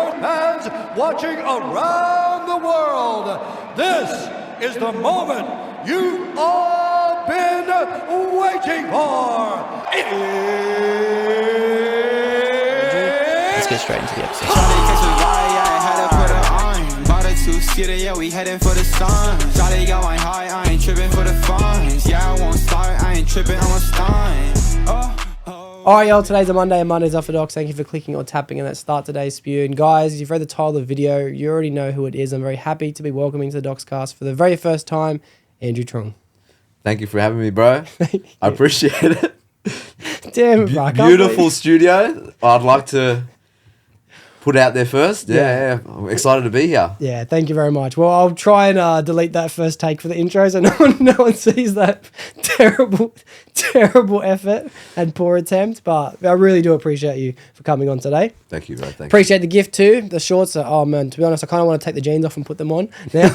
sport fans watching around the world. This is the moment you've all been waiting for. Let's get straight into the episode. Yeah, we heading for the sun. Charlie got my high, I ain't tripping for the funds. Yeah, I won't start, I ain't tripping, I'm a stun. Alright, y'all, today's a Monday and Monday's off for Docs. Thank you for clicking or tapping on that start today's spew. And guys, you've read the title of the video, you already know who it is. I'm very happy to be welcoming to the Doxcast for the very first time, Andrew Troung. Thank you for having me, bro. I appreciate it. Damn it, bro. Beautiful studio. I'd like to put out there first. Yeah, I'm excited to be here. Yeah, thank you very much. Well, I'll try and delete that first take for the intro so no one sees that terrible effort and poor attempt. But I really do appreciate you for coming on today. Thank you, bro. Thank Appreciate the gift too. The shorts are, oh man, to be honest, I kind of want to take the jeans off and put them on now.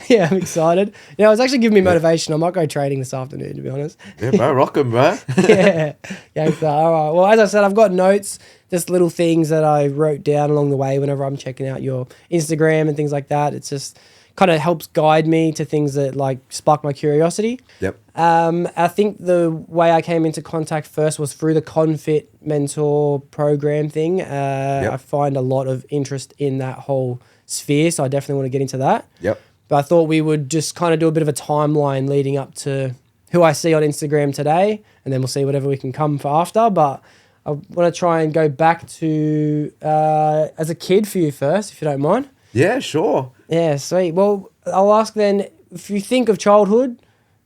Yeah, I'm excited. Yeah, it's actually giving me motivation. I might go trading this afternoon, to be honest. you. Yeah, bro, rock 'em, bro. Yeah. So, all right. Well, as I said, I've got notes, just little things that I wrote down along the way whenever I'm checking out your Instagram and things like that. It's just kind of helps guide me to things that like spark my curiosity. Yep. I think the way I came into contact first was through the Confit mentor program thing. I find a lot of interest in that whole sphere, so I definitely want to get into that. Yep. But I thought we would just kind of do a bit of a timeline leading up to who I see on Instagram today, and then we'll see whatever we can come for after. But I want to try and go back to as a kid for you first, if you don't mind. Yeah, sure. Yeah, sweet. Well, I'll ask then, if you think of childhood,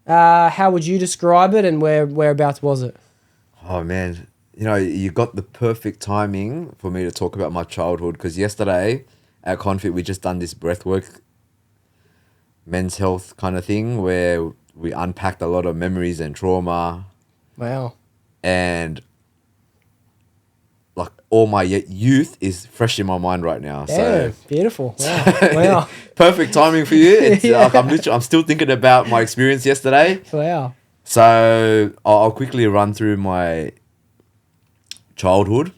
how would you describe it and whereabouts was it? Oh, man. You know, you got the perfect timing for me to talk about my childhood because yesterday at Confit, we just done this breathwork men's health kind of thing where we unpacked a lot of memories and trauma. Wow. And like all my youth is fresh in my mind right now. Yeah, So beautiful. Wow. Wow. perfect timing for you. It's Yeah. like I'm still thinking about my experience yesterday. Wow. So I'll quickly run through my childhood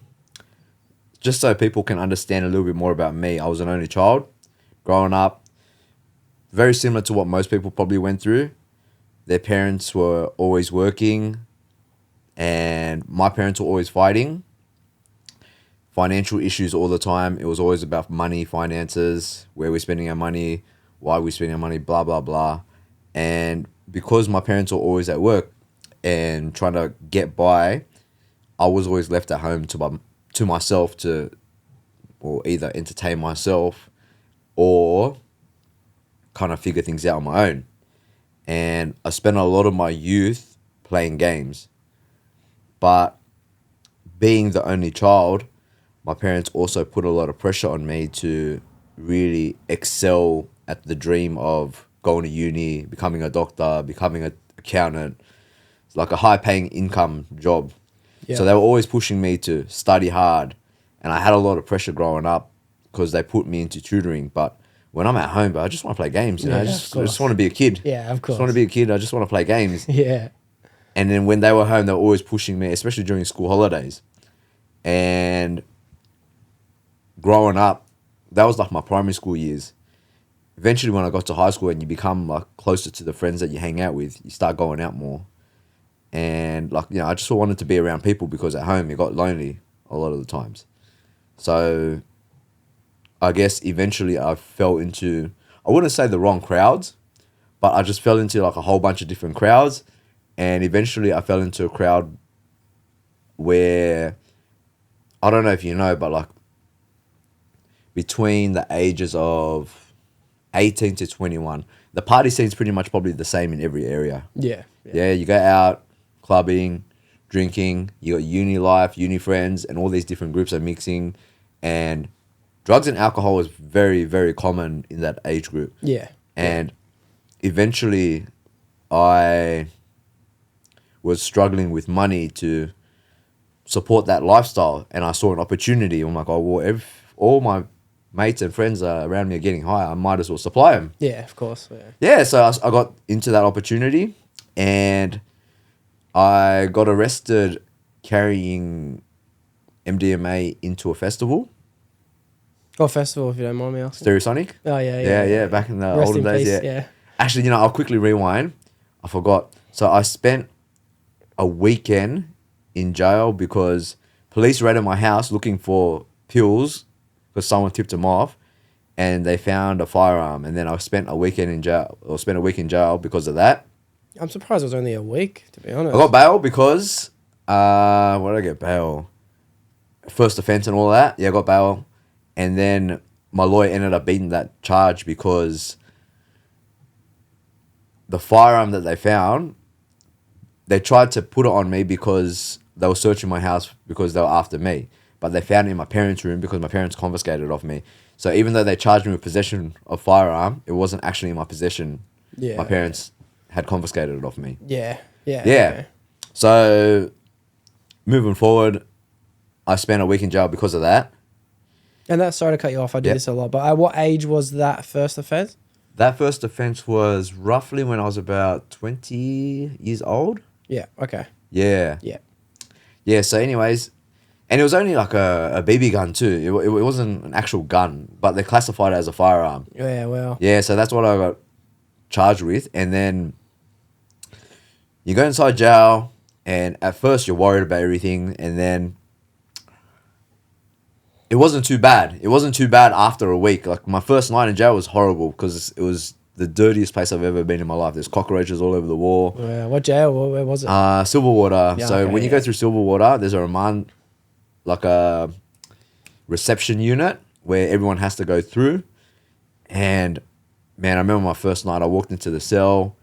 just so people can understand a little bit more about me. I was an only child growing up, very similar to what most people probably went through. Their parents were always working and my parents were always fighting. Financial issues all the time. It was always about money, finances, where we're spending our money, why we're spending our money, blah, blah, blah. And because my parents were always at work and trying to get by, I was always left at home to myself or either entertain myself or kind of figure things out on my own. And I spent a lot of my youth playing games. But being the only child, my parents also put a lot of pressure on me to really excel at the dream of going to uni, becoming a doctor, becoming an accountant. It's like a high-paying income job. Yeah. So they were always pushing me to study hard. And I had a lot of pressure growing up because they put me into tutoring. But when I'm at home, but I just want to play games. You know? I just want to be a kid. Yeah, of course. I just want to be a kid. I just want to play games. Yeah. And then when they were home, they were always pushing me, especially during school holidays. And growing up, that was like my primary school years. Eventually, when I got to high school and you become like closer to the friends that you hang out with, you start going out more. And like, you know, I just wanted to be around people because at home it got lonely a lot of the times. So I guess eventually I fell into, I wouldn't say the wrong crowds, but I just fell into like a whole bunch of different crowds. And eventually I fell into a crowd where, I don't know if you know, but like between the ages of 18 to 21, the party scene's pretty much probably the same in every area. Yeah. Yeah, you go out, clubbing, drinking, you got uni life, uni friends, and all these different groups are mixing. And drugs and alcohol is very, very common in that age group. Yeah. And eventually I was struggling with money to support that lifestyle, and I saw an opportunity. I'm like, oh, well, if all my mates and friends are around me are getting high, I might as well supply them. Yeah, of course. Yeah. Yeah, so I got into that opportunity, and I got arrested carrying MDMA into a festival. What festival, if you don't mind me asking? Stereosonic. Oh, yeah. Yeah. Back in the Rest olden in days, peace, yeah. Actually, I'll quickly rewind. I forgot. So I spent a weekend in jail because police raided my house looking for pills because someone tipped them off, and they found a firearm. And then I spent a weekend in jail, or spent a week in jail because of that. I'm surprised it was only a week, to be honest. I got bail because what did I get bail? First offense and all that. Yeah, I got bail, and then my lawyer ended up beating that charge because the firearm that they found, they tried to put it on me because they were searching my house because they were after me. But they found it in my parents' room because my parents confiscated it off me. So even though they charged me with possession of firearm, it wasn't actually in my possession. Yeah. My parents had confiscated it off me. Yeah. Yeah. Okay. So moving forward, I spent a week in jail because of that. And that's, sorry to cut you off, I do this a lot, but at what age was that first offence? That first offence was roughly when I was about 20 years old. Yeah, okay. Yeah. Yeah. Yeah, so anyways, and it was only like a BB gun too. It wasn't an actual gun, but they classified it as a firearm. Yeah, well. Yeah, so that's what I got charged with. And then you go inside jail, and at first you're worried about everything, and then it wasn't too bad. It wasn't too bad after a week. Like, my first night in jail was horrible because it was the dirtiest place I've ever been in my life. There's cockroaches all over the wall. Yeah, what jail? Where was it? Silverwater. Yeah, so okay, when you go through Silverwater, there's a remand, like a reception unit where everyone has to go through. And man, I remember my first night. I walked into the cell,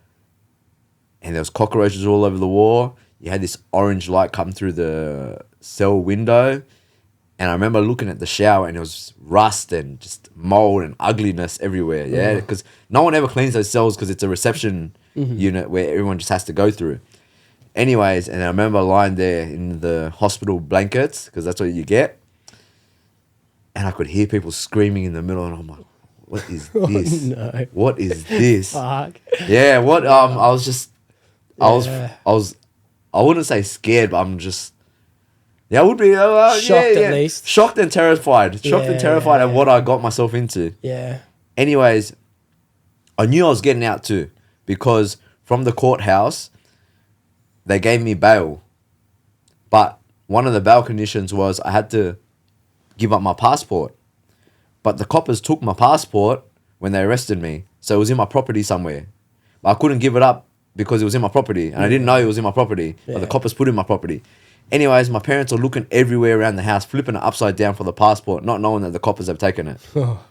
and there was cockroaches all over the wall. You had this orange light come through the cell window. And I remember looking at the shower, and it was rust and just mold and ugliness everywhere. Yeah, because no one ever cleans those cells because it's a reception unit where everyone just has to go through. Anyways, and I remember lying there in the hospital blankets because that's what you get. And I could hear people screaming in the middle, and I'm like, "What is this? No. What is this?" Fuck. Yeah, what? I was just, I Yeah. I wouldn't say scared, but I'm just. Yeah, I would be Shocked at least. Shocked and terrified. Shocked and terrified at what I got myself into. Yeah. Anyways, I knew I was getting out too because from the courthouse, they gave me bail. But one of the bail conditions was I had to give up my passport. But the coppers took my passport when they arrested me. So it was in my property somewhere. But I couldn't give it up because it was in my property. And I didn't know it was in my property. But the coppers put it in my property. Anyways, my parents are looking everywhere around the house, flipping it upside down for the passport, not knowing that the coppers have taken it. Oh,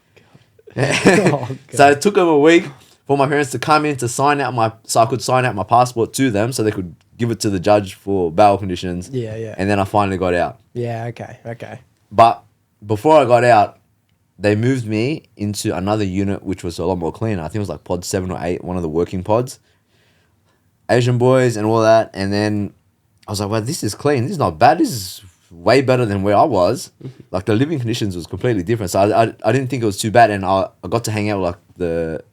God. So it took them a week for my parents to come in to so I could sign out my passport to them so they could give it to the judge for bail conditions. Yeah, yeah. And then I finally got out. Yeah, okay. But before I got out, they moved me into another unit, which was a lot more cleaner. I think it was like pod 7 or 8, one of the working pods. Asian boys and all that. And then I was like, well, this is clean. This is not bad. This is way better than where I was. Like, the living conditions was completely different. So I didn't think it was too bad. And I got to hang out with, like,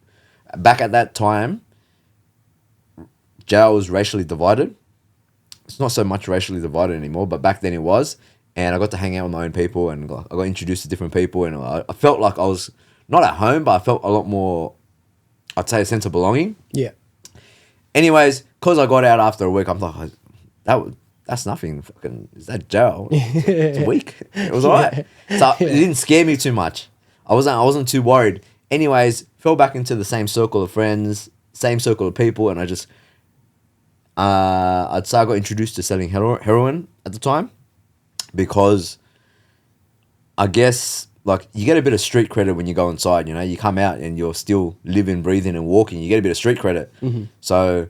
back at that time, jail was racially divided. It's not so much racially divided anymore, but back then it was. And I got to hang out with my own people, and I got introduced to different people. And I felt like I was not at home, but I felt a lot more, I'd say, a sense of belonging. Yeah. Anyways, because I got out after a week, I'm like, that's nothing. Fucking, is that jail? It's a week. It was alright. So it didn't scare me too much. I wasn't too worried. Anyways, fell back into the same circle of friends, same circle of people, and I just I'd say I got introduced to selling heroin at the time because I guess, like, you get a bit of street credit when you go inside. You know, you come out and you're still living, breathing, and walking. You get a bit of street credit. Mm-hmm. So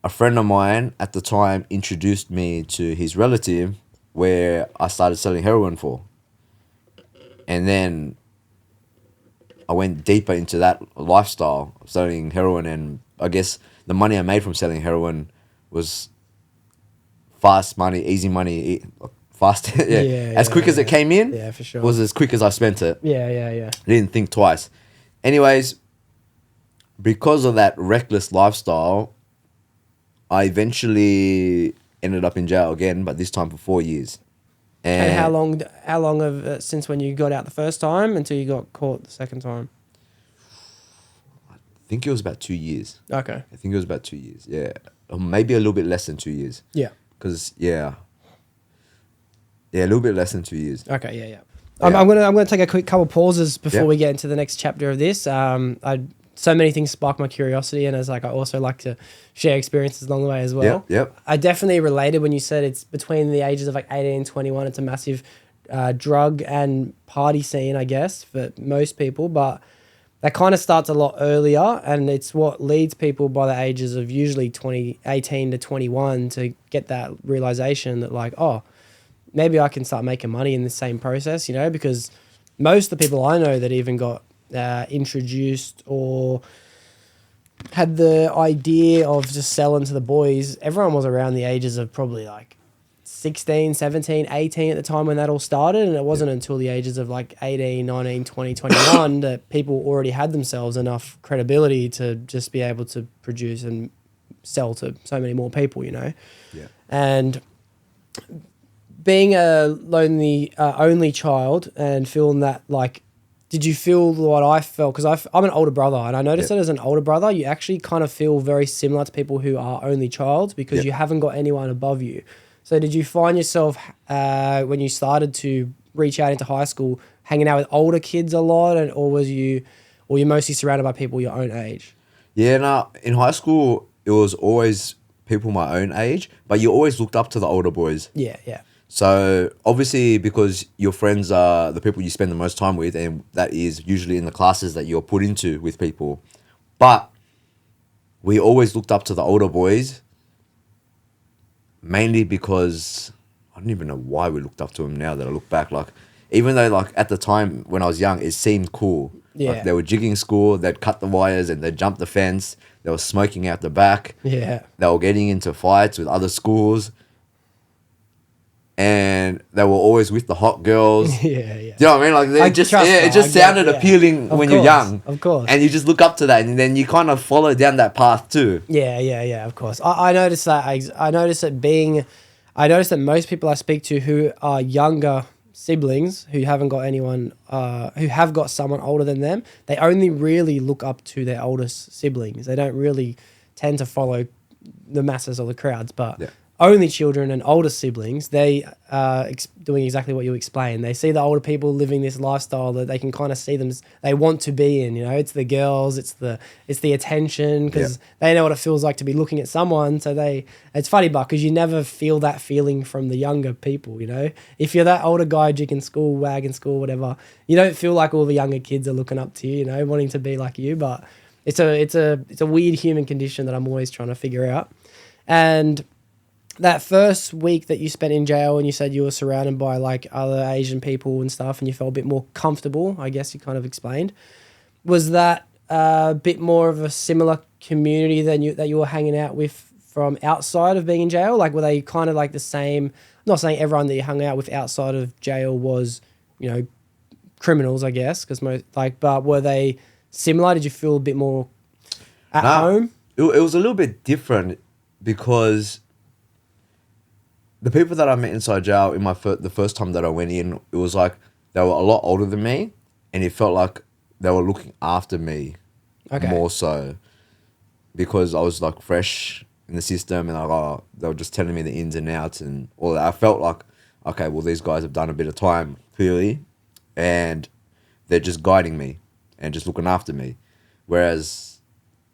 a friend of mine at the time introduced me to his relative where I started selling heroin for. And then I went deeper into that lifestyle of selling heroin, and I guess the money I made from selling heroin was fast money, easy money, fast. As quick as it came in, yeah, for sure, was as quick as I spent it. Yeah. I didn't think twice. Anyways, because of that reckless lifestyle, I eventually ended up in jail again, but this time for 4 years. And how long of since when you got out the first time until you got caught the second time? I think it was about 2 years. Okay. I think it was about 2 years. Yeah, or maybe a little bit less than 2 years. Yeah. Because a little bit less than 2 years. Okay. Yeah. Yeah. I'm gonna take a quick couple pauses before Yep. we get into the next chapter of this. So many things spark my curiosity, and as like I also like to share experiences along the way as well. Yep. I definitely related when you said it's between the ages of like 18 and 21. It's a massive drug and party scene, I guess, for most people, but that kind of starts a lot earlier, and it's what leads people by the ages of usually 18 to 21 to get that realization that like, oh, maybe I can start making money in the same process, you know, because most of the people I know that even got introduced or had the idea of just selling to the boys, everyone was around the ages of probably like 16, 17, 18 at the time when that all started, and it wasn't until the ages of like 18, 19, 20, 21 that people already had themselves enough credibility to just be able to produce and sell to so many more people, you know. Yeah. And being a lonely only child and feeling that, like, did you feel what I felt? Because I'm an older brother, and I noticed that as an older brother, you actually kind of feel very similar to people who are only child because you haven't got anyone above you. So did you find yourself when you started to reach out into high school hanging out with older kids a lot, or you mostly surrounded by people your own age? Yeah, no, in high school, it was always people my own age, but you always looked up to the older boys. Yeah, yeah. So obviously, because your friends are the people you spend the most time with, and that is usually in the classes that you're put into with people. But we always looked up to the older boys, mainly because I don't even know why we looked up to them now that I look back. Like, even though like at the time when I was young, it seemed cool. Yeah. Like, they were jigging school, they'd cut the wires and they'd jump the fence. They were smoking out the back. Yeah. They were getting into fights with other schools. And they were always with the hot girls. Yeah, yeah. Do you know what I mean? Like, I it just trust it that. just I get- sounded yeah. appealing Of when you're course, young. of course. And you just look up to that, and then you kind of follow down that path too. Yeah, of course. I noticed that. I noticed that most people I speak to who are younger siblings who haven't got anyone, who have got someone older than them, they only really look up to their oldest siblings. They don't really tend to follow the masses or the crowds, but only children and older siblings, they are doing exactly what you explained. They see the older people living this lifestyle that they can kind of see them, they want to be in, you know. It's the girls, it's the attention, because they know what it feels like to be looking at someone. So it's funny, but because you never feel that feeling from the younger people, you know. If you're that older guy jigging school, wagging school, whatever, you don't feel like all the younger kids are looking up to you, you know, wanting to be like you. But it's a weird human condition that I'm always trying to figure out. And that first week that you spent in jail, and you said you were surrounded by like other Asian people and stuff, and you felt a bit more comfortable, I guess you kind of explained. Was that a bit more of a similar community that you were hanging out with from outside of being in jail? Like, were they kind of like the same? I'm not saying everyone that you hung out with outside of jail was, you know, criminals, I guess, but were they similar? Did you feel a bit more at home? It was a little bit different because the people that I met inside jail in the first time that I went in, it was like they were a lot older than me, and it felt like they were looking after me more so because I was like fresh in the system, and they were just telling me the ins and outs and all that. I felt like, okay, well, these guys have done a bit of time clearly, and they're just guiding me and just looking after me, whereas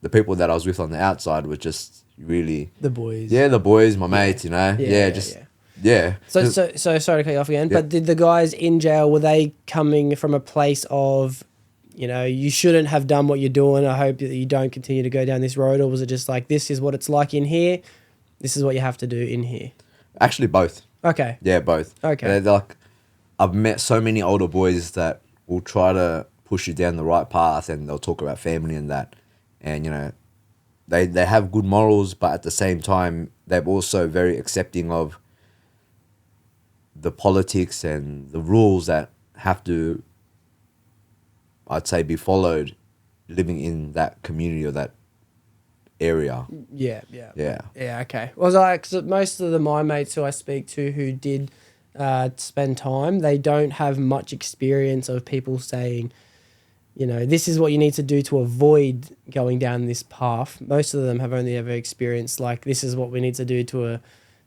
the people that I was with on the outside were just really The boys. the boys, my mates, you know. So sorry to cut you off again, but did the guys in jail, were they coming from a place of, you know, you shouldn't have done what you're doing, I hope that you don't continue to go down this road, or was it just like, this is what it's like in here, this is what you have to do in here? Actually, both. Okay. Yeah, both. Okay. They're like, I've met so many older boys that will try to push you down the right path, and they'll talk about family and that, and you know, they have good morals, but at the same time, they're also very accepting of the politics and the rules that have to, I'd say, be followed living in that community or that area. Yeah, Yeah. okay. Well, cause most of my mates who I speak to who did spend time, they don't have much experience of people saying, you know, this is what you need to do to avoid going down this path. Most of them have only ever experienced like, this is what we need to do to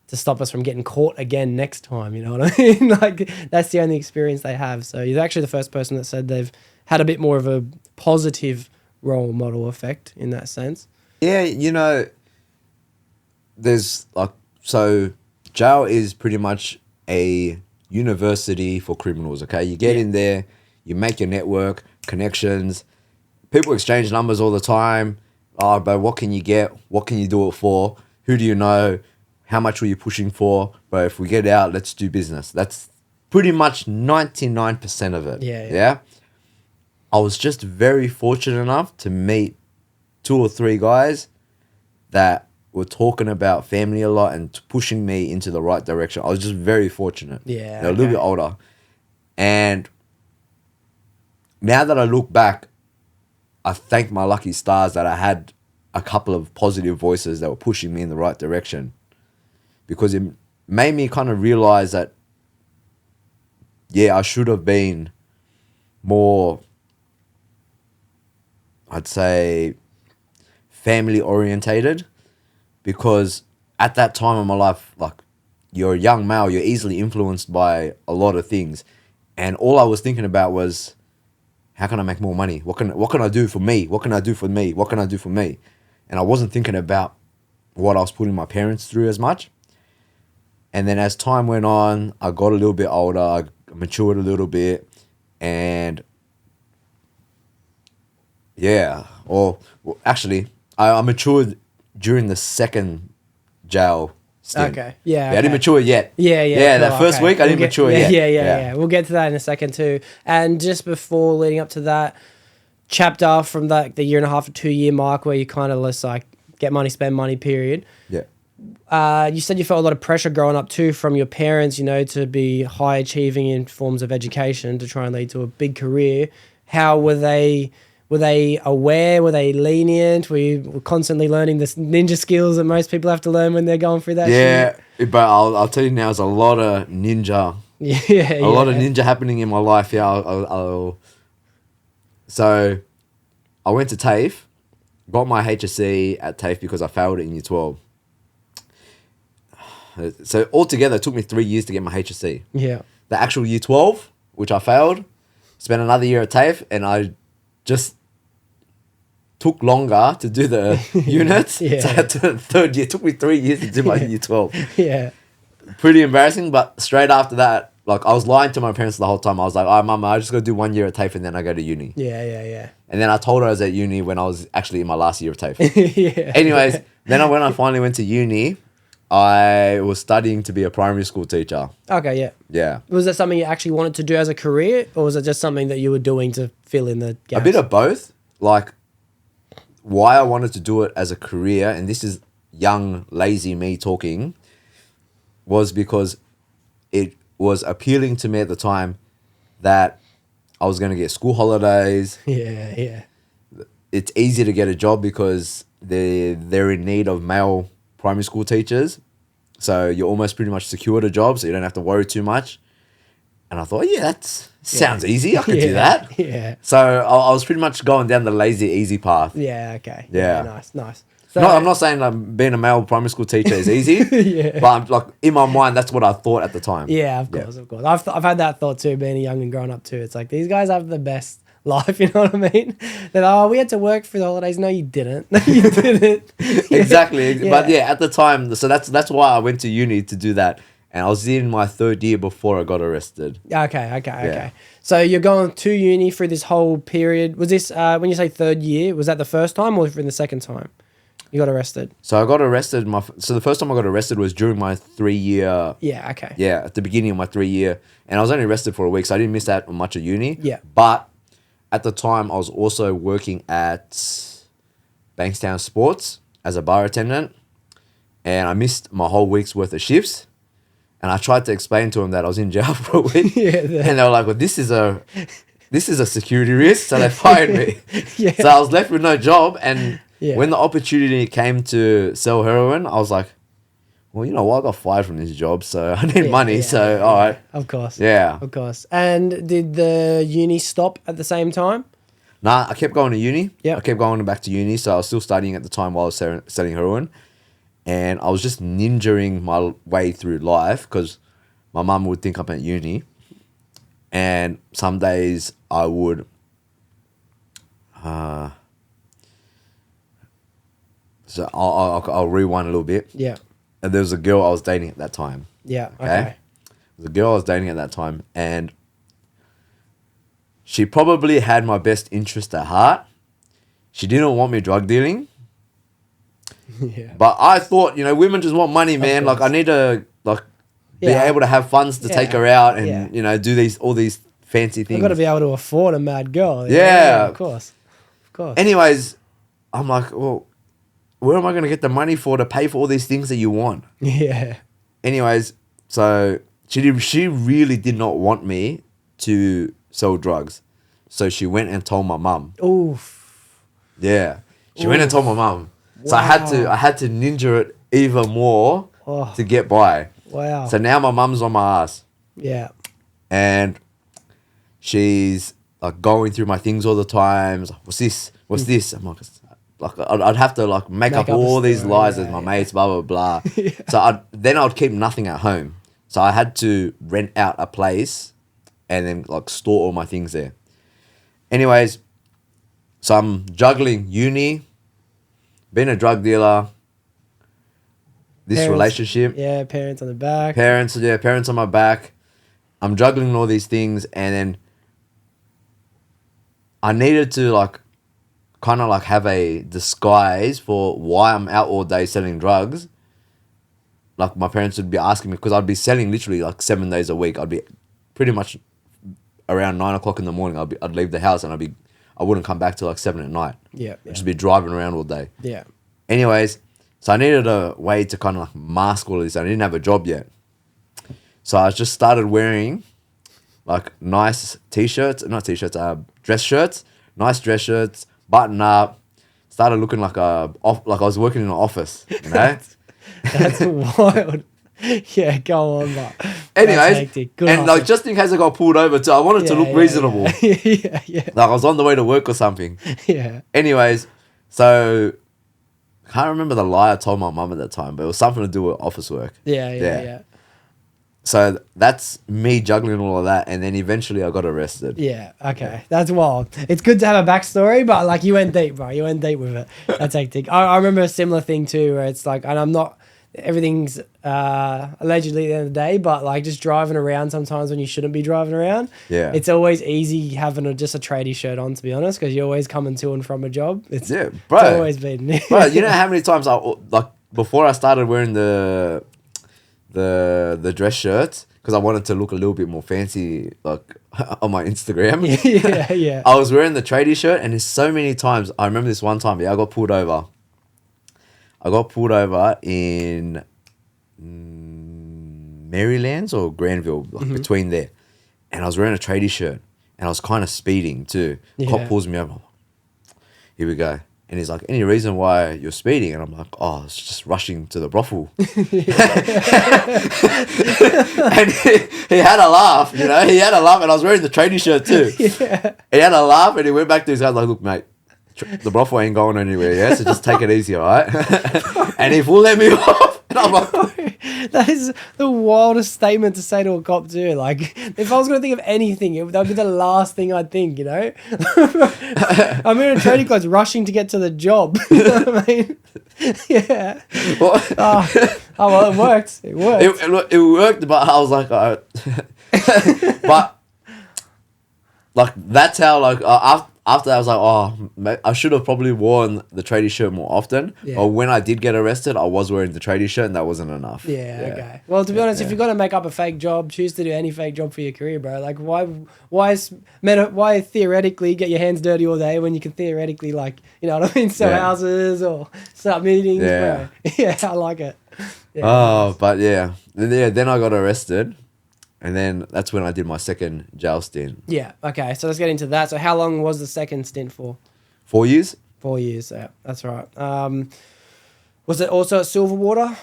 stop us from getting caught again next time. You know what I mean? Like, that's the only experience they have. So you're actually the first person that said they've had a bit more of a positive role model effect in that sense. Yeah, you know, there's like, so jail is pretty much a university for criminals, okay? You get in there, you make your network, connections, people exchange numbers all the time. Oh, but what can you get? What can you do it for? Who do you know? How much were you pushing for? But if we get out, let's do business. That's pretty much 99% of it. Yeah. I was just very fortunate enough to meet 2 or 3 guys that were talking about family a lot and pushing me into the right direction. I was just very fortunate. Yeah. They're a little bit older. And now that I look back, I thank my lucky stars that I had a couple of positive voices that were pushing me in the right direction, because it made me kind of realize that, yeah, I should have been more, I'd say, family orientated, because at that time in my life, like, you're a young male, you're easily influenced by a lot of things. And all I was thinking about was, how can I make more money? What can I do for me? What can I do for me? What can I do for me? And I wasn't thinking about what I was putting my parents through as much. And then as time went on, I got a little bit older, I matured a little bit, and yeah, well, actually, I matured during the second jail stint. Okay. Yeah. I didn't mature yet. Yeah. That first week, I didn't mature yet. Yeah. We'll get to that in a second too. And just before leading up to that chapter from the 1.5 to 2 year mark where you kind of just like get money, spend money period. Yeah. You said you felt a lot of pressure growing up too from your parents, you know, to be high achieving in forms of education to try and lead to a big career. How were they? Were they aware? Were they lenient? Were you constantly learning the ninja skills that most people have to learn when they're going through that shit? Yeah, but I'll tell you now, there's a lot of ninja. A lot of ninja happening in my life. Yeah, so I went to TAFE, got my HSC at TAFE because I failed it in year 12. So altogether, it took me 3 years to get my HSC. Yeah. The actual year 12, which I failed, spent another year at TAFE, and I just took longer to do the units. So at the third year, it took me 3 years to do my year 12. Yeah. Pretty embarrassing, but straight after that, like, I was lying to my parents the whole time. I was like, oh, mama, I just got to do 1 year at TAFE and then I go to uni. Yeah. And then I told her I was at uni when I was actually in my last year of TAFE. Anyways, then when I finally went to uni, I was studying to be a primary school teacher. Okay, yeah. Yeah. Was that something you actually wanted to do as a career, or was it just something that you were doing to fill in the gaps? A bit of both. Like, why I wanted to do it as a career, and this is young, lazy me talking, was because it was appealing to me at the time that I was going to get school holidays. Yeah. It's easy to get a job because they're in need of male primary school teachers. So you're almost pretty much secured a job, so you don't have to worry too much. And I thought, that sounds easy. I could do that. Yeah. So I was pretty much going down the lazy, easy path. Yeah, okay. Yeah. Nice. So, No, I'm not saying being a male primary school teacher is easy. But I'm, like, in my mind, that's what I thought at the time. Yeah, of course. I've had that thought too, being young and growing up too. It's like, these guys have the best life, you know what I mean? They're like, we had to work for the holidays. No, you didn't. No, you didn't. Exactly. Yeah. But yeah, at the time, so that's why I went to uni to do that. And I was in my 3rd year before I got arrested. Okay. So you're going to uni for this whole period. Was this, when you say 3rd year, was that the first time or in the second time you got arrested? So I got arrested, so the first time I got arrested was during my 3 year. Yeah, okay. Yeah, at the beginning of my 3 year. And I was only arrested for a week, so I didn't miss out on much of uni. Yeah. But at the time, I was also working at Bankstown Sports as a bar attendant. And I missed my whole week's worth of shifts. And I tried to explain to them that I was in jail for a week. And they were like, well, this is a security risk. So they fired me. So I was left with no job. And when the opportunity came to sell heroin, I was like, well, you know what? I got fired from this job, so I need money. All right. Of course. Yeah. Of course. And did the uni stop at the same time? Nah, I kept going to uni. Yep. I kept going back to uni, so I was still studying at the time while I was selling heroin. And I was just ninjaing my way through life because my mum would think I'm at uni. And some days I would... so I'll rewind a little bit. Yeah. And there was a girl I was dating at that time. Yeah. Okay. There was a girl I was dating at that time, and she probably had my best interest at heart. She didn't want me drug dealing. Yeah. But I thought, women just want money, man. Like, I need to, be able to have funds to take her out and, do all these fancy things. I've got to be able to afford a mad girl. Yeah. Of course. Of course. Anyways, I'm like, well, where am I going to get the money to pay for all these things that you want? Yeah. Anyways, so she really did not want me to sell drugs. So she went and told my mum. Oof. Yeah. She went and told my mum. So I had to ninja it even more to get by. Wow. So now my mum's on my ass. Yeah. And she's like going through my things all the time. Like, what's this? What's this? I'm like I'd have to make up all these lies with my mates, blah blah blah. So I'd keep nothing at home. So I had to rent out a place and then store all my things there. Anyways, so I'm juggling uni, being a drug dealer, this relationship. Yeah, parents on the back. Parents on my back. I'm juggling all these things, and then I needed to have a disguise for why I'm out all day selling drugs. Like my parents would be asking me, because I'd be selling literally 7 days a week. I'd be pretty much around 9 o'clock in the morning. I'd leave the house and I wouldn't come back till 7 at night. Yeah. I'd just be driving around all day. Yeah. Anyways, so I needed a way to kind of mask all of this. I didn't have a job yet. So I just started wearing nice dress shirts, nice dress shirts, button up, started looking like I was working in an office, That's wild. Yeah, go on, but anyways, and just in case I got pulled over too, I wanted to look reasonable. Yeah. Like I was on the way to work or something. Yeah. Anyways, so I can't remember the lie I told my mum at that time, but it was something to do with office work. Yeah. So that's me juggling all of that, and then eventually I got arrested. Yeah, okay. That's wild. It's good to have a backstory, but you went deep, bro. You went deep with it. That's hectic. I remember a similar thing too, where it's and I'm not, everything's allegedly at the end of the day, but just driving around sometimes when you shouldn't be driving around. Yeah. It's always easy having just a tradie shirt on, to be honest, because you're always coming to and from a job. It's always been. Bro, you know how many times before I started wearing the dress shirts, because I wanted to look a little bit more fancy on my Instagram. Yeah. I was wearing the tradie shirt, and there's so many times. I remember this one time, I got pulled over. I got pulled over in Marylands or Granville, between there. And I was wearing a tradie shirt, and I was kind of speeding too. Yeah. Cop pulls me over. Here we go. And he's like, any reason why you're speeding? And I'm like, oh, it's just rushing to the brothel. And he had a laugh, He had a laugh, and I was wearing the tradie shirt too. Yeah. He had a laugh, and he went back to his guys look, mate, the brothel ain't going anywhere, yeah? So just take it easy, all right? And he will let me off. And I'm like... That is the wildest statement to say to a cop too. If I was going to think of anything, that would be the last thing I'd think, I'm in a trading clothes rushing to get to the job. You know what I mean? Yeah. Well, it worked. It worked. It worked, but I was like... but... that's how, after that, I was like, oh, I should have probably worn the tradie shirt more often. Yeah. Or when I did get arrested, I was wearing the tradie shirt, and that wasn't enough. Yeah, okay. Well, to be honest, if you're gonna make up a fake job, choose to do any fake job for your career, bro. Why theoretically get your hands dirty all day when you can theoretically sell houses or start meetings, bro? Yeah, I like it. Yeah, but then I got arrested. And then that's when I did my second jail stint. Yeah, okay. So let's get into that. So how long was the second stint for? 4 years. 4 years, yeah. That's right. Was it also at Silverwater?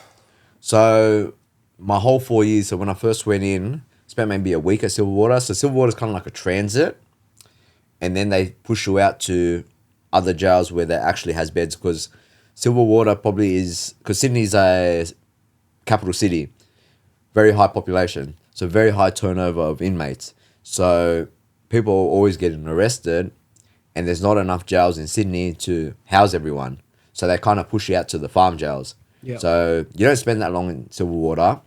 So my whole 4 years, so when I first went in, spent maybe a week at Silverwater. So Silverwater's kind of like a transit. And then they push you out to other jails where there actually has beds, because Silverwater probably is, because Sydney's a capital city, very high population, so very high turnover of inmates. So people are always getting arrested, and there's not enough jails in Sydney to house everyone. So they kind of push you out to the farm jails. Yeah. So you don't spend that long in Silverwater.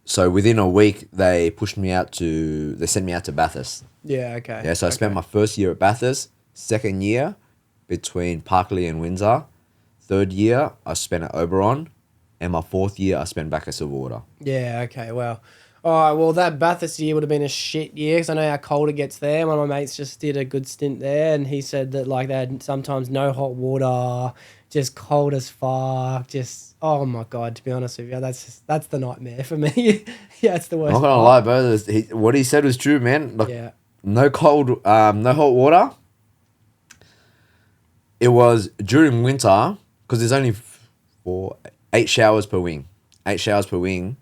So within a week, they sent me out to Bathurst. Yeah, okay. Yeah, so I spent my first year at Bathurst, second year between Parkley and Windsor, third year I spent at Oberon, and my fourth year I spent back at Silverwater. Yeah, okay, well. All right, well, that Bathurst year would have been a shit year because I know how cold it gets there. One of my mates just did a good stint there, and he said that like they had sometimes no hot water, just cold as fuck, just, oh my God, to be honest with you, that's the nightmare for me. Yeah, it's the worst. I'm not gonna lie, bro. What he said was true, man. Like, Yeah. no hot water. It was during winter, because there's only 8 showers per wing. 8 showers per wing,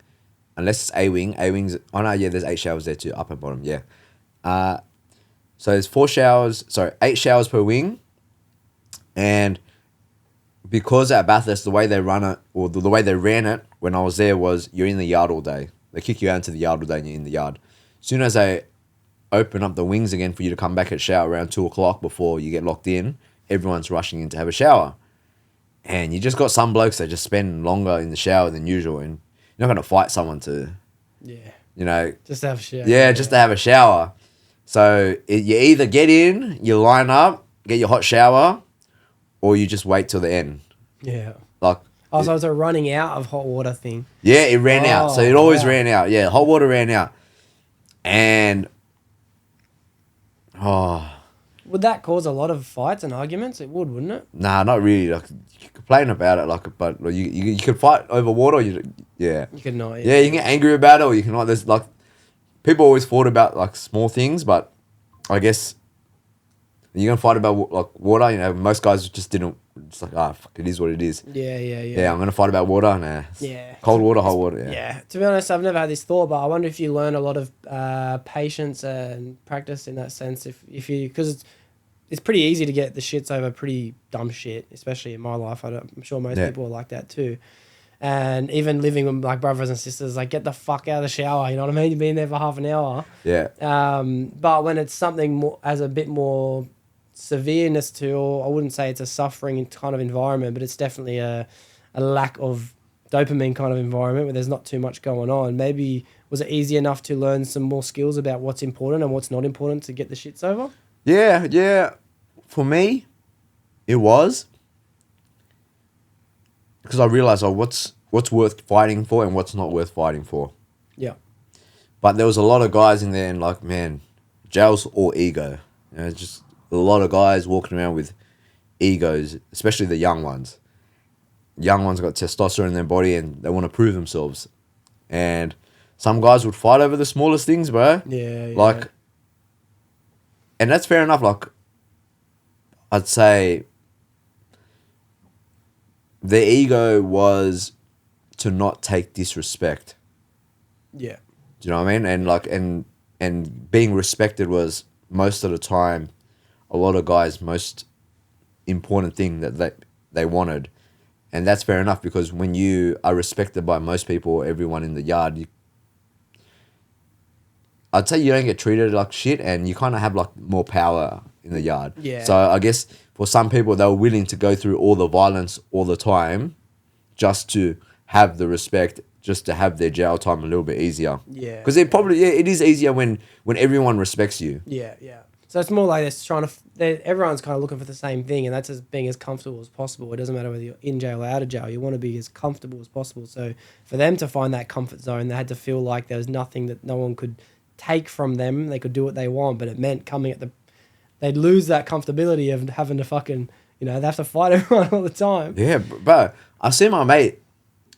unless it's A wing. A wing's, oh no, yeah, there's 8 showers there too, up and bottom, yeah. So there's 8 showers per wing, and because at Bathurst, the way they run it, or the way they ran it when I was there, was you're in the yard all day. They kick you out into the yard all day and you're in the yard. As soon as they open up the wings again for you to come back and shower around 2 o'clock before you get locked in, everyone's rushing in to have a shower. And you just got some blokes that just spend longer in the shower than usual, and you're not going to fight someone to, Just to have a shower. Yeah, just to have a shower. So you either get in, you line up, get your hot shower, or you just wait till the end. Yeah. Like, Oh, so it's a running out of hot water thing. yeah, it ran out. So it always wow. ran out. Yeah, hot water ran out. And, Would that cause a lot of fights and arguments? It would, wouldn't it? nah, not really. Like, you complain about it, but you could fight over water. Yeah. You could not. Yeah, you can get angry about it, or you can, like, there's, like, people always fought about, like, small things, but I guess you're going to fight about, like, water, most guys just didn't, it's like, fuck, it is what it is. Yeah. Yeah, I'm going to fight about water. Nah. Yeah. Cold water, hot water. Yeah. Yeah. To be honest, I've never had this thought, but I wonder if you learn a lot of patience and practice in that sense. If you, because it's pretty easy to get the shits over pretty dumb shit, especially in my life. I'm sure most people are like that too. And even living with my brothers and sisters, like, get the fuck out of the shower. You know what I mean? You've been there for half an hour. Yeah. But when it's something more, as a bit more severeness to, or I wouldn't say it's a suffering kind of environment, but it's definitely a lack of dopamine kind of environment where there's not too much going on. Maybe was it easy enough to learn some more skills about what's important and what's not important to get the shits over? Yeah. For me, it was, because I realized what's worth fighting for and what's not worth fighting for. Yeah. But there was a lot of guys in there, and, like, man, jail's all ego. Just a lot of guys walking around with egos, especially the young ones. Young ones got testosterone in their body and they want to prove themselves. And some guys would fight over the smallest things, bro. Yeah. Like, and that's fair enough. Like, I'd say their ego was to not take disrespect. Yeah. Do you know what I mean? And, like, and being respected was most of the time a lot of guys' most important thing that they wanted. And that's fair enough, because when you are respected by most people, everyone in the yard, I'd say you don't get treated like shit, and you kind of have, like, more power in the yard. Yeah. So I guess for some people, they were willing to go through all the violence all the time just to have the respect, just to have their jail time a little bit easier. Yeah. Because it is easier when everyone respects you. Yeah. So it's more like everyone's kind of looking for the same thing, and that's as being as comfortable as possible. It doesn't matter whether you're in jail or out of jail. You want to be as comfortable as possible. So for them to find that comfort zone, they had to feel like there was nothing that no one could take from them. They could do what they want, but it meant they'd lose that comfortability of having to fucking, they have to fight everyone all the time. Yeah, bro. I see my mate.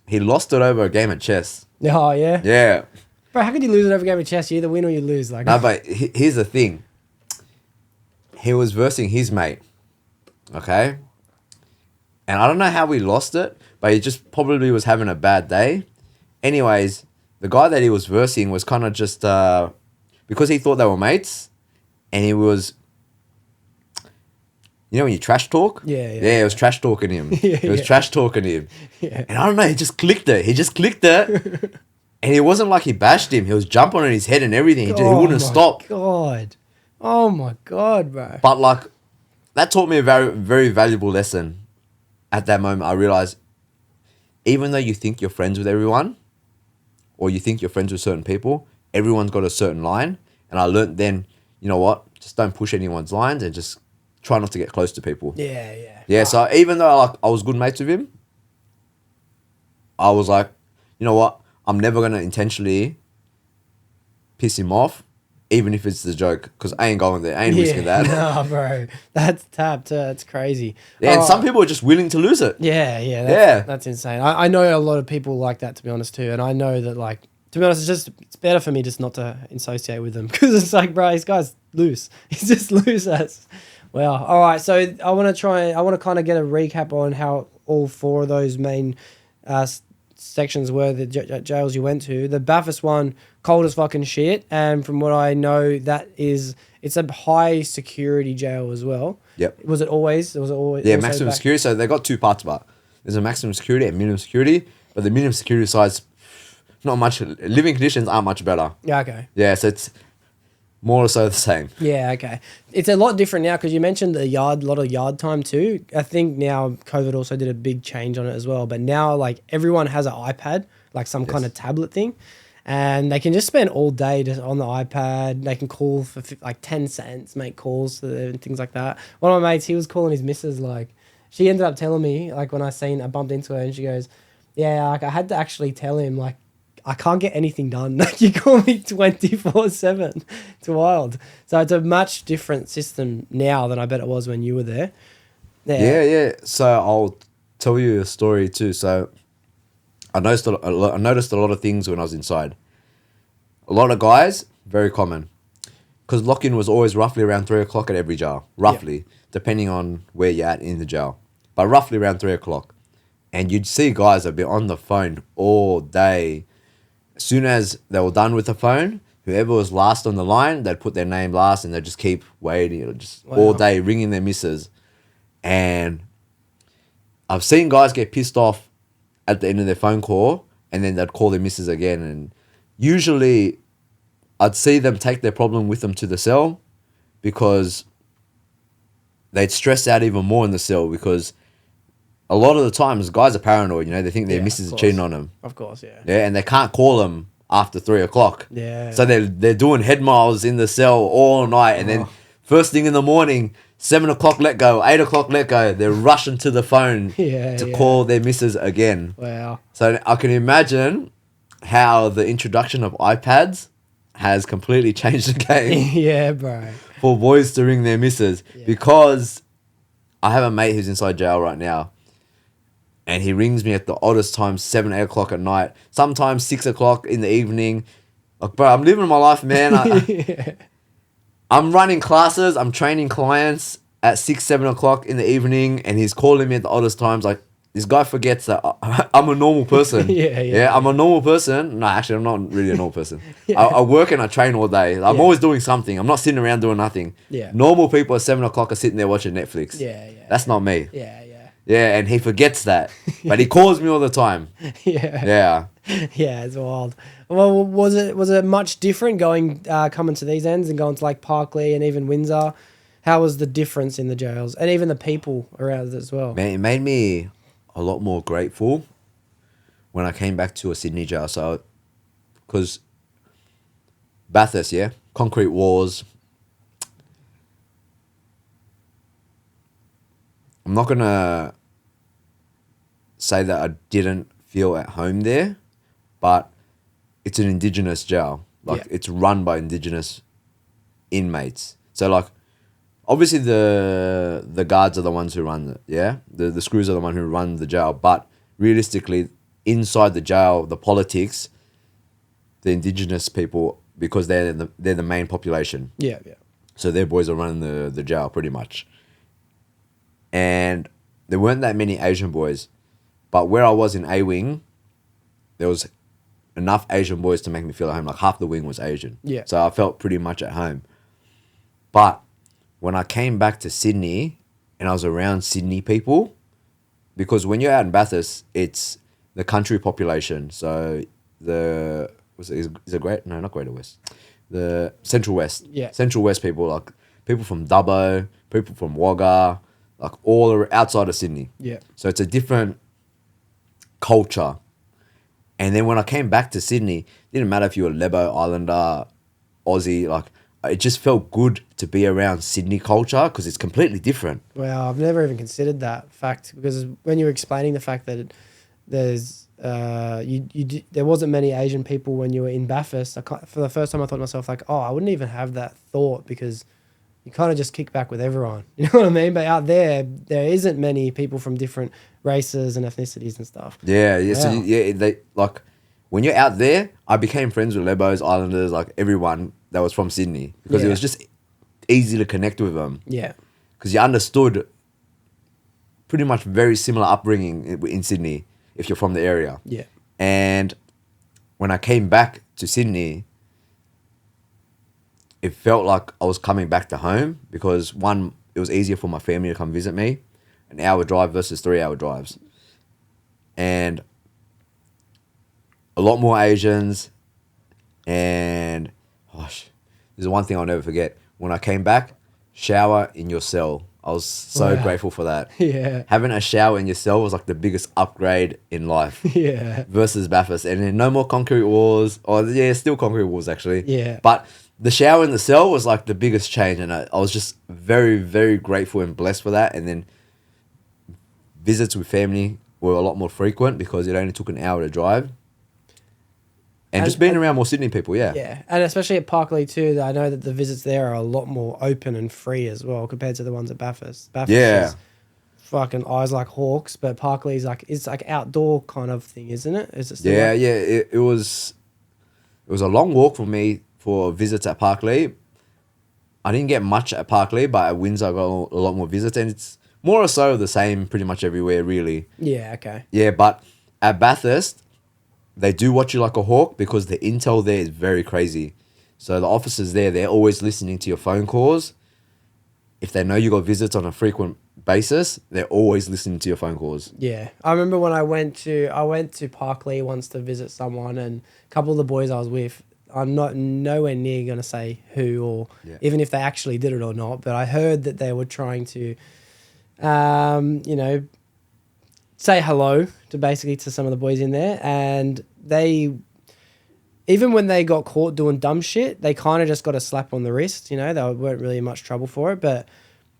He lost it over a game of chess. Oh, yeah? Yeah. Bro, how could you lose it over a game of chess? You either win or you lose. Like, No, but here's the thing. He was versing his mate, okay? And I don't know how we lost it, but he just probably was having a bad day. Anyways, the guy that he was versing was kind of just because he thought they were mates, and he was. You know when you trash talk? Yeah. Yeah, it was trash talking him. It was trash talking him. Yeah. And I don't know, he just clicked it. And it wasn't like he bashed him. He was jumping on his head and everything. He wouldn't stop. God. Oh my God, bro. But like, that taught me a very, very valuable lesson. At that moment, I realized, even though you think you're friends with everyone, or you think you're friends with certain people, everyone's got a certain line. And I learned then, you know what? Just don't push anyone's lines and just try not to get close to people. Yeah. So even though I was good mates with him, I was like, you know what? I'm never gonna intentionally piss him off, even if it's the joke, because I ain't going there. I ain't risking that. Nah, bro. That's tapped. That's crazy. Yeah, and some people are just willing to lose it. Yeah. That's insane. I know a lot of people like that, to be honest, too. And I know that, like, to be honest, it's better for me just not to associate with them, because it's like, bro, this guy's loose. He's just loose as. Wow. All right. So I want to kind of get a recap on how all four of those main sections were the jails you went to. The Bathurst one, cold as fucking shit. And from what I know, it's a high security jail as well. Yep. Was it always? Yeah, maximum security. So they got two parts about it. There's a maximum security and minimum security, but the minimum security side's not much. Living conditions aren't much better. Yeah, okay. Yeah, so it's more or so the same. Yeah, okay. It's a lot different now, because you mentioned a lot of yard time too. I think now COVID also did a big change on it as well. But now, like, everyone has an iPad, like some kind of tablet thing, and they can just spend all day just on the iPad. They can call for like 10 cents, make calls and things like that. One of my mates, he was calling his missus, like, she ended up telling me, like, when I bumped into her, and she goes, yeah, like, I had to actually tell him, like, I can't get anything done. Like, you call me 24/7. It's wild. So it's a much different system now than I bet it was when you were there. Yeah. So I'll tell you a story too. So I noticed a lot of things when I was inside. A lot of guys, very common, because lock-in was always roughly around 3 o'clock at every jail, roughly, depending on where you're at in the jail, but roughly around 3 o'clock. And you'd see guys that'd be on the phone all day. As soon as they were done with the phone, whoever was last on the line, they'd put their name last, and they'd just keep waiting, all day ringing their missus. And I've seen guys get pissed off at the end of their phone call, and then they'd call their missus again. And usually I'd see them take their problem with them to the cell, because they'd stress out even more in the cell, because a lot of the times guys are paranoid, they think their missus are cheating on them. Of course, yeah. Yeah, and they can't call them after 3 o'clock. Yeah. So they're doing head miles in the cell all night, and then first thing in the morning, 7 o'clock let go, 8 o'clock let go, they're rushing to the phone to call their missus again. Wow. So I can imagine how the introduction of iPads has completely changed the game Yeah, bro. for boys to ring their missus. Because I have a mate who's inside jail right now, and he rings me at the oddest times, 7, 8 o'clock at night, sometimes 6 o'clock in the evening. Like, bro, I'm living my life, man. I'm running classes, I'm training clients at 6, 7 o'clock in the evening, and he's calling me at the oddest times. Like, this guy forgets that I'm a normal person. Yeah, I'm a normal person. No, actually, I'm not really a normal person. I work and I train all day. I'm always doing something. I'm not sitting around doing nothing. Yeah. Normal people at 7 o'clock are sitting there watching Netflix. Yeah. That's not me. Yeah. Yeah, and he forgets that. But he calls me all the time. Yeah, it's wild. Well, was it much different coming to these ends and going to like Parkley and even Windsor? How was the difference in the jails and even the people around it as well? Man, it made me a lot more grateful when I came back to a Sydney jail. So, because Bathurst, concrete walls. I'm not going to say that I didn't feel at home there, but it's an Indigenous jail. It's run by Indigenous inmates. So, like, obviously the guards are the ones who run it, The screws are the one who run the jail. But realistically, inside the jail, the politics, the Indigenous people, because they're the main population. Yeah. So their boys are running the jail pretty much. And there weren't that many Asian boys, But where I was in A wing, there was enough Asian boys to make me feel at home. Like half the wing was Asian. Yeah. So I felt pretty much at home. But when I came back to Sydney and I was around Sydney people, because when you're out in Bathurst, it's the country population. So is it great? No, not Greater West. The Central West. Yeah. Central West people, like people from Dubbo, people from Wagga, like all outside of Sydney. Yeah. So it's a different culture. And then when I came back to Sydney, it didn't matter if you were Lebo, Islander, Aussie, like it just felt good to be around Sydney culture because it's completely different. Well, I've never even considered that fact because when you were explaining the fact that there's there wasn't many Asian people when you were in Bathurst, for the first time I thought to myself like, oh, I wouldn't even have that thought because you kind of just kick back with everyone. You know what I mean? But out there isn't many people from different races and ethnicities and stuff. Yeah, yeah. Wow. So they like when you're out there, I became friends with Lebos, Islanders, like everyone that was from Sydney because it Yeah. was just easy to connect with them. Yeah. Because you understood pretty much very similar upbringing in Sydney if you're from the area. Yeah. And when I came back to Sydney, it felt like I was coming back to home because one, it was easier for my family to come visit me, an hour drive versus 3 hour drives. And a lot more Asians. And, gosh, there's one thing I'll never forget. When I came back, shower in your cell. I was so Wow. grateful for that. Yeah. Having a shower in your cell was like the biggest upgrade in life. Yeah. Versus Bathurst. And then no more concrete walls. Or yeah, still concrete walls actually. Yeah. But the shower in the cell was like the biggest change. And I was just very, very grateful and blessed for that. And then visits with family were a lot more frequent because it only took an hour to drive. And just being around more Sydney people, yeah. Yeah, and especially at Parkley too, I know that the visits there are a lot more open and free as well compared to the ones at Bathurst. Bathurst Yeah. is fucking eyes like hawks, but Parkley's it's like outdoor kind of thing, isn't it? Is it still Yeah, like- yeah. It was a long walk for me for visits at Parkley. I didn't get much at Parkley, but at Windsor I got a lot more visits, and it's more or so the same pretty much everywhere, really. Yeah, okay. Yeah, but at Bathurst, they do watch you like a hawk because the intel there is very crazy. So the officers there, they're always listening to your phone calls. If they know you got visits on a frequent basis, they're always listening to your phone calls. Yeah, I remember when I went to Parkley once to visit someone, and a couple of the boys I was with, I'm nowhere near going to say who or even if they actually did it or not, but I heard that they were trying to, say hello to some of the boys in there, and they, even when they got caught doing dumb shit, they kind of just got a slap on the wrist. They weren't really in much trouble for it. But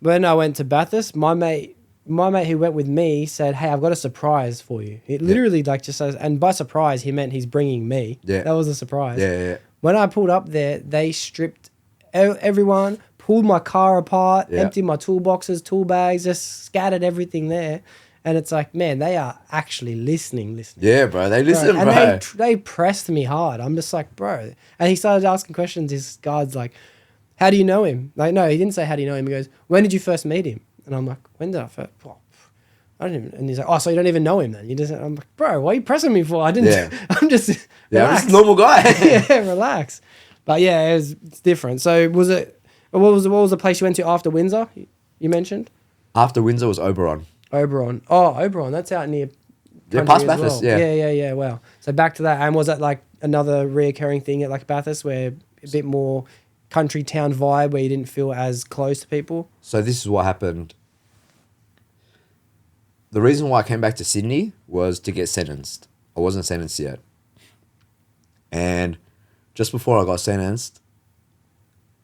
when I went to Bathurst, my mate who went with me said, "Hey, I've got a surprise for you." It literally just says, and by surprise he meant he's bringing me. Yeah, that was a surprise. Yeah. When I pulled up there, they stripped everyone, pulled my car apart, emptied my toolboxes, tool bags, just scattered everything there. And it's like, man, they are actually listening. Yeah, bro. They listen, bro. And they pressed me hard. I'm just like, bro. And he started asking questions. His guard's like, how do you know him? Like, no, he didn't say, how do you know him? He goes, when did you first meet him? And I'm like, when did I first? Well, I don't even. And he's like, oh, so you don't even know him then? I'm like, bro, what are you pressing me for? I didn't. Yeah. I'm just. Yeah, I'm relax. just a normal guy. Yeah, relax. But yeah, it's different. So what was the place you went to after Windsor? You mentioned? After Windsor was Oberon. Oberon. Oh, Oberon. That's out near. Yeah, country past as Bathurst, well. yeah. Yeah. Wow. So back to that. And was that like another reoccurring thing at like Bathurst where a bit more country town vibe where you didn't feel as close to people? So this is what happened. The reason why I came back to Sydney was to get sentenced. I wasn't sentenced yet. And just before I got sentenced,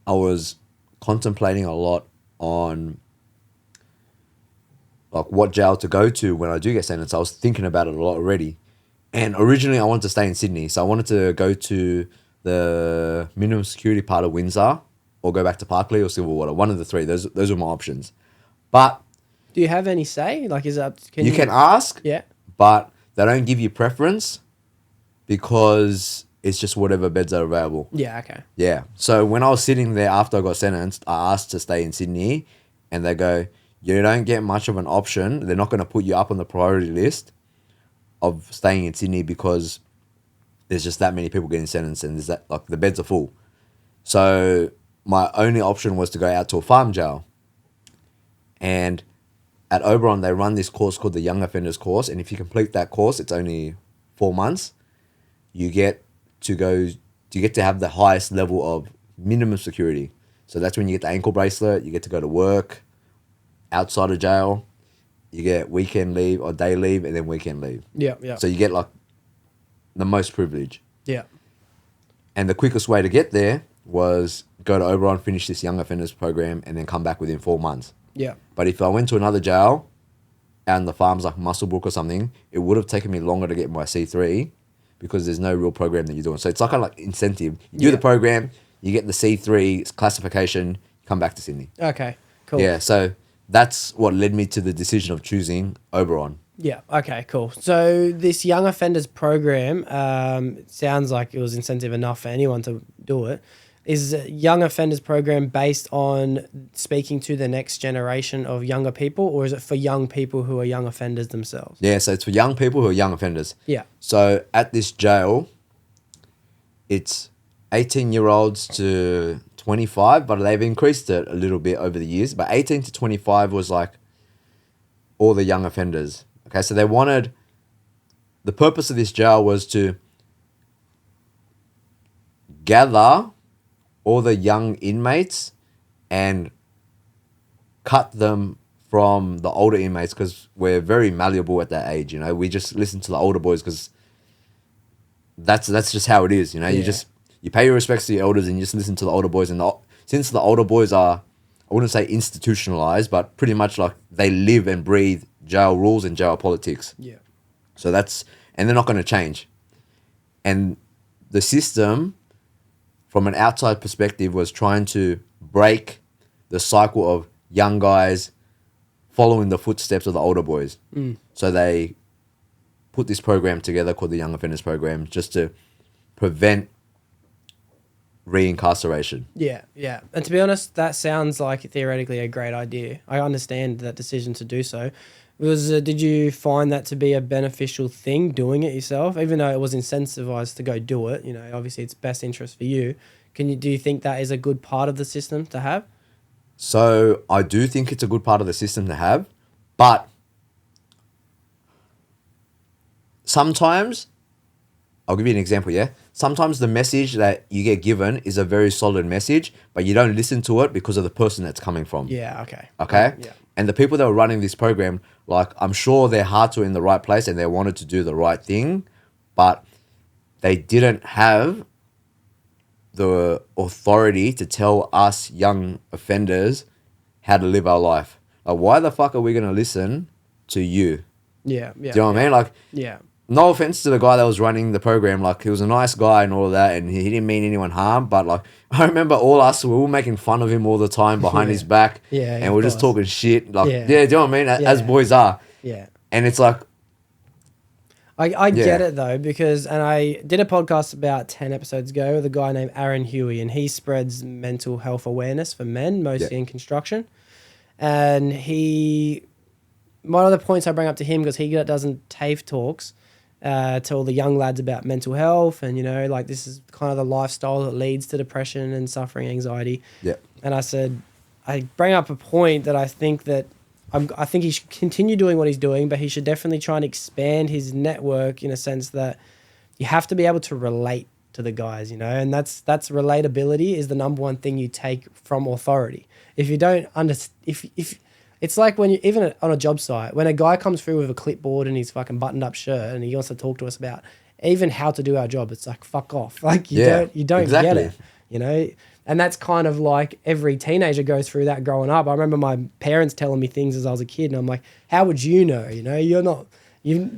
I was contemplating a lot on like what jail to go to when I do get sentenced. I was thinking about it a lot already. And originally I wanted to stay in Sydney. So I wanted to go to the minimum security part of Windsor or go back to Parkley or Silverwater. One of the three. Those were my options. But Do you have any say? Like, is that... you can ask, Yeah. but they don't give you preference because it's just whatever beds are available. Yeah, okay. Yeah. So when I was sitting there after I got sentenced, I asked to stay in Sydney and they go, you don't get much of an option. They're not going to put you up on the priority list of staying in Sydney because there's just that many people getting sentenced and there's that, like, the beds are full. So my only option was to go out to a farm jail. And at Oberon, they run this course called the Young Offenders course. And if you complete that course, it's only 4 months. You get to have the highest level of minimum security. So that's when you get the ankle bracelet, you get to go to work outside of jail, you get weekend leave or day leave and then weekend leave. Yeah, yeah. So you get like the most privilege. Yeah. And the quickest way to get there was go to Oberon, finish this young offenders program and then come back within 4 months. Yeah. But if I went to another jail out in the farms like Musselbrook or something, it would have taken me longer to get my C3 because there's no real program that you're doing. So it's like a incentive. You do the program, you get the C3 classification, come back to Sydney. Okay, cool. Yeah, so that's what led me to the decision of choosing Oberon. Yeah, okay, cool. So this young offenders program, it sounds like it was incentive enough for anyone to do it. Is a young offenders program based on speaking to the next generation of younger people, or is it for young people who are young offenders themselves? Yeah, so it's for young people who are young offenders. Yeah. So at this jail, it's 18-year-olds to 25, but they've increased it a little bit over the years. But 18 to 25 was like all the young offenders. Okay, so the purpose of this jail was to gather all the young inmates and cut them from the older inmates because we're very malleable at that age, you know. We just listen to the older boys because that's just how it is, you know. Yeah. You pay your respects to your elders and you just listen to the older boys. And since the older boys are, I wouldn't say institutionalized, but pretty much like they live and breathe jail rules and jail politics. Yeah. So and they're not going to change. And the system, from an outside perspective, was trying to break the cycle of young guys following the footsteps of the older boys. So they put this program together called the Young Offenders Program just to prevent reincarceration. Yeah, yeah. And to be honest, that sounds like theoretically a great idea. I understand that decision to do so. Did you find that to be a beneficial thing, doing it yourself, even though it was incentivized to go do it? You know, obviously it's best interest for you. Do you think that is a good part of the system to have? So I do think it's a good part of the system to have, but sometimes, I'll give you an example, yeah? Sometimes the message that you get given is a very solid message, but you don't listen to it because of the person that's coming from. Yeah, okay. Okay? Yeah. And the people that were running this program, like, I'm sure their hearts were in the right place and they wanted to do the right thing, but they didn't have the authority to tell us young offenders how to live our life. Like, why the fuck are we going to listen to you? Yeah, yeah. Do you know what I mean? Like, yeah. no offense to the guy that was running the program. Like, he was a nice guy and all of that, and he didn't mean anyone harm. But, like, I remember we were making fun of him all the time behind his back. Yeah, and we're just talking shit. Like, Yeah. do you know what I mean? As boys are. Yeah. And it's like, I get it though, because, and I did a podcast about 10 episodes ago with a guy named Aaron Huey, and he spreads mental health awareness for men, mostly in construction. And one of the points I bring up to him, because he does TAFE talks to all the young lads about mental health, and, you know, like, this is kind of the lifestyle that leads to depression and suffering, anxiety. yeah. And I bring up a point that I think he should continue doing what he's doing, but he should definitely try and expand his network in a sense that you have to be able to relate to the guys, you know, and that's relatability is the number one thing you take from authority. If you don't if it's like when you, even on a job site, when a guy comes through with a clipboard and his fucking buttoned up shirt and he wants to talk to us about even how to do our job, it's like, fuck off. Like, you don't get it, you know? And that's kind of like every teenager goes through that growing up. I remember my parents telling me things as I was a kid, and I'm like, how would you know? You know,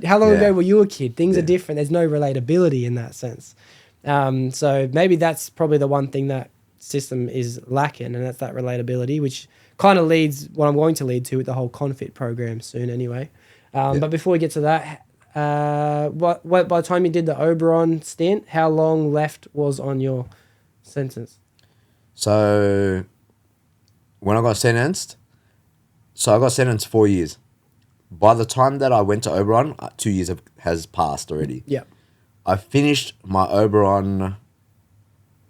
how long ago were you a kid? Things are different. There's no relatability in that sense. So maybe that's probably the one thing that system is lacking, and that's that relatability, which kind of leads what I'm going to lead to with the whole Confit program soon anyway. But before we get to that, by the time you did the Oberon stint, how long left was on your sentence? So when I got sentenced, I got sentenced 4 years. by the time that I went to Oberon, 2 years has passed already. Yeah. I finished my Oberon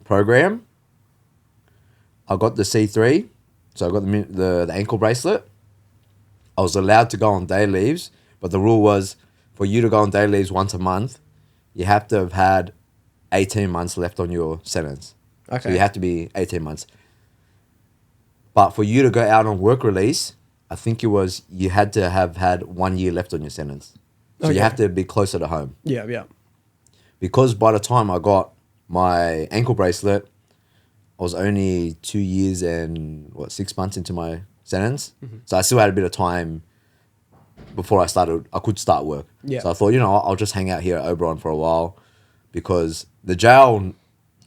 program. I got the C3, so I got the ankle bracelet. I was allowed to go on day leaves, but the rule was for you to go on day leaves once a month, you have to have had 18 months left on your sentence. Okay. So you have to be 18 months. But for you to go out on work release, I think it was you had to have had 1 year left on your sentence. So you have to be closer to home. Yeah, yeah. Because by the time I got my ankle bracelet, I was only 2 years and 6 months into my sentence. Mm-hmm. So I still had a bit of time before I could start work. Yeah. So I thought, I'll just hang out here at Oberon for a while, because the jail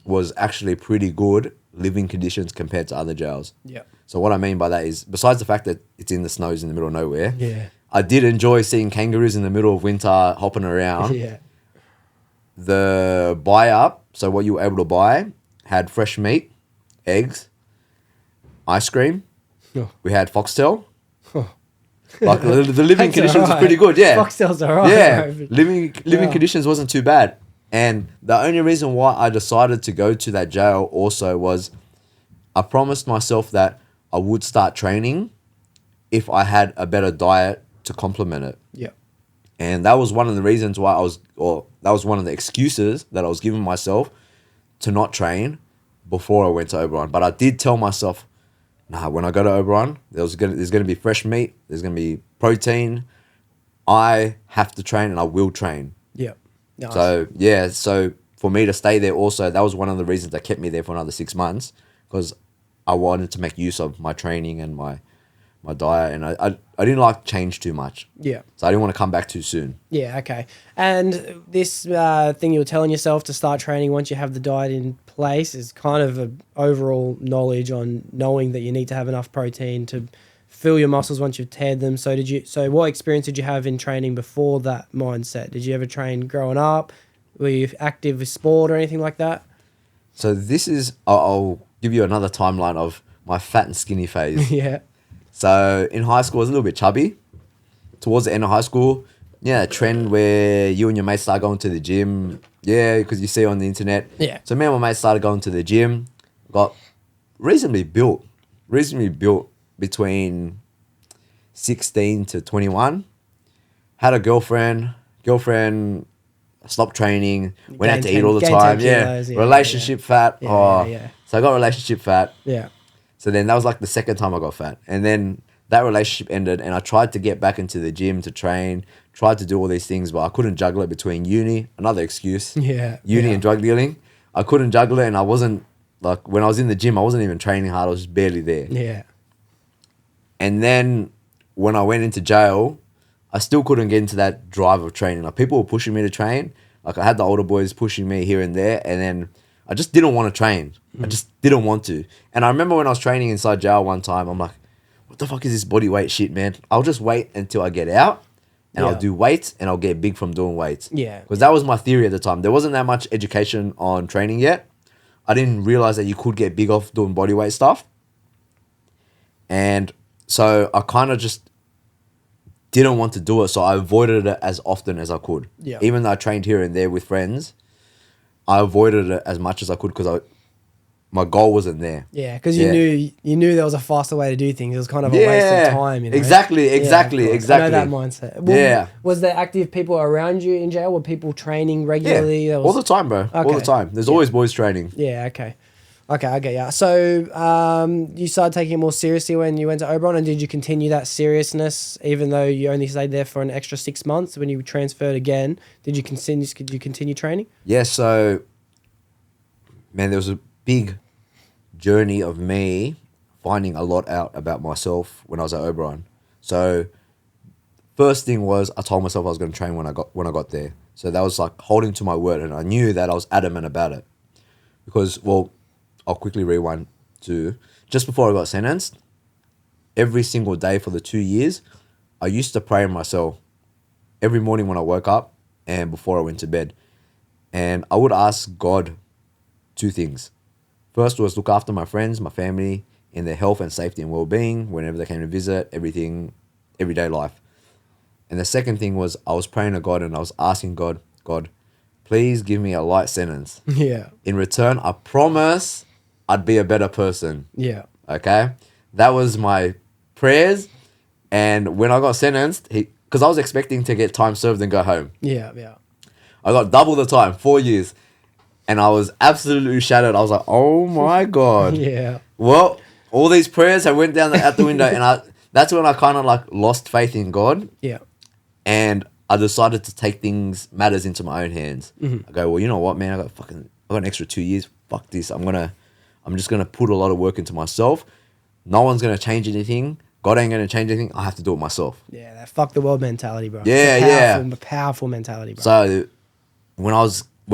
was actually pretty good living conditions compared to other jails. Yeah. So what I mean by that is, besides the fact that it's in the snows in the middle of nowhere, Yeah. I did enjoy seeing kangaroos in the middle of winter hopping around. Yeah. The buy up, so what you were able to buy, had fresh meat, eggs, ice cream. Oh. We had foxtail. Oh. Like the living That's conditions alright. was pretty good. Yeah, Foxtail's alright. yeah. bro. Living Yeah. conditions wasn't too bad. And the only reason why I decided to go to that jail also was I promised myself that I would start training if I had a better diet to complement it. Yeah. And that was one of the reasons why that was one of the excuses that I was giving myself to not train before I went to Oberon. But I did tell myself, nah, when I go to Oberon, there's gonna be fresh meat, there's gonna be protein. I have to train and I will train. Yeah. Nice. So for me to stay there also, that was one of the reasons that kept me there for another 6 months, because I wanted to make use of my training and my diet, and I didn't like change too much. Yeah. So I didn't want to come back too soon. Yeah, okay. And this thing you were telling yourself to start training once you have the diet in place is kind of an overall knowledge on knowing that you need to have enough protein to fill your muscles once you've teared them. So what experience did you have in training before that mindset? Did you ever train growing up? Were you active with sport or anything like that? So this is, I'll give you another timeline of my fat and skinny phase. Yeah. So in high school, I was a little bit chubby. Towards the end of high school, a trend where you and your mates start going to the gym. Yeah, because you see on the internet. Yeah. So me and my mates started going to the gym. Got reasonably built between 16 to 21. Had a girlfriend stopped training, went out to eat all the time. Kilos, Relationship fat. Yeah. So I got relationship fat. Yeah. So then that was like the second time I got fat. And then that relationship ended and I tried to get back into the gym to train, tried to do all these things, but I couldn't juggle it between uni, another excuse. Yeah. Uni and drug dealing. I couldn't juggle it, and I wasn't, like, when I was in the gym, I wasn't even training hard. I was just barely there. Yeah. And then when I went into jail, I still couldn't get into that drive of training. Like, people were pushing me to train. Like, I had the older boys pushing me here and there, and then I just didn't want to train. I just didn't want to. And I remember when I was training inside jail one time, I'm like, what the fuck is this body weight shit, man? I'll just wait until I get out, and I'll do weights, and I'll get big from doing weights. Yeah. Because that was my theory at the time. There wasn't that much education on training yet. I didn't realize that you could get big off doing body weight stuff. And so I kind of just didn't want to do it. So I avoided it as often as I could. Yeah. Even though I trained here and there with friends, I avoided it as much as I could because my goal wasn't there. Yeah, because you knew there was a faster way to do things. It was kind of a waste of time. You know? Exactly. I know that mindset. Well, was there active people around you in jail? Were people training regularly? Yeah, all the time, bro. All the Okay. time. There's always boys training. Yeah, okay. Okay, I get ya. So you started taking it more seriously when you went to Oberon, and did you continue that seriousness even though you only stayed there for an extra 6 months when you transferred again? Did you continue training? Yeah, so, man, there was a big journey of me finding a lot out about myself when I was at Oberon. So, first thing was I told myself I was going to train when I got there. So that was like holding to my word, and I knew that I was adamant about it. Because, well, I'll quickly rewind to just before I got sentenced, every single day for the 2 years, I used to pray in my cell every morning when I woke up and before I went to bed. And I would ask God two things. First was look after my friends, my family, in their health and safety and well-being, whenever they came to visit, everything, everyday life. And the second thing was I was praying to God and I was asking God, please give me a light sentence. Yeah. In return, I promise I'd be a better person. Yeah. Okay? That was my prayers. And when I got sentenced, because I was expecting to get time served and go home. Yeah. Yeah. I got double the time, 4 years. And I was absolutely shattered. I was like, oh my God. Yeah. Well, all these prayers, I went down out the window. And that's when I kind of like lost faith in God. Yeah. And I decided to take matters into my own hands. Mm-hmm. I go, well, you know what, man? I got an extra 2 years. Fuck this. I'm just gonna put a lot of work into myself. No one's gonna change anything. God ain't gonna change anything. I have to do it myself. Yeah, that fuck the world mentality, bro. Yeah, It's a powerful mentality, bro. So when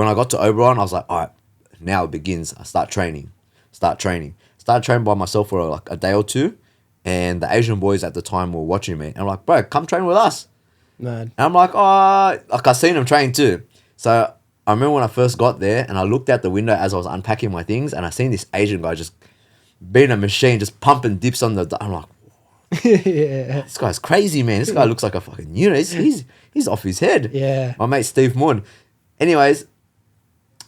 I got to Oberon, I was like, all right, now it begins. I start training. Started training by myself for like a day or two. And the Asian boys at the time were watching me. And I'm like, bro, come train with us. Man. And I'm like, oh, like I seen them train too. So I remember when I first got there and I looked out the window as I was unpacking my things and I seen this Asian guy just being a machine, just pumping dips on the. I'm like, Yeah. this guy's crazy, man. This guy looks like a fucking unit. He's off his head. Yeah. My mate Steve Moon. Anyways,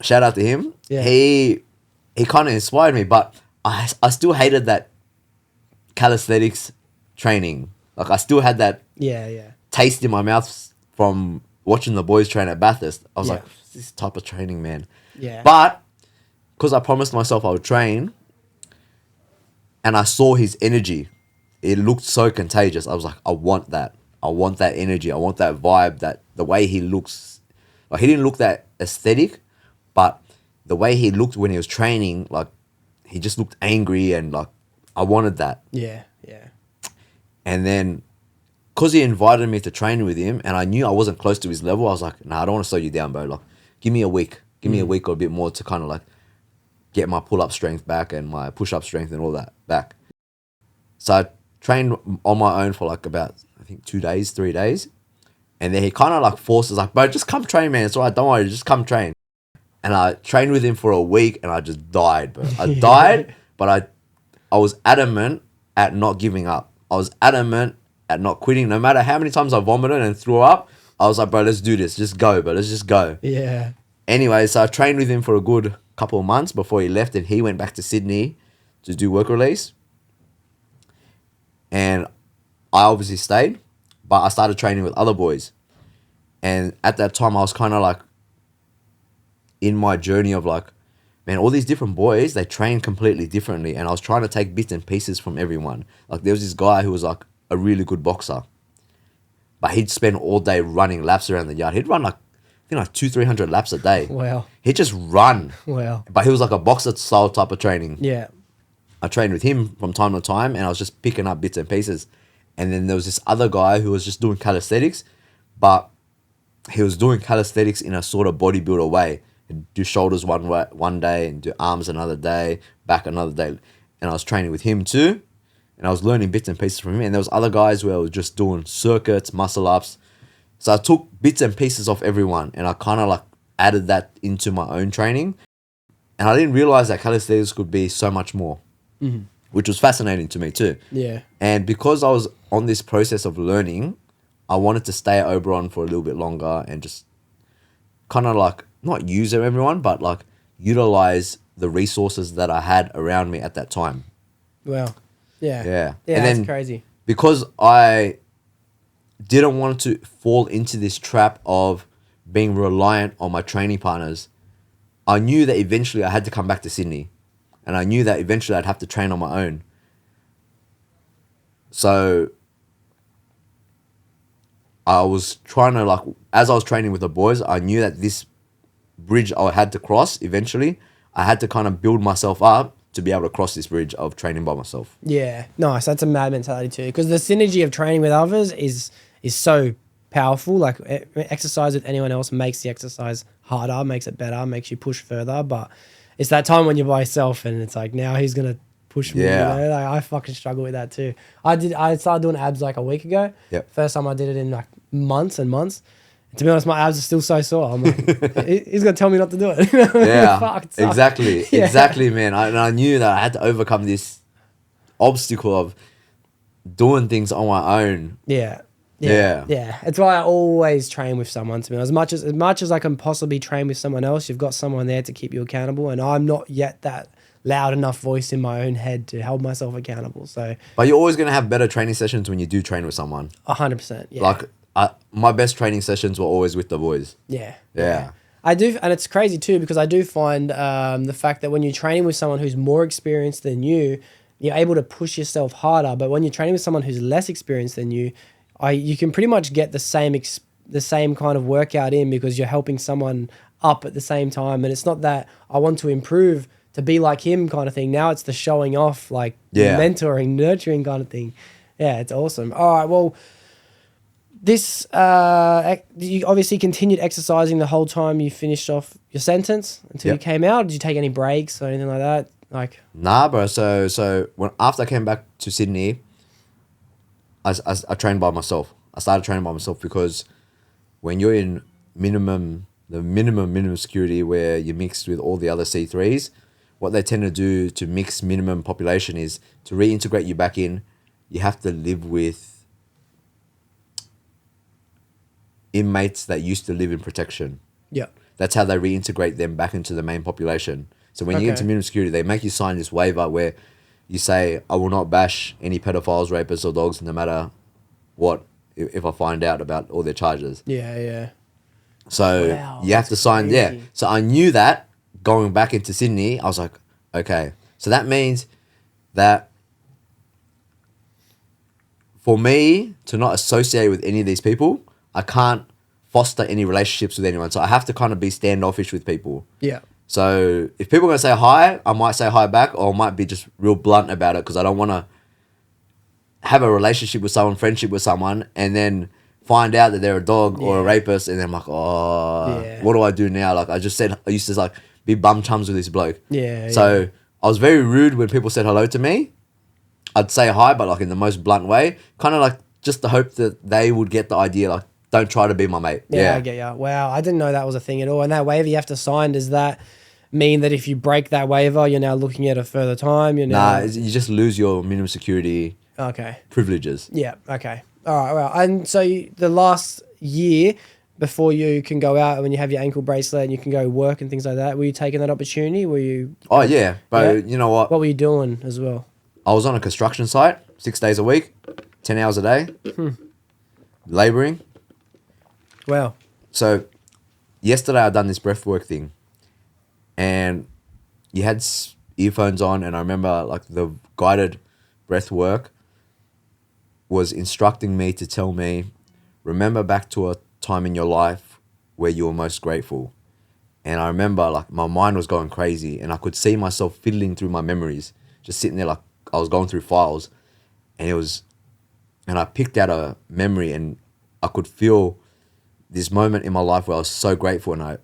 shout out to him. Yeah. He kind of inspired me, but I still hated that calisthenics training. Like I still had that Yeah. Yeah. taste in my mouth from watching the boys train at Bathurst. I was Yeah. like, this type of training, man. Yeah. But because I promised myself I would train and I saw his energy, it looked so contagious. I was like, I want that. I want that energy. I want that vibe, that the way he looks. Like he didn't look that aesthetic, but the way he looked when he was training, like he just looked angry and like I wanted that. Yeah. Yeah. And then because he invited me to train with him and I knew I wasn't close to his level, I was like, nah, I don't want to slow you down, bro. Like, give me a week. Give me a week or a bit more to kind of like get my pull-up strength back and my push-up strength and all that back. So I trained on my own for like about, I think 3 days. And then he kind of like forces like, bro, just come train, man. It's all right. Don't worry. Just come train. And I trained with him for a week and I just died, bro. I died, but I was adamant at not giving up. I was adamant at not quitting. No matter how many times I vomited and threw up, I was like, bro, let's do this. Just go, bro. Let's just go. Yeah. Anyway, so I trained with him for a good couple of months before he left and he went back to Sydney to do work release. And I obviously stayed, but I started training with other boys. And at that time, I was kind of like in my journey of like, man, all these different boys, they train completely differently. And I was trying to take bits and pieces from everyone. Like there was this guy who was like a really good boxer, but he'd spend all day running laps around the yard. He'd run like, I think like 200-300 laps a day. Wow. He'd just run. Wow. But he was like a boxer style type of training. Yeah. I trained with him from time to time and I was just picking up bits and pieces. And then there was this other guy who was just doing calisthenics, but he was doing calisthenics in a sort of bodybuilder way. He'd do shoulders one day and do arms another day, back another day. And I was training with him too. And I was learning bits and pieces from him. And there was other guys where I was just doing circuits, muscle ups. So I took bits and pieces of everyone and I kind of like added that into my own training. And I didn't realize that calisthenics could be so much more, which was fascinating to me too. Yeah. And because I was on this process of learning, I wanted to stay at Oberon for a little bit longer and just kind of like not use everyone, but like utilize the resources that I had around me at that time. Wow. Yeah. Yeah. Yeah, And that's then crazy. because I didn't want to fall into this trap of being reliant on my training partners, I knew that eventually I had to come back to Sydney. And I knew that eventually I'd have to train on my own. So I was trying to like, as I was training with the boys, I knew that this bridge I had to cross eventually. I had to kind of build myself up to be able to cross this bridge of training by myself. Yeah, nice. That's a mad mentality too, because the synergy of training with others is so powerful. Like exercise with anyone else makes the exercise harder, makes it better, makes you push further. But it's that time when you're by yourself and it's like, now he's gonna push me. Yeah. You know? Like I fucking struggle with that too. I started doing abs like a week ago. Yep. First time I did it in like months and months. To be honest, my abs are still so sore. I'm like, he's gonna tell me not to do it. Yeah, Fuck, it sucks. exactly, Yeah. exactly, man. I knew that I had to overcome this obstacle of doing things on my own. Yeah. Yeah. It's why I always train with someone. To me, as much as I can possibly train with someone else, you've got someone there to keep you accountable. And I'm not yet that loud enough voice in my own head to hold myself accountable. So, But you're always going to have better training sessions when you do train with someone. 100%. Yeah. Like, my best training sessions were always with the boys. Yeah. Yeah. I do, and it's crazy too because I do find the fact that when you're training with someone who's more experienced than you, you're able to push yourself harder. But when you're training with someone who's less experienced than you, you can pretty much get the same kind of workout in because you're helping someone up at the same time. And it's not that I want to improve to be like him kind of thing. Now it's the showing off, like mentoring, nurturing kind of thing. Yeah, it's awesome. All right, well, this you obviously continued exercising the whole time you finished off your sentence until you came out. Did you take any breaks or anything like that? Like, nah, bro. So after I came back to Sydney, I trained by myself. I started training by myself because when you're in minimum security where you're mixed with all the other C3s, what they tend to do to mix minimum population is to reintegrate you back in, you have to live with inmates that used to live in protection. yeah. That's how they reintegrate them back into the main population. So when you get into minimum security, they make you sign this waiver where you say, I will not bash any pedophiles, rapists, or dogs, no matter what, if I find out about all their charges. Yeah. So Wow, you have to sign, crazy. So I knew that going back into Sydney, I was like, okay. So that means that for me to not associate with any of these people, I can't foster any relationships with anyone. So I have to kind of be standoffish with people. Yeah. So if people are going to say hi, I might say hi back, or I might be just real blunt about it because I don't want to have a relationship with someone, friendship with someone, and then find out that they're a dog or a rapist, and then I'm like, what do I do now? Like I used to like be bum chums with this bloke. Yeah. So I was very rude when people said hello to me. I'd say hi, but like in the most blunt way, kind of like just to hope that they would get the idea, like, don't try to be my mate. Yeah, I get ya. Wow, I didn't know that was a thing at all. And that waiver you have to sign, does that mean that if you break that waiver, you're now looking at a further time? Nah, you just lose your minimum security privileges. Yeah, okay. All right, well, and so the last year before you can go out and when you have your ankle bracelet and you can go work and things like that, were you taking that opportunity? Were you... Oh, yeah. But you know what? What were you doing as well? I was on a construction site 6 days a week, 10 hours a day, labouring. Wow. So yesterday I done this breathwork thing and you had earphones on, and I remember like the guided breathwork was instructing me to tell me, remember back to a time in your life where you were most grateful. And I remember like my mind was going crazy and I could see myself fiddling through my memories, just sitting there like I was going through files, and I picked out a memory and I could feel this moment in my life where I was so grateful. And I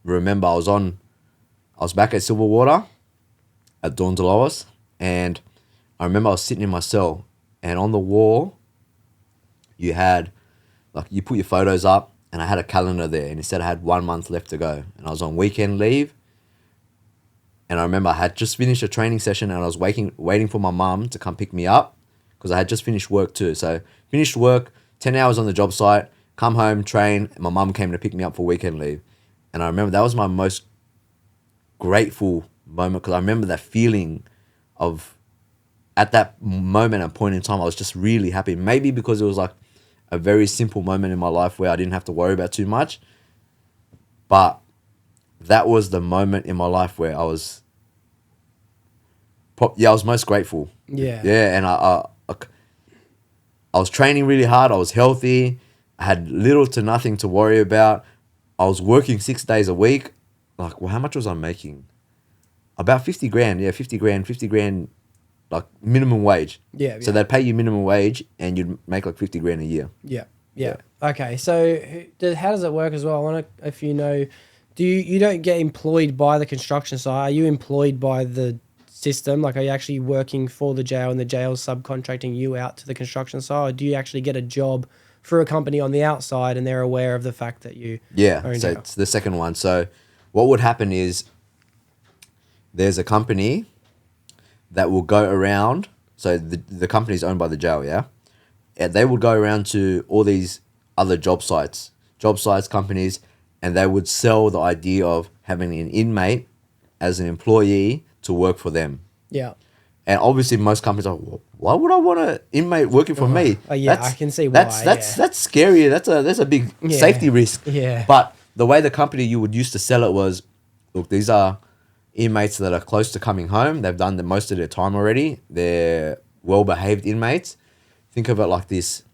remember I was back at Silverwater at Dawn Delois, and I remember I was sitting in my cell, and on the wall you had like, you put your photos up, and I had a calendar there, and it said I had 1 month left to go, and I was on weekend leave. And I remember I had just finished a training session, and I was waiting for my mum to come pick me up because I had just finished work too. So finished work, 10 hours on the job site, come home, train, and my mum came to pick me up for weekend leave. And I remember that was my most grateful moment because I remember that feeling of, at that moment and point in time, I was just really happy. Maybe because it was like a very simple moment in my life where I didn't have to worry about too much. But that was the moment in my life where I was, I was most grateful. Yeah. Yeah, and I was training really hard. I was healthy. I had little to nothing to worry about. I was working 6 days a week. Like, well, how much was I making? About 50 grand. Yeah, 50 grand, like minimum wage. Yeah. So they'd pay you minimum wage and you'd make like 50 grand a year. Yeah. Okay. So how does it work as well? I want to, if you know, you don't get employed by the construction site? Are you employed by the system? Like, are you actually working for the jail and the jail's subcontracting you out to the construction site? Or do you actually get a job for a company on the outside and they're aware of the fact that you are in so jail? it's the second one. So what would happen is there's a company that will go around. So the company is owned by the jail, yeah? And they would go around to all these other job sites, companies, and they would sell the idea of having an inmate as an employee to work for them. Yeah. And obviously, most companies are, why would I want an inmate working for me? Yeah, I can see why. That's scary. That's a big safety risk. Yeah. But the way the company you would used to sell it was, look, these are inmates that are close to coming home. They've done most of their time already. They're well-behaved inmates. Think of it like this.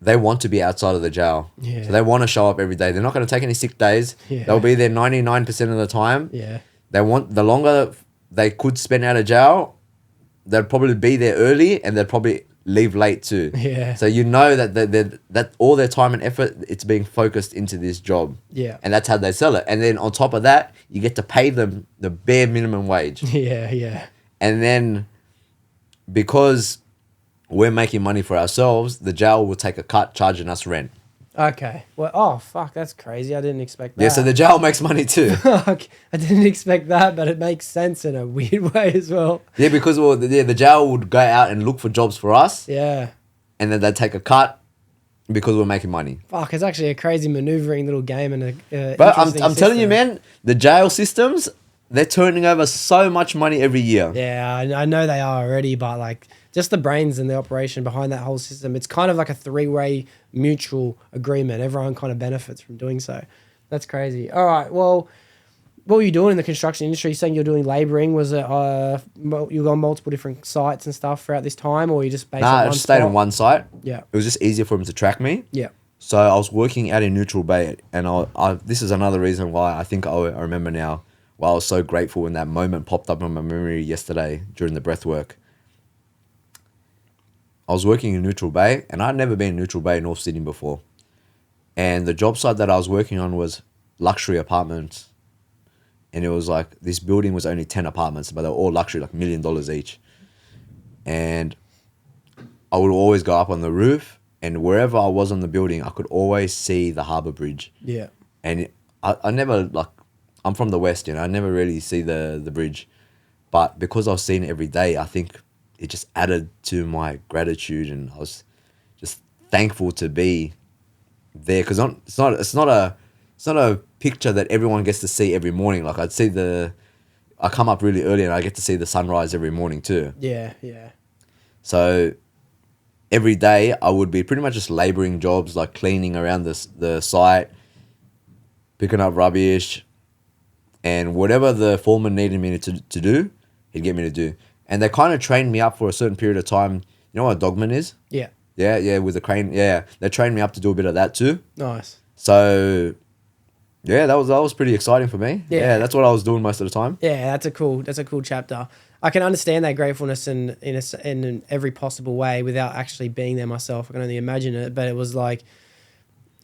They want to be outside of the jail. Yeah. So they want to show up every day. They're not going to take any sick days. Yeah. They'll be there 99% of the time. Yeah. They want, the longer they could spend out of jail, they'd probably be there early and they'd probably leave late too. Yeah. So you know that all their time and effort, it's being focused into this job. Yeah. And that's how they sell it. And then on top of that, you get to pay them the bare minimum wage. Yeah, yeah. And then because we're making money for ourselves, the jail will take a cut charging us rent. Okay. Well, oh, fuck, that's crazy. I didn't expect that. Yeah, so the jail makes money too. Okay. I didn't expect that, but it makes sense in a weird way as well. Yeah, because the jail would go out and look for jobs for us. Yeah. And then they'd take a cut because we're making money. Fuck, it's actually a crazy maneuvering little game and a But I'm telling you, man, the jail systems, they're turning over so much money every year. Yeah, I know they are already, but like just the brains and the operation behind that whole system, it's kind of like a three-way mutual agreement. Everyone kind of benefits from doing so. That's crazy. All right, well, what were you doing in the construction industry? You're saying you're doing labouring. Was it you were on multiple different sites and stuff throughout this time, or you just based on Nah, one I just stayed spot? on one site. Yeah. It was just easier for him to track me. Yeah. So I was working out in Neutral Bay, and this is another reason why I think I remember now why I was so grateful when that moment popped up in my memory yesterday during the breath work. I was working in Neutral Bay, and I'd never been in Neutral Bay, North Sydney before. And the job site that I was working on was luxury apartments. And it was like, this building was only 10 apartments, but they were all luxury, like $1 million each. And I would always go up on the roof, and wherever I was on the building, I could always see the harbour bridge. Yeah. And I never, like, I'm from the West, I never really see the bridge. But because I was seeing it every day, I think it just added to my gratitude, and I was just thankful to be there, because it's not a picture that everyone gets to see every morning. Like I come up really early and I get to see the sunrise every morning too. Yeah, yeah. So every day I would be pretty much just labouring jobs, like cleaning around the site, picking up rubbish, and whatever the foreman needed me to do, he'd get me to do. And they kind of trained me up for a certain period of time. You know what a dogman is? Yeah. Yeah, with the crane. Yeah, they trained me up to do a bit of that too. Nice. So, yeah, that was pretty exciting for me. Yeah. That's what I was doing most of the time. Yeah, that's a cool chapter. I can understand that gratefulness in every possible way without actually being there myself. I can only imagine it, but it was like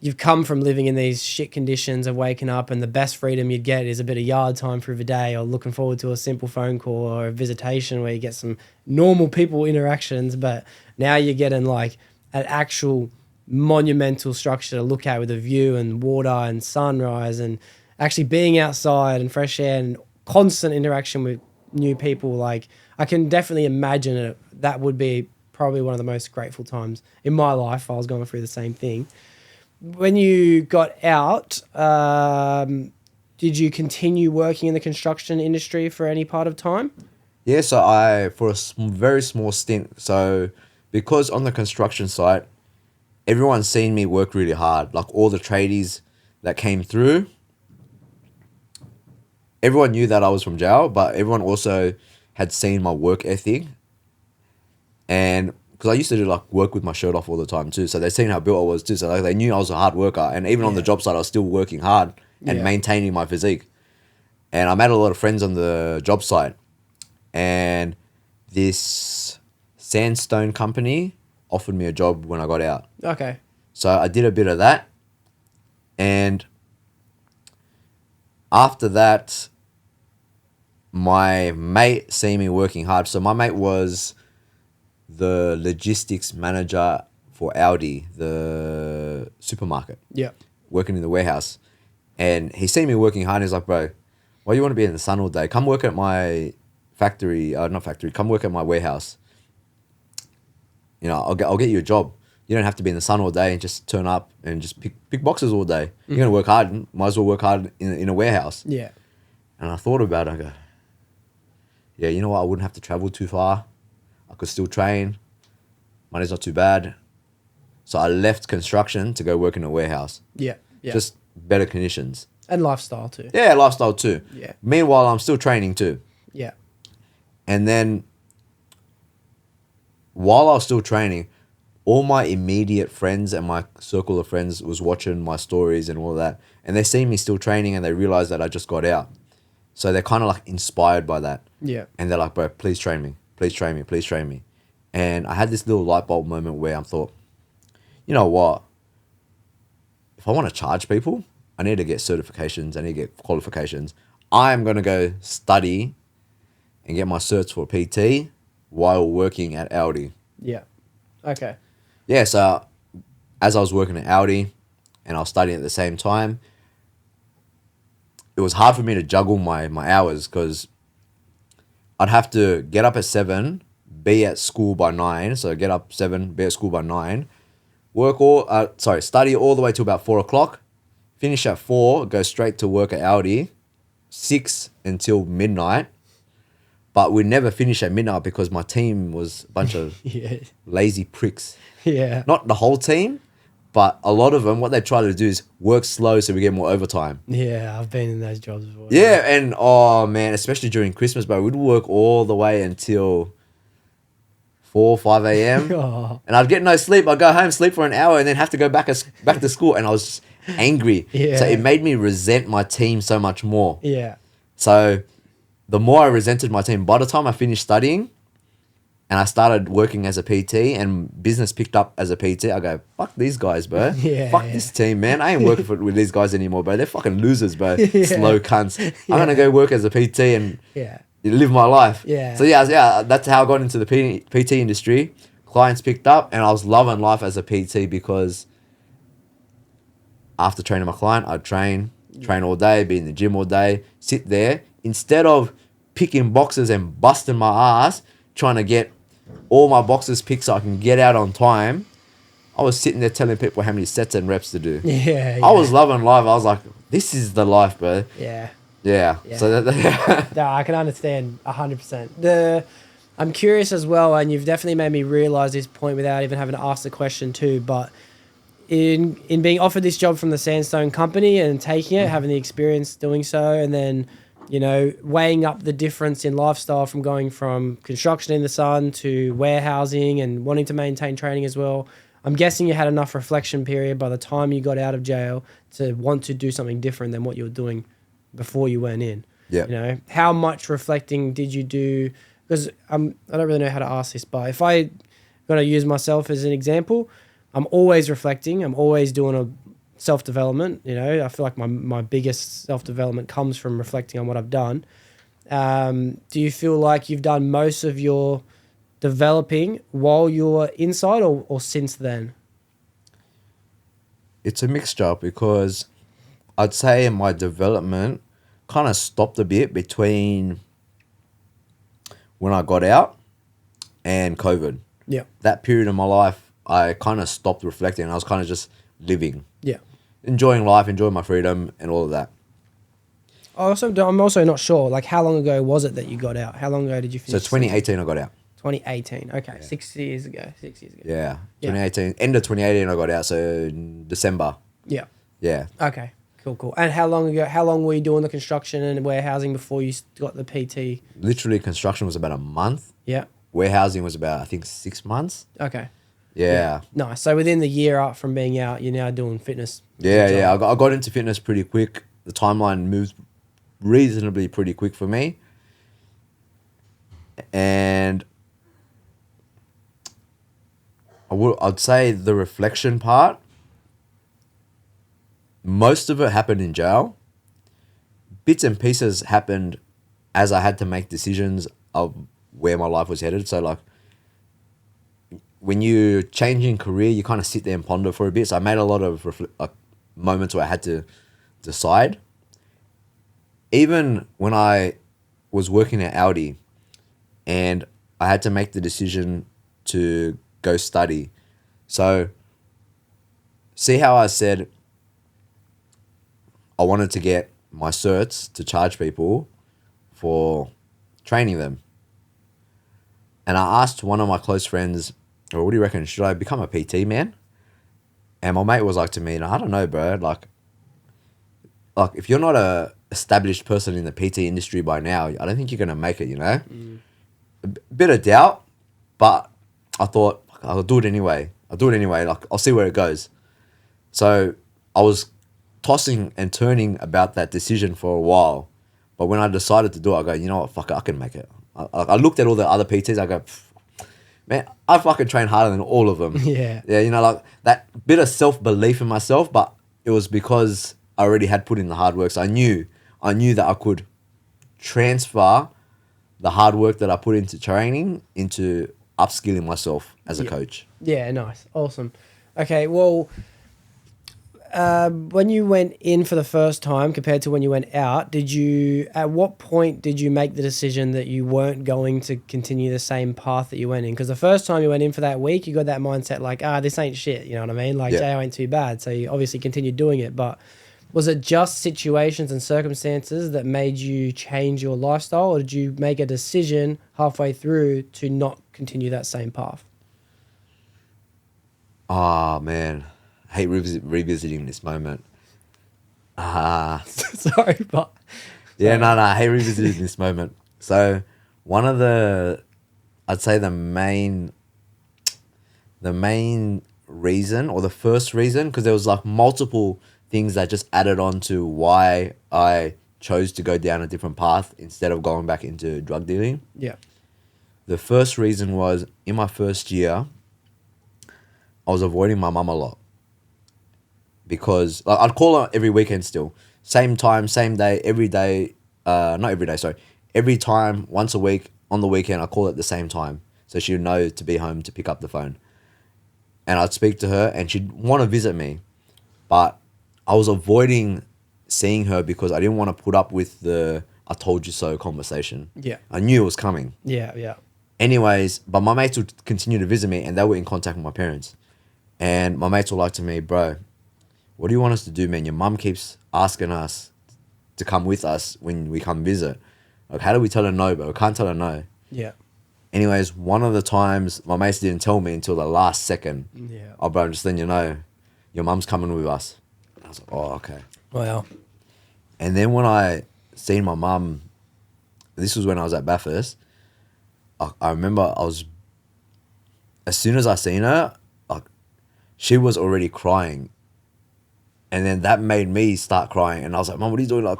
you've come from living in these shit conditions of waking up, and the best freedom you'd get is a bit of yard time through the day, or looking forward to a simple phone call or a visitation where you get some normal people interactions. But now you're getting like an actual monumental structure to look at with a view and water and sunrise, and actually being outside and fresh air and constant interaction with new people. Like, I can definitely imagine it. That would be probably one of the most grateful times in my life. I was going through the same thing. When you got out, did you continue working in the construction industry for any part of time? Yeah, so for a very small stint. So because on the construction site, everyone's seen me work really hard. Like all the tradies that came through, everyone knew that I was from jail, but everyone also had seen my work ethic. And because I used to do like work with my shirt off all the time too, so they seen how built I was too. So like, they knew I was a hard worker, and even on the job site, I was still working hard and maintaining my physique. And I made a lot of friends on the job site, and this sandstone company offered me a job when I got out. Okay. So I did a bit of that, and after that, my mate seen me working hard. So my mate was the logistics manager for Audi, the supermarket. Yeah. Working in the warehouse. And he seen me working hard, and he's like, bro, why you want to be in the sun all day? Come work at my factory, come work at my warehouse. I'll get you a job. You don't have to be in the sun all day and just turn up and just pick boxes all day. You're going to work hard. Might as well work hard in a warehouse. Yeah. And I thought about it. I go, yeah, you know what? I wouldn't have to travel too far. I could still train. Money's not too bad. So I left construction to go work in a warehouse. Yeah. Yeah. Just better conditions. And lifestyle too. Yeah, lifestyle too. Yeah. Meanwhile, I'm still training too. Yeah. And then while I was still training, all my immediate friends and my circle of friends was watching my stories and all that. And they see me still training and they realize that I just got out. So they're kind of like inspired by that. Yeah. And they're like, bro, please train me. Please train me. Please train me. And I had this little light bulb moment where I thought, you know what? If I want to charge people, I need to get certifications. I need to get qualifications. I'm going to go study and get my certs for PT while working at Audi. Yeah. Okay. Yeah, so as I was working at Audi and I was studying at the same time, it was hard for me to juggle my hours because I'd have to get up at 7, be at school by 9. So get up 7, be at school by 9. Study all the way to about 4 o'clock. Finish at 4, go straight to work at Audi, 6 until midnight. But we never finish at midnight because my team was a bunch of Yeah. lazy pricks. Yeah. Not the whole team, but a lot of them, what they try to do is work slow so we get more overtime. Yeah, I've been in those jobs before. Yeah, and oh man, especially during Christmas, bro, we'd work all the way until 4, 5 a.m. Oh. And I'd get no sleep. I'd go home, sleep for an hour, and then have to go back to school. And I was just angry. Yeah. So it made me resent my team so much more. Yeah. So the more I resented my team, by the time I finished studying and I started working as a PT and business picked up as a PT, I go, fuck these guys, bro. Yeah, Fuck yeah. this team, man. I ain't working with these guys anymore, bro. They're fucking losers, bro. Yeah. Slow cunts. I'm going to go work as a PT and Yeah. live my life. Yeah. So yeah, that's how I got into the PT industry. Clients picked up and I was loving life as a PT because after training my client, I'd train all day, be in the gym all day, sit there. Instead of picking boxes and busting my ass, trying to get all my boxes picked so I can get out on time, I was sitting there telling people how many sets and reps to do. Yeah. I was loving life. I was like, this is the life, bro. Yeah. Yeah. Yeah. So No, I can understand 100%. I'm curious as well, and you've definitely made me realize this point without even having to ask the question too. But in being offered this job from the Sandstone company and taking it, having the experience doing so, and then weighing up the difference in lifestyle from going from construction in the sun to warehousing and wanting to maintain training as well. I'm guessing you had enough reflection period by the time you got out of jail to want to do something different than what you were doing before you went in. Yeah. How much reflecting did you do? Because I don't really know how to ask this, but if I going to use myself as an example, I'm always reflecting. I'm always doing a self-development. I feel like my biggest self-development comes from reflecting on what I've done. Do you feel like you've done most of your developing while you're inside or since then? It's a mixture because I'd say my development kind of stopped a bit between when I got out and COVID. Yeah. That period of my life, I kind of stopped reflecting. I was kind of just living. Yeah. Enjoying life, enjoying my freedom and all of that. I'm also not sure, like how long ago was it that you got out? How long ago did you So finish? 2018 I got out. 2018. Okay. Yeah. 6 years ago. Yeah. Yeah. 2018. End of 2018 I got out. So in December. Yeah. Yeah. Okay. Cool. And how long were you doing the construction and warehousing before you got the PT? Literally construction was about a month. Yeah. Warehousing was about, I think, 6 months. Okay. Yeah. Nice. So within the year up from being out, you're now doing fitness. Yeah. I got into fitness pretty quick. The timeline moved reasonably pretty quick for me. And I'd say the reflection part, most of it happened in jail. Bits and pieces happened as I had to make decisions of where my life was headed. So like when you're changing career, you kind of sit there and ponder for a bit. So I made a lot of moments where I had to decide. Even when I was working at Audi and I had to make the decision to go study. So see how I said I wanted to get my certs to charge people for training them. And I asked one of my close friends, well, what do you reckon? Should I become a PT, man? And my mate was like to me, no, I don't know, bro. Like if you're not a established person in the PT industry by now, I don't think you're going to make it, you know? A bit of doubt, but I thought, I'll do it anyway. Like, I'll see where it goes. So I was tossing and turning about that decision for a while. But when I decided to do it, I go, you know what? Fuck it, I can make it. I looked at all the other PTs. I go, man, I fucking train harder than all of them. Yeah. Yeah, you know, like that bit of self-belief in myself, but it was because I already had put in the hard work. So I knew that I could transfer the hard work that I put into training into upskilling myself as a coach. Yeah, nice. Awesome. Okay, well, when you went in for the first time compared to when you went out, at what point did you make the decision that you weren't going to continue the same path that you went in? Because the first time you went in for that week, you got that mindset like, this ain't shit, you know what I mean? Like, JO ain't too bad. So you obviously continued doing it, but was it just situations and circumstances that made you change your lifestyle, or did you make a decision halfway through to not continue that same path? Oh, man. I hate revisiting this moment. Sorry, but... Yeah, no, I hate revisiting this moment. So one of I'd say the main reason, or the first reason, because there was like multiple things that just added on to why I chose to go down a different path instead of going back into drug dealing. Yeah. The first reason was, in my first year, I was avoiding my mum a lot. Because like, I'd call her every weekend still. Same time, same day, every day. Not every day, sorry. Every time, once a week, on the weekend, I call it at the same time. So she would know to be home to pick up the phone. And I'd speak to her and she'd want to visit me. But I was avoiding seeing her because I didn't want to put up with the I told you so conversation. Yeah. I knew it was coming. Yeah, yeah. Anyways, but my mates would continue to visit me and they were in contact with my parents. And my mates were like to me, bro, what do you want us to do, man? Your mum keeps asking us to come with us when we come visit. Like, how do we tell her no, bro? We can't tell her no. Yeah. Anyways, one of the times, my mates didn't tell me until the last second. Yeah. Oh, bro, I'm just letting you know, your mum's coming with us. I was like, oh, okay. Wow. And then when I seen my mum, this was when I was at Bathurst, I remember as soon as I seen her, like, she was already crying. And then that made me start crying. And I was like, Mum, what are you doing? Like,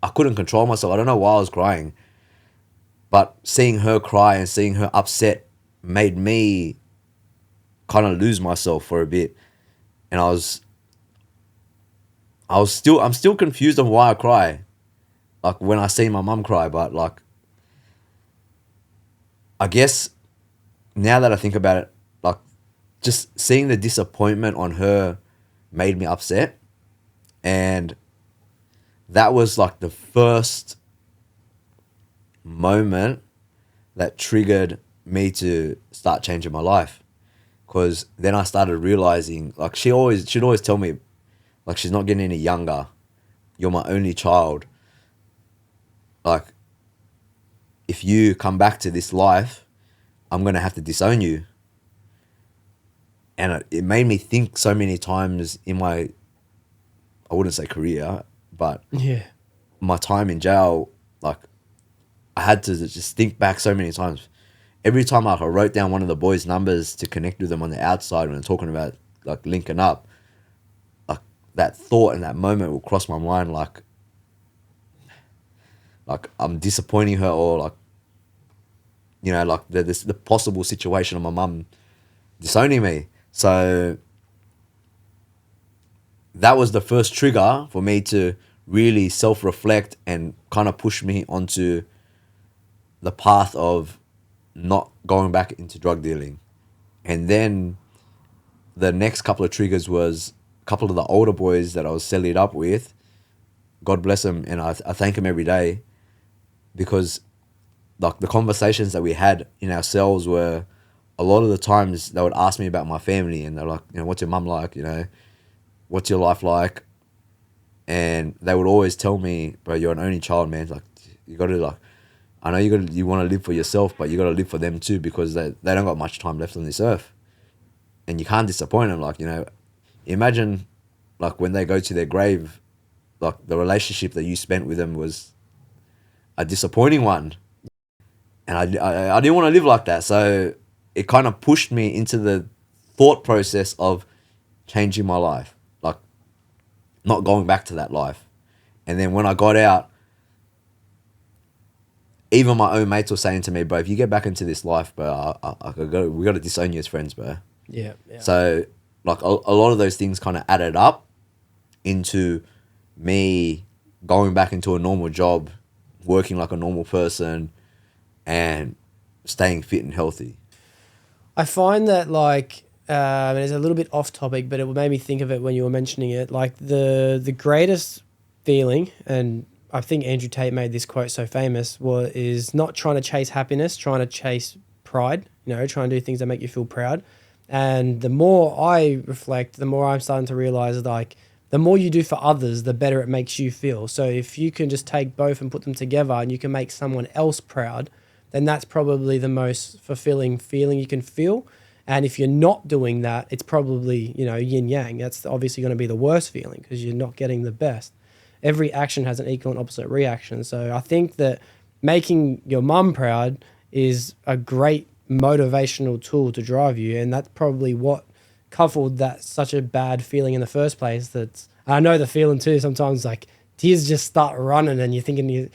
I couldn't control myself. I don't know why I was crying. But seeing her cry and seeing her upset made me kind of lose myself for a bit. And I'm still confused on why I cry. Like, when I see my mum cry, but like, I guess now that I think about it, like, just seeing the disappointment on her made me upset. And that was like the first moment that triggered me to start changing my life. Because then I started realizing, like, she'd always tell me, like, she's not getting any younger. You're my only child. Like, if you come back to this life, I'm going to have to disown you. And it made me think so many times in my, I wouldn't say career, but my time in jail, like, I had to just think back so many times. Every time I wrote down one of the boys' numbers to connect with them on the outside when I'm talking about, like, linking up, like, that thought and that moment will cross my mind, like I'm disappointing her, or like, you know, like the possible situation of my mum disowning me. So that was the first trigger for me to really self-reflect and kind of push me onto the path of not going back into drug dealing. And then the next couple of triggers was a couple of the older boys that I was selling up with. God bless them, and I thank them every day, because like the conversations that we had in our cells were a a lot of the times they would ask me about my family, and they're like, what's your mum like? What's your life like? And they would always tell me, bro, you're an only child, man. Like, you got to, like, I know you want to live for yourself, but you got to live for them too, because they don't got much time left on this earth. And you can't disappoint them. Like, imagine, like, when they go to their grave, like, the relationship that you spent with them was a disappointing one. And I didn't want to live like that. So it kind of pushed me into the thought process of changing my life, like, not going back to that life. And then when I got out, even my own mates were saying to me, bro, if you get back into this life, bro, we got to disown you as friends, bro. Yeah. So, like, a lot of those things kind of added up into me going back into a normal job, working like a normal person, and staying fit and healthy. I find that, like, it's a little bit off topic, but it made me think of it when you were mentioning it. Like, the greatest feeling, and I think Andrew Tate made this quote so famous, is not trying to chase happiness, trying to chase pride, trying to do things that make you feel proud. And the more I reflect, the more I'm starting to realize, like, the more you do for others, the better it makes you feel. So if you can just take both and put them together and you can make someone else proud, then that's probably the most fulfilling feeling you can feel. And if you're not doing that, it's probably, yin yang. That's obviously going to be the worst feeling because you're not getting the best. Every action has an equal and opposite reaction. So I think that making your mum proud is a great motivational tool to drive you. And that's probably what coupled that such a bad feeling in the first place. I know the feeling too. Sometimes, like, tears just start running and you're thinking,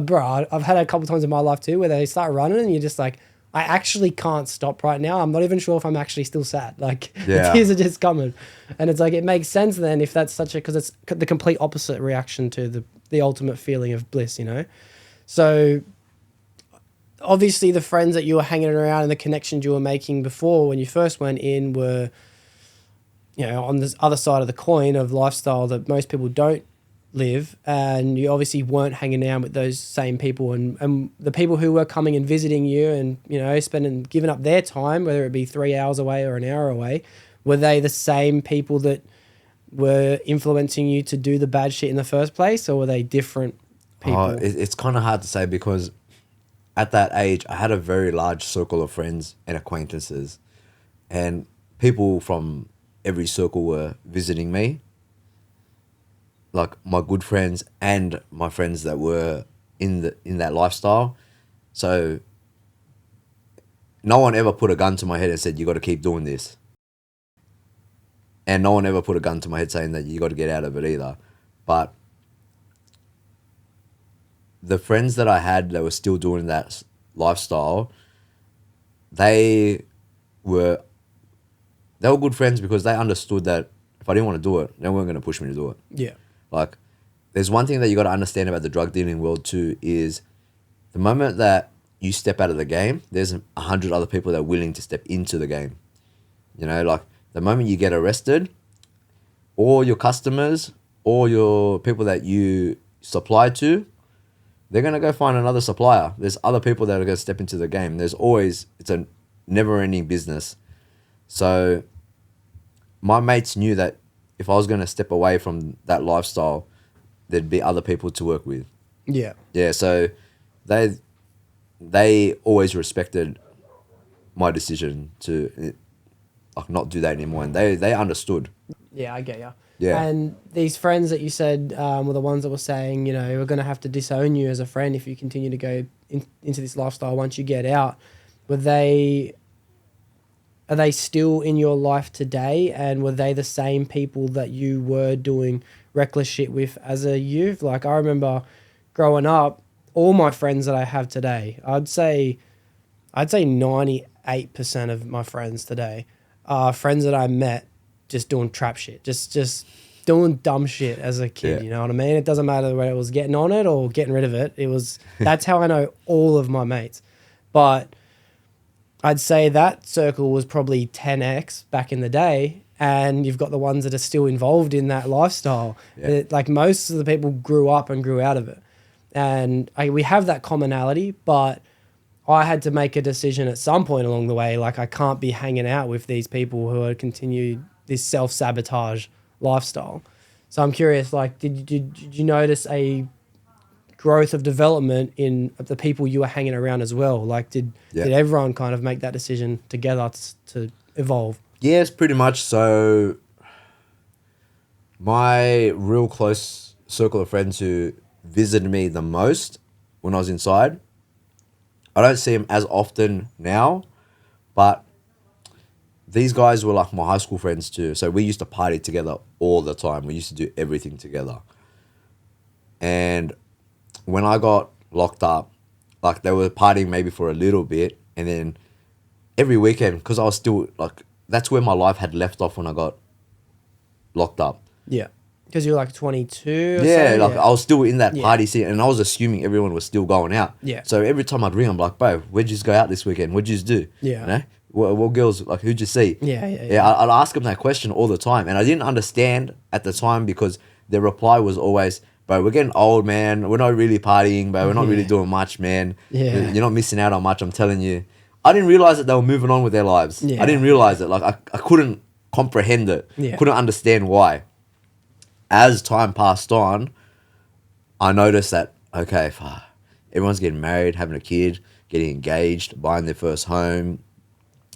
bro, I've had a couple times in my life too where they start running and you're just like, I actually can't stop right now. I'm not even sure if I'm actually still sad. Like, the tears are just coming. And it's like, it makes sense then if that's because it's the complete opposite reaction to the ultimate feeling of bliss, So obviously the friends that you were hanging around and the connections you were making before when you first went in were, on this other side of the coin of lifestyle that most people don't live, and you obviously weren't hanging out with those same people, and the people who were coming and visiting you and giving up their time, whether it be 3 hours away or an hour away, were they the same people that were influencing you to do the bad shit in the first place, or were they different people? It's kind of hard to say because at that age I had a very large circle of friends and acquaintances, and people from every circle were visiting me, like my good friends and my friends that were in that lifestyle. So no one ever put a gun to my head and said, you got to keep doing this. And no one ever put a gun to my head saying that you got to get out of it either. But the friends that I had that were still doing that lifestyle, they were good friends because they understood that if I didn't want to do it, they weren't going to push me to do it. Yeah. Like, there's one thing that you got to understand about the drug dealing world too, is the moment that you step out of the game, there's 100 other people that are willing to step into the game. Like, the moment you get arrested, all your customers, all your people that you supply to, they're going to go find another supplier. There's other people that are going to step into the game. It's a never-ending business. So my mates knew that if I was going to step away from that lifestyle, there'd be other people to work with. Yeah. Yeah, so they always respected my decision to not do that anymore, and they understood. Yeah, I get you. Yeah. And these friends that you said were the ones that were saying, we're going to have to disown you as a friend if you continue to go into this lifestyle once you get out. Are they still in your life today? And were they the same people that you were doing reckless shit with as a youth? Like, I remember growing up, all my friends that I have today, I'd say 98% of my friends today are friends that I met just doing trap shit, just doing dumb shit as a kid. Yeah. You know what I mean? It doesn't matter whether it was getting on it or getting rid of it. That's how I know all of my mates. But I'd say that circle was probably 10x back in the day, and you've got the ones that are still involved in that lifestyle. Yeah. Like, most of the people grew up and grew out of it. And we have that commonality, but I had to make a decision at some point along the way. Like, I can't be hanging out with these people who are continued this self-sabotage lifestyle. So I'm curious, like, did you notice a growth of development in the people you were hanging around as well? Like, did everyone kind of make that decision together to evolve? Yes, pretty much. So my real close circle of friends who visited me the most when I was inside, I don't see them as often now, but these guys were like my high school friends too. So we used to party together all the time. We used to do everything together. And when I got locked up, like they were partying maybe for a little bit, and then every weekend, because I was still like, that's where my life had left off when I got locked up. Yeah. Because you were like 22 or Yeah, so? like I was still in that Yeah. party scene, and I was assuming everyone was still going out. Yeah. So every time I'd ring, I'm like, bro, where'd you just go out this weekend? What'd you just do? Yeah. You know? What girls, like, who'd you see? Yeah. I'd ask them that question all the time, and I didn't understand at the time because their reply was always, bro, we're getting old, man. We're not really partying, bro. We're not really doing much, man. Yeah. You're not missing out on much, I'm telling you. I didn't realize that they were moving on with their lives. Yeah. I didn't realize it. Like, I couldn't comprehend it. Yeah. Couldn't understand why. As time passed on, I noticed that, okay, everyone's getting married, having a kid, getting engaged, buying their first home,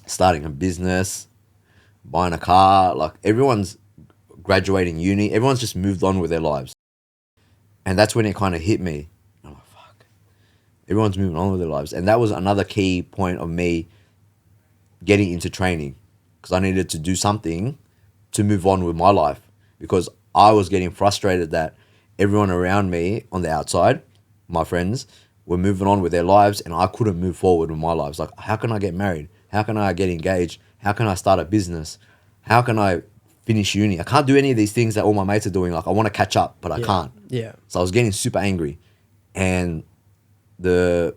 starting a business, buying a car. Like, everyone's graduating uni. Everyone's just moved on with their lives. And that's when it kind of hit me. I'm like, fuck. Everyone's moving on with their lives. And that was another key point of me getting into training, because I needed to do something to move on with my life, because I was getting frustrated that everyone around me on the outside, my friends, were moving on with their lives, and I couldn't move forward with my lives. Like, how can I get married? How can I get engaged? How can I start a business? How can I finish uni? I can't do any of these things that all my mates are doing. Like, I want to catch up, but I can't. Yeah. So I was getting super angry. And that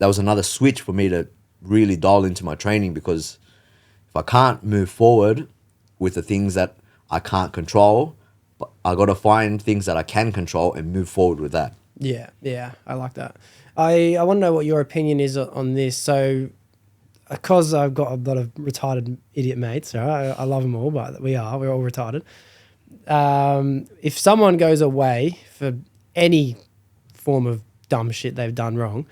was another switch for me to really dial into my training, because if I can't move forward with the things that I can't control, but I got to find things that I can control and move forward with that. Yeah, I like that. I want to know what your opinion is on this. So, because I've got a lot of retarded idiot mates, right? I love them all, but we're all retarded. If someone goes away for any form of dumb shit they've done wrong,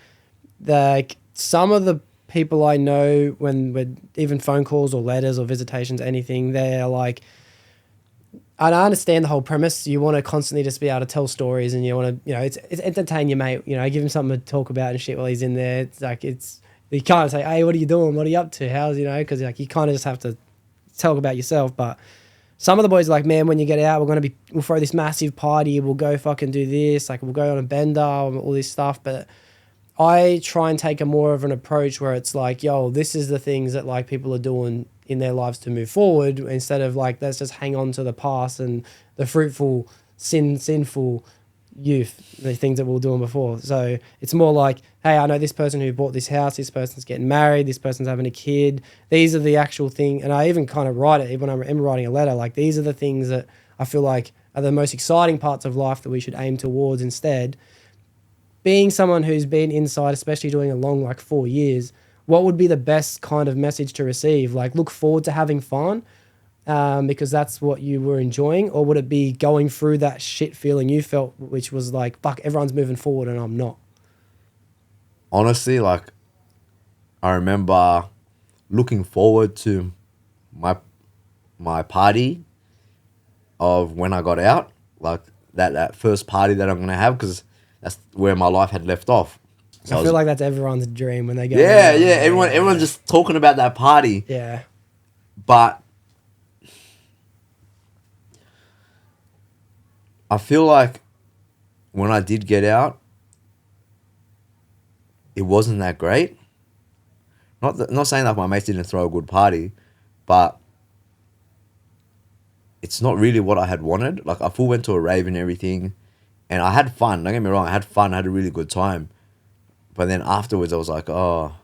like, some of the people I know, when we're even phone calls or letters or visitations, anything, they're like, and I understand the whole premise. You want to constantly just be able to tell stories, and you want to, it's entertain your mate, give him something to talk about and shit while he's in there. It's like, you can't say, hey, what are you doing? What are you up to? How's, because like, you kind of just have to talk about yourself. But some of the boys are like, man, when you get out, we'll throw this massive party. We'll go fucking do this. Like, we'll go on a bender, all this stuff. But I try and take a more of an approach where it's like, yo, this is the things that like people are doing in their lives to move forward, instead of like, let's just hang on to the past and the fruitful, sinful youth, the things that we were doing before. So it's more like, hey, I know this person who bought this house, this person's getting married, this person's having a kid. These are the actual thing. And I even kind of write it, even when I'm writing a letter, like, these are the things that I feel like are the most exciting parts of life that we should aim towards. Instead, being someone who's been inside, especially doing a long, like 4 years, what would be the best kind of message to receive? Like, look forward to having fun, because that's what you were enjoying? Or would it be going through that shit feeling you felt, which was like, fuck, everyone's moving forward and I'm not? Honestly, like, I remember looking forward to my party of when I got out, like that first party that I'm going to have, because that's where my life had left off. So I feel like that's everyone's dream when they go. Yeah. Everyone's just talking about that party. Yeah. But I feel like when I did get out, it wasn't that great. Not saying that my mates didn't throw a good party, but it's not really what I had wanted. Like, I full went to a rave and everything, and I had fun. Don't get me wrong, I had fun. I had a really good time. But then afterwards, I was like, oh,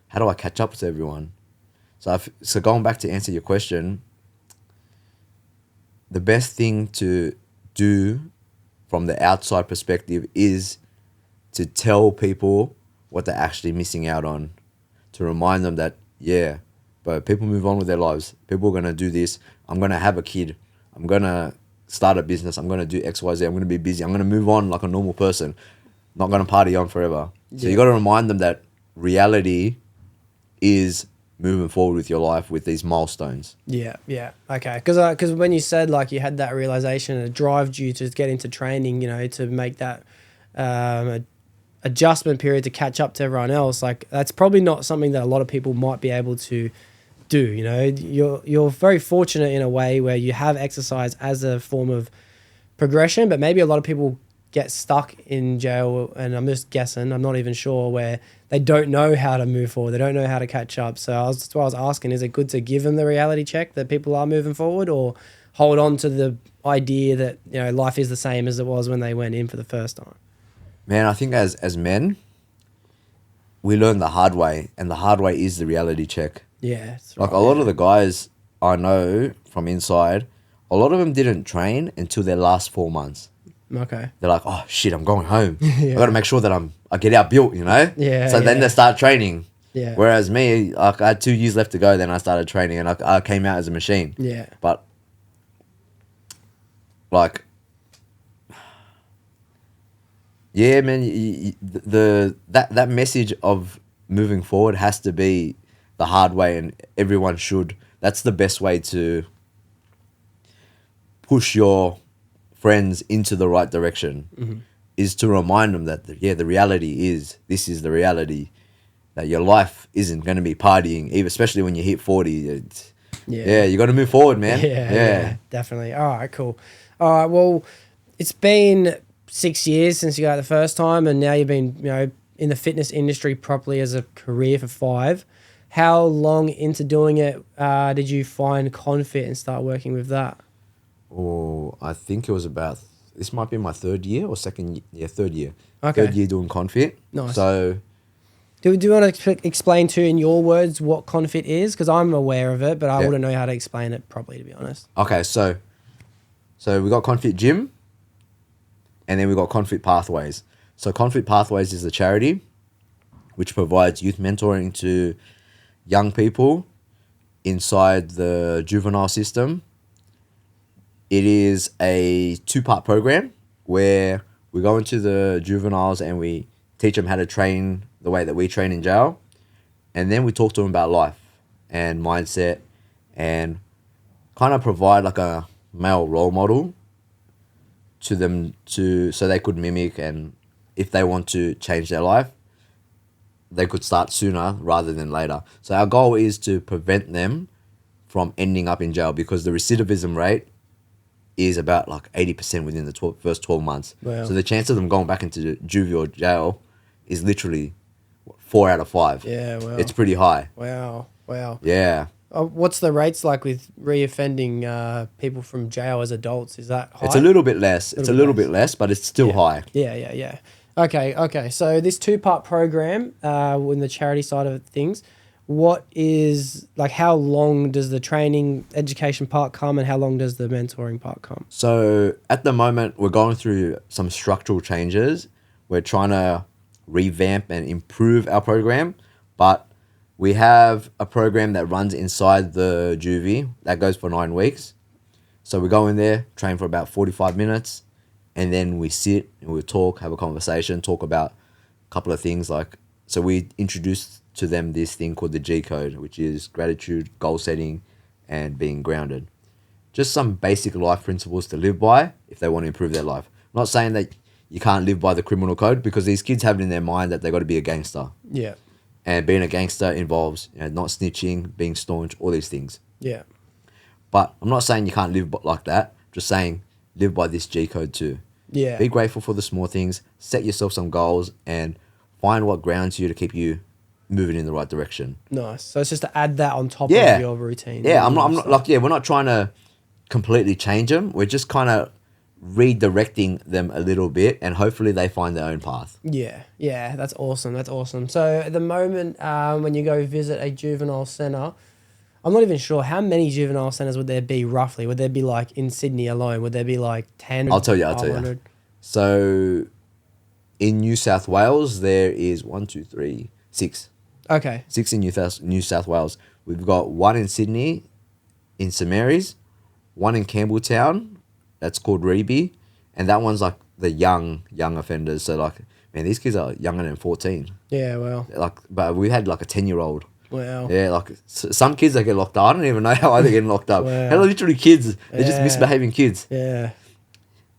how do I catch up to everyone? So going back to answer your question, the best thing to do from the outside perspective is to tell people what they're actually missing out on, to remind them that, yeah, but people move on with their lives. People are going to do this. I'm going to have a kid. I'm going to start a business. I'm going to do X, Y, Z. I'm going to be busy. I'm going to move on like a normal person. Not going to party on forever. So you got to remind them that reality is moving forward with your life with these milestones. Yeah, yeah. Okay. Because when you said like you had that realization and it drove you to get into training, you know, to make that adjustment period to catch up to everyone else, like that's probably not something that a lot of people might be able to do. You know, you're very fortunate in a way where you have exercise as a form of progression, but maybe a lot of people get stuck in jail, and I'm just guessing, I'm not even sure, where they don't know how to move forward, they don't know how to catch up. So that's why I was asking, is it good to give them the reality check that people are moving forward, or hold on to the idea that, you know, life is the same as it was when they went in for the first time? Man, I think as men, we learn the hard way, and the hard way is the reality check. Yeah, that's Like right. a lot of the guys I know from inside, a lot of them didn't train until their last 4 months. Okay. They're like, oh shit, I'm going home. I got to make sure that I get out built, you know? Yeah, So then yeah. they start training. Yeah. Whereas me, like, I had 2 years left to go, then I started training, and I came out as a machine. Yeah. But like, yeah, man, that message of moving forward has to be the hard way, and everyone should. That's the best way to push your friends into the right direction, is to remind them that, the reality is, this is the reality, that your life isn't going to be partying, even especially when you hit 40. Yeah, you got to move forward, man. Yeah, definitely. All right, cool. All right, well, it's been 6 years since you got it the first time, and now you've been, you know, in the fitness industry properly as a career for 5. How long into doing it did you find Confit and start working with that? Oh, I think it was about, this might be my 3rd year or second, third year. Okay. 3rd year doing Confit. Nice. So, Do you want to explain to, in your words, what Confit is? Because I'm aware of it, but I wouldn't know how to explain it properly, to be honest. okay, so we got Confit Gym, and then we got Confit Pathways. So Confit Pathways is a charity which provides youth mentoring to young people inside the juvenile system. It is a 2-part program where we go into the juveniles and we teach them how to train the way that we train in jail. And then we talk to them about life and mindset, and kind of provide like a male role model to them so they could mimic, and if they want to change their life, they could start sooner rather than later. So our goal is to prevent them from ending up in jail, because the recidivism rate is about like 80% within the first 12 months. Wow. So the chance of them going back into juvie or jail is literally 4 out of 5. Yeah, wow. It's pretty high. Wow. Yeah. What's the rates like with reoffending people from jail as adults? Is that high? It's a little bit less. It's a little bit less, but it's still high. Yeah. Okay. So this 2-part program, in the charity side of things, what is, like, how long does the training education part come, and how long does the mentoring part come? So at the moment, we're going through some structural changes. We're trying to revamp and improve our program, but we have a program that runs inside the juvie that goes for 9 weeks. So we go in there, train for about 45 minutes, and then we sit and we talk, have a conversation, talk about a couple of things. Like, so we introduce to them this thing called the G code, which is gratitude, goal setting, and being grounded. Just some basic life principles to live by if they want to improve their life. I'm not saying that you can't live by the criminal code, because these kids have it in their mind that they got to be a gangster. Yeah. And being a gangster involves, you know, not snitching, being staunch, all these things. Yeah. But I'm not saying you can't live like that. Just saying live by this G code too. Yeah. Be grateful for the small things. Set yourself some goals and find what grounds you to keep you moving in the right direction. Nice. So it's just to add that on top Yeah. of your routine. Yeah, I'm not like, we're not trying to completely change them. We're just kind of redirecting them a little bit, and hopefully they find their own path. Yeah, that's awesome. So at the moment, when you go visit a juvenile centre, I'm not even sure how many juvenile centres would there be roughly. Would there be, like, in Sydney alone? Would there be like 10? I'll tell you. 500? So in New South Wales, there is 1, 2, 3, 6. Okay. 6 in New South Wales. We've got 1 in Sydney, in St Mary's, 1 in Campbelltown, that's called Reby, and that one's like the young offenders. So like, man, these kids are younger than 14. Yeah, well. Like, but we had like a 10-year-old. Wow. Yeah, like some kids that get locked up. I don't even know how they're getting locked up. Wow. They're literally kids. They're just Yeah. misbehaving kids. Yeah.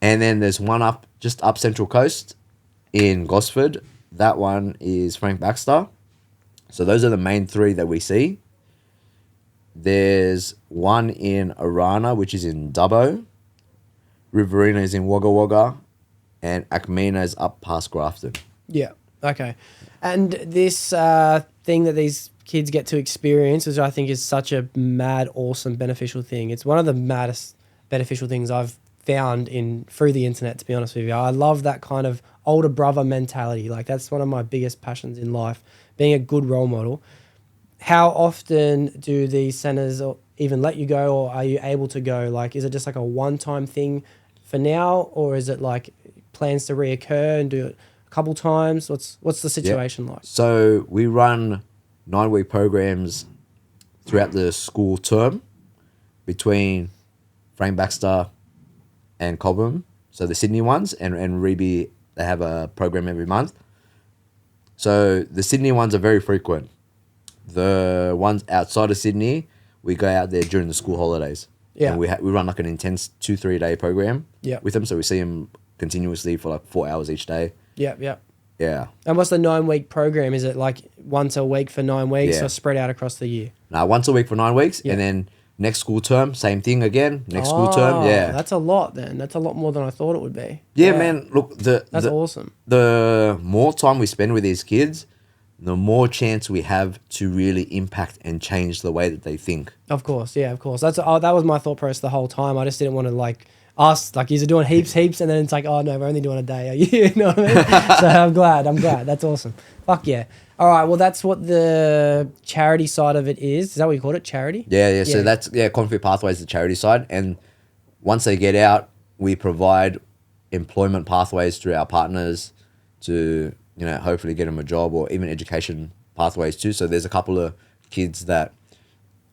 And then there's one just up Central Coast in Gosford. That one is Frank Baxter. So those are the main 3 that we see. There's one in Arana, which is in Dubbo. Riverina is in Wagga Wagga. And Acmina is up past Grafton. Yeah. Okay. And this thing that these kids get to experience, which I think is such a mad, awesome, beneficial thing. It's one of the maddest beneficial things I've found through the internet, to be honest with you. I love that kind of older brother mentality. Like, that's one of my biggest passions in life, being a good role model. How often do these centers even let you go, or are you able to go? Like, is it just like a one-time thing for now, or is it like plans to reoccur and do it a couple times? What's the situation like? So we run 9-week programs throughout the school term between Frank Baxter and Cobham. So the Sydney ones, and Reby, they have a program every month. So the Sydney ones are very frequent. The ones outside of Sydney, we go out there during the school holidays. Yeah. And we run like an intense 2-3 day program Yeah. with them. So we see them continuously for like 4 hours each day. Yep, yep. Yeah. And what's the 9-week program? Is it like once a week for 9 weeks, Yeah. or spread out across the year? Now, once a week for 9 weeks. Yeah. And then next school term, same thing again. Next school term. Yeah. That's a lot then. That's a lot more than I thought it would be. Yeah, man. Look, That's the, awesome. the more time we spend with these kids, the more chance we have to really impact and change the way that they think. Of course, yeah, of course. That was my thought process the whole time. I just didn't want to like ask, like, you're doing heaps, and then it's like, oh no, we're only doing a day. Are you? You know what I mean? So I'm glad. That's awesome. Fuck yeah. All right, well, that's what the charity side of it is. Is that what you called it? Charity? Yeah. So that's, Confit Pathways, the charity side. And once they get out, we provide employment pathways through our partners to, hopefully get them a job, or even education pathways too. So there's a couple of kids that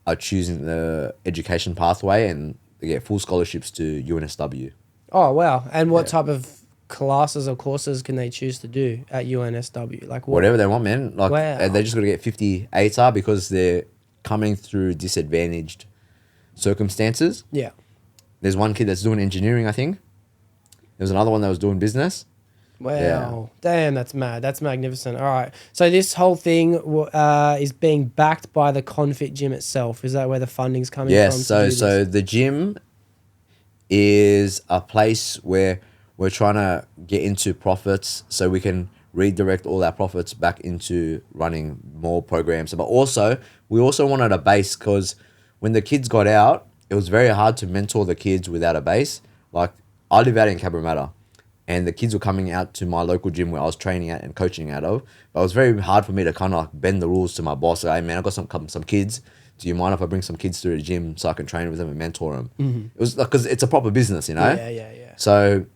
are choosing the education pathway, and they get full scholarships to UNSW. Oh, wow. And what type of classes or courses can they choose to do at UNSW? Like Whatever they want, man. Like, Wow. they just got to get 50 ATAR because they're coming through disadvantaged circumstances. Yeah. There's one kid that's doing engineering, I think. There's another one that was doing business. Wow. Yeah. Damn, that's mad. That's magnificent. All right. So this whole thing is being backed by the Confit gym itself. Is that where the funding's coming from? Yes, to do so this? the gym is a place where we're trying to get into profits so we can redirect all our profits back into running more programs. But also, we also wanted a base, because when the kids got out, it was very hard to mentor the kids without a base. Like, I live out in Cabramatta, and the kids were coming out to my local gym where I was training at and coaching out of. But it was very hard for me to kind of like bend the rules to my boss. Like, hey man, I got some kids. Do you mind if I bring some kids through the gym so I can train with them and mentor them? Mm-hmm. It was like, because it's a proper business, Yeah. So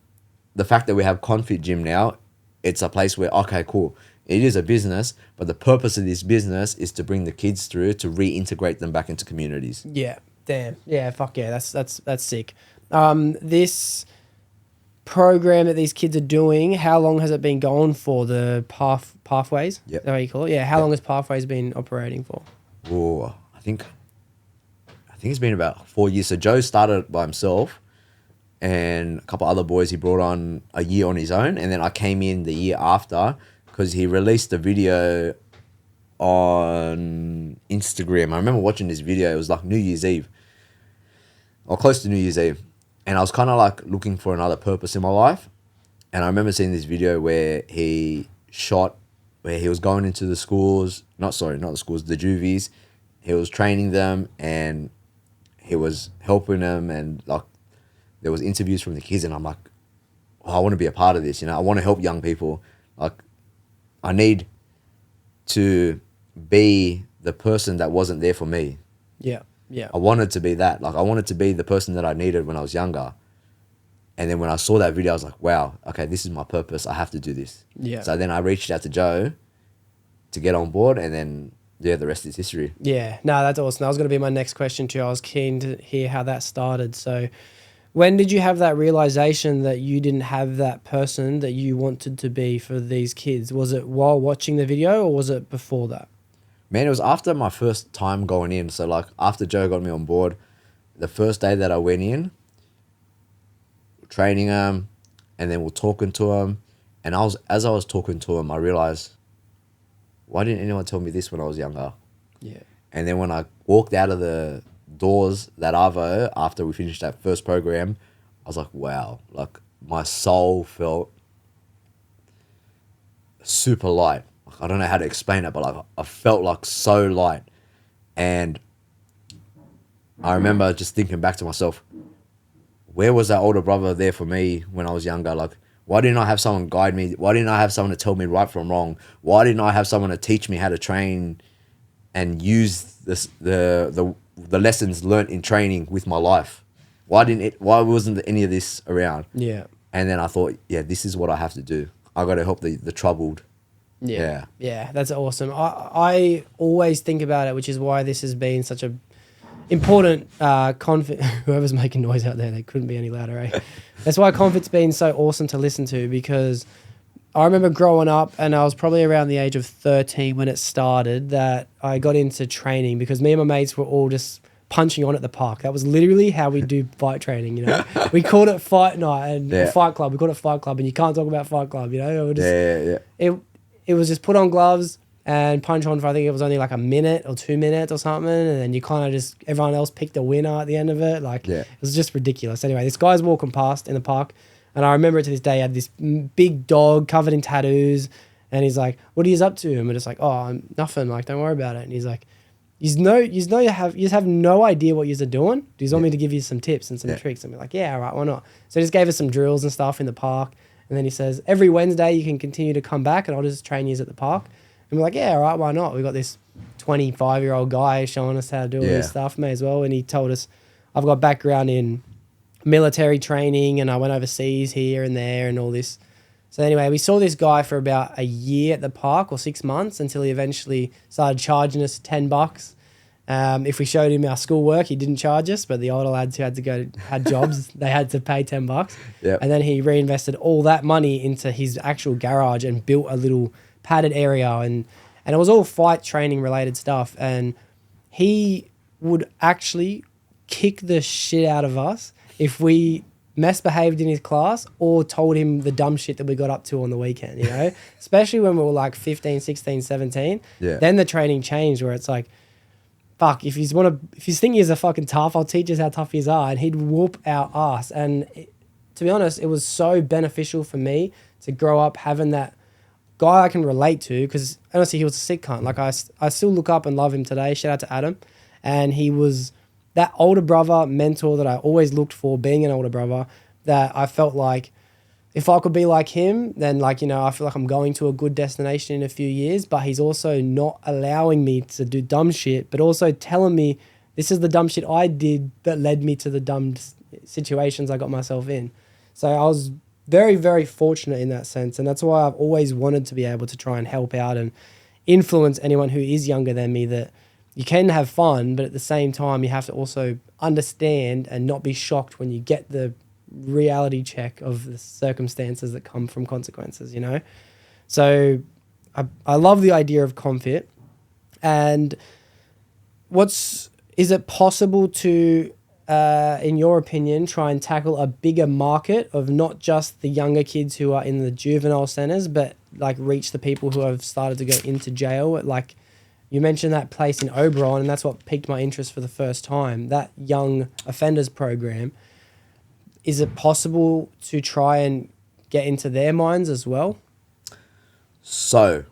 the fact that we have Confit Gym now, it's a place where, okay, cool. It is a business, but the purpose of this business is to bring the kids through to reintegrate them back into communities. Yeah. Damn. Yeah. Fuck yeah. That's sick. This program that these kids are doing, how long has it been going for? The pathways? Yep. Is that what you call it? Yeah. How long has Pathways been operating for? Oh, I think it's been about 4 years. So Joe started by himself, and a couple other boys he brought on a year on his own, and then I came in the year after because he released a video on Instagram. I remember watching this video. It was like New Year's Eve, or close to New Year's Eve, and I was kind of like looking for another purpose in my life. And I remember seeing this video where he was going into the schools, not the schools, the juvies. He was training them, and he was helping them, and like there was interviews from the kids, and I'm like, oh, I want to be a part of this. I want to help young people. Like, I need to be the person that wasn't there for me. Yeah. Yeah. I wanted to be that. Like, I wanted to be the person that I needed when I was younger. And then when I saw that video, I was like, wow, okay, this is my purpose. I have to do this. Yeah. So then I reached out to Joe to get on board, and then, yeah, the rest is history. Yeah, no, that's awesome. That was going to be my next question too. I was keen to hear how that started. So when did you have that realization that you didn't have that person that you wanted to be for these kids? Was it while watching the video or was it before that? Man, it was after my first time going in. So, like, after Joe got me on board, the first day that I went in, training him, and then we're talking to him. And as I was talking to him, I realized, why didn't anyone tell me this when I was younger? Yeah. And then when I walked out of the doors that Arvo, after we finished that first program, I was like, wow, like my soul felt super light. I don't know how to explain it, but like I felt like so light. And I remember just thinking back to myself, where was that older brother there for me when I was younger? Like, why didn't I have someone guide me? Why didn't I have someone to tell me right from wrong? Why didn't I have someone to teach me how to train and use the lessons learnt in training with my life? Why wasn't any of this around? Yeah. And then I thought, yeah, this is what I have to do. I got to help the troubled. Yeah. Yeah, that's awesome. I always think about it, which is why this has been such a important Confit. Whoever's making noise out there, they couldn't be any louder, eh? That's why Confit's been so awesome to listen to, because I remember growing up, and I was probably around the age of 13 when it started, that I got into training because me and my mates were all just punching on at the park. That was literally how we do fight training, you know. We called it fight night and fight club. We called it fight club, and you can't talk about fight club, you know. It was just put on gloves and punch on for, I think it was only like a minute or 2 minutes or something, and then you kind of just, everyone else picked a winner at the end of it. Like, it was just ridiculous. Anyway, this guy's walking past in the park, and I remember to this day, he had this big dog covered in tattoos, and he's like, what are you up to? And we're just like, oh, nothing, like, don't worry about it. And he's like, you just have no idea what you're doing. Do you want me to give you some tips and some tricks? And we're like, yeah, all right, why not? So he just gave us some drills and stuff in the park, and then he says, every Wednesday you can continue to come back and I'll just train you at the park. And we're like, yeah, all right, why not? We got this 25-year-old guy showing us how to do all this stuff, may as well. And he told us, I've got background in military training and I went overseas here and there and all this. So anyway, we saw this guy for about a year at the park, or 6 months, until he eventually started charging us $10. If we showed him our schoolwork, he didn't charge us, but the older lads who had jobs, they had to pay $10. Yep. And then he reinvested all that money into his actual garage and built a little padded area, and it was all fight training related stuff. And he would actually kick the shit out of us if we misbehaved in his class or told him the dumb shit that we got up to on the weekend, you know. Especially when we were like 15, 16, 17. Then the training changed, where it's like, fuck, if you think he's a fucking tough, I'll teach us how tough he's are. And he'd whoop our ass. And to be honest, it was so beneficial for me to grow up having that guy I can relate to, because honestly, he was a sick cunt. Like, I still look up and love him today. Shout out to Adam. And he was that older brother mentor that I always looked for, being an older brother, that I felt like if I could be like him, then, like, you know, I feel like I'm going to a good destination in a few years. But he's also not allowing me to do dumb shit, but also telling me this is the dumb shit I did that led me to the dumb situations I got myself in. So I was very, very fortunate in that sense. And that's why I've always wanted to be able to try and help out and influence anyone who is younger than me, that you can have fun, but at the same time, you have to also understand and not be shocked when you get the reality check of the circumstances that come from consequences, you know? So I love the idea of Confit. And is it possible to, in your opinion, try and tackle a bigger market of not just the younger kids who are in the juvenile centres, but like reach the people who have started to go into jail? Like, you mentioned that place in Oberon, and that's what piqued my interest for the first time, that young offenders program. Is it possible to try and get into their minds as well? So,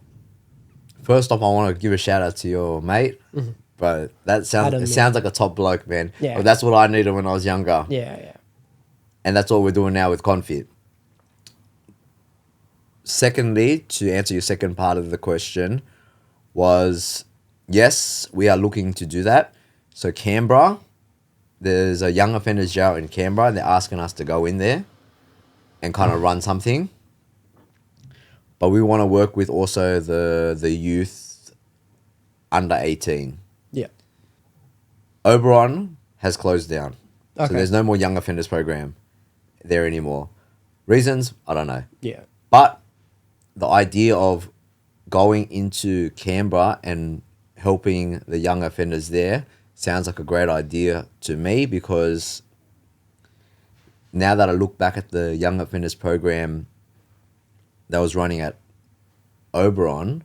first off, I want to give a shout out to your mate. Mm-hmm. Bro, that sounds like a top bloke, man. Yeah. But that's what I needed when I was younger. Yeah. And that's what we're doing now with Confit. Secondly, to answer your second part of the question, was yes, we are looking to do that. So Canberra, there's a young offenders jail in Canberra, and they're asking us to go in there. and kind of run something. But we want to work with also the youth under 18. Yeah. Oberon has closed down. Okay. So there's no more young offenders program there anymore. Reasons, I don't know. Yeah. But the idea of going into Canberra and helping the young offenders there sounds like a great idea to me, because now that I look back at the young offenders program that was running at Oberon,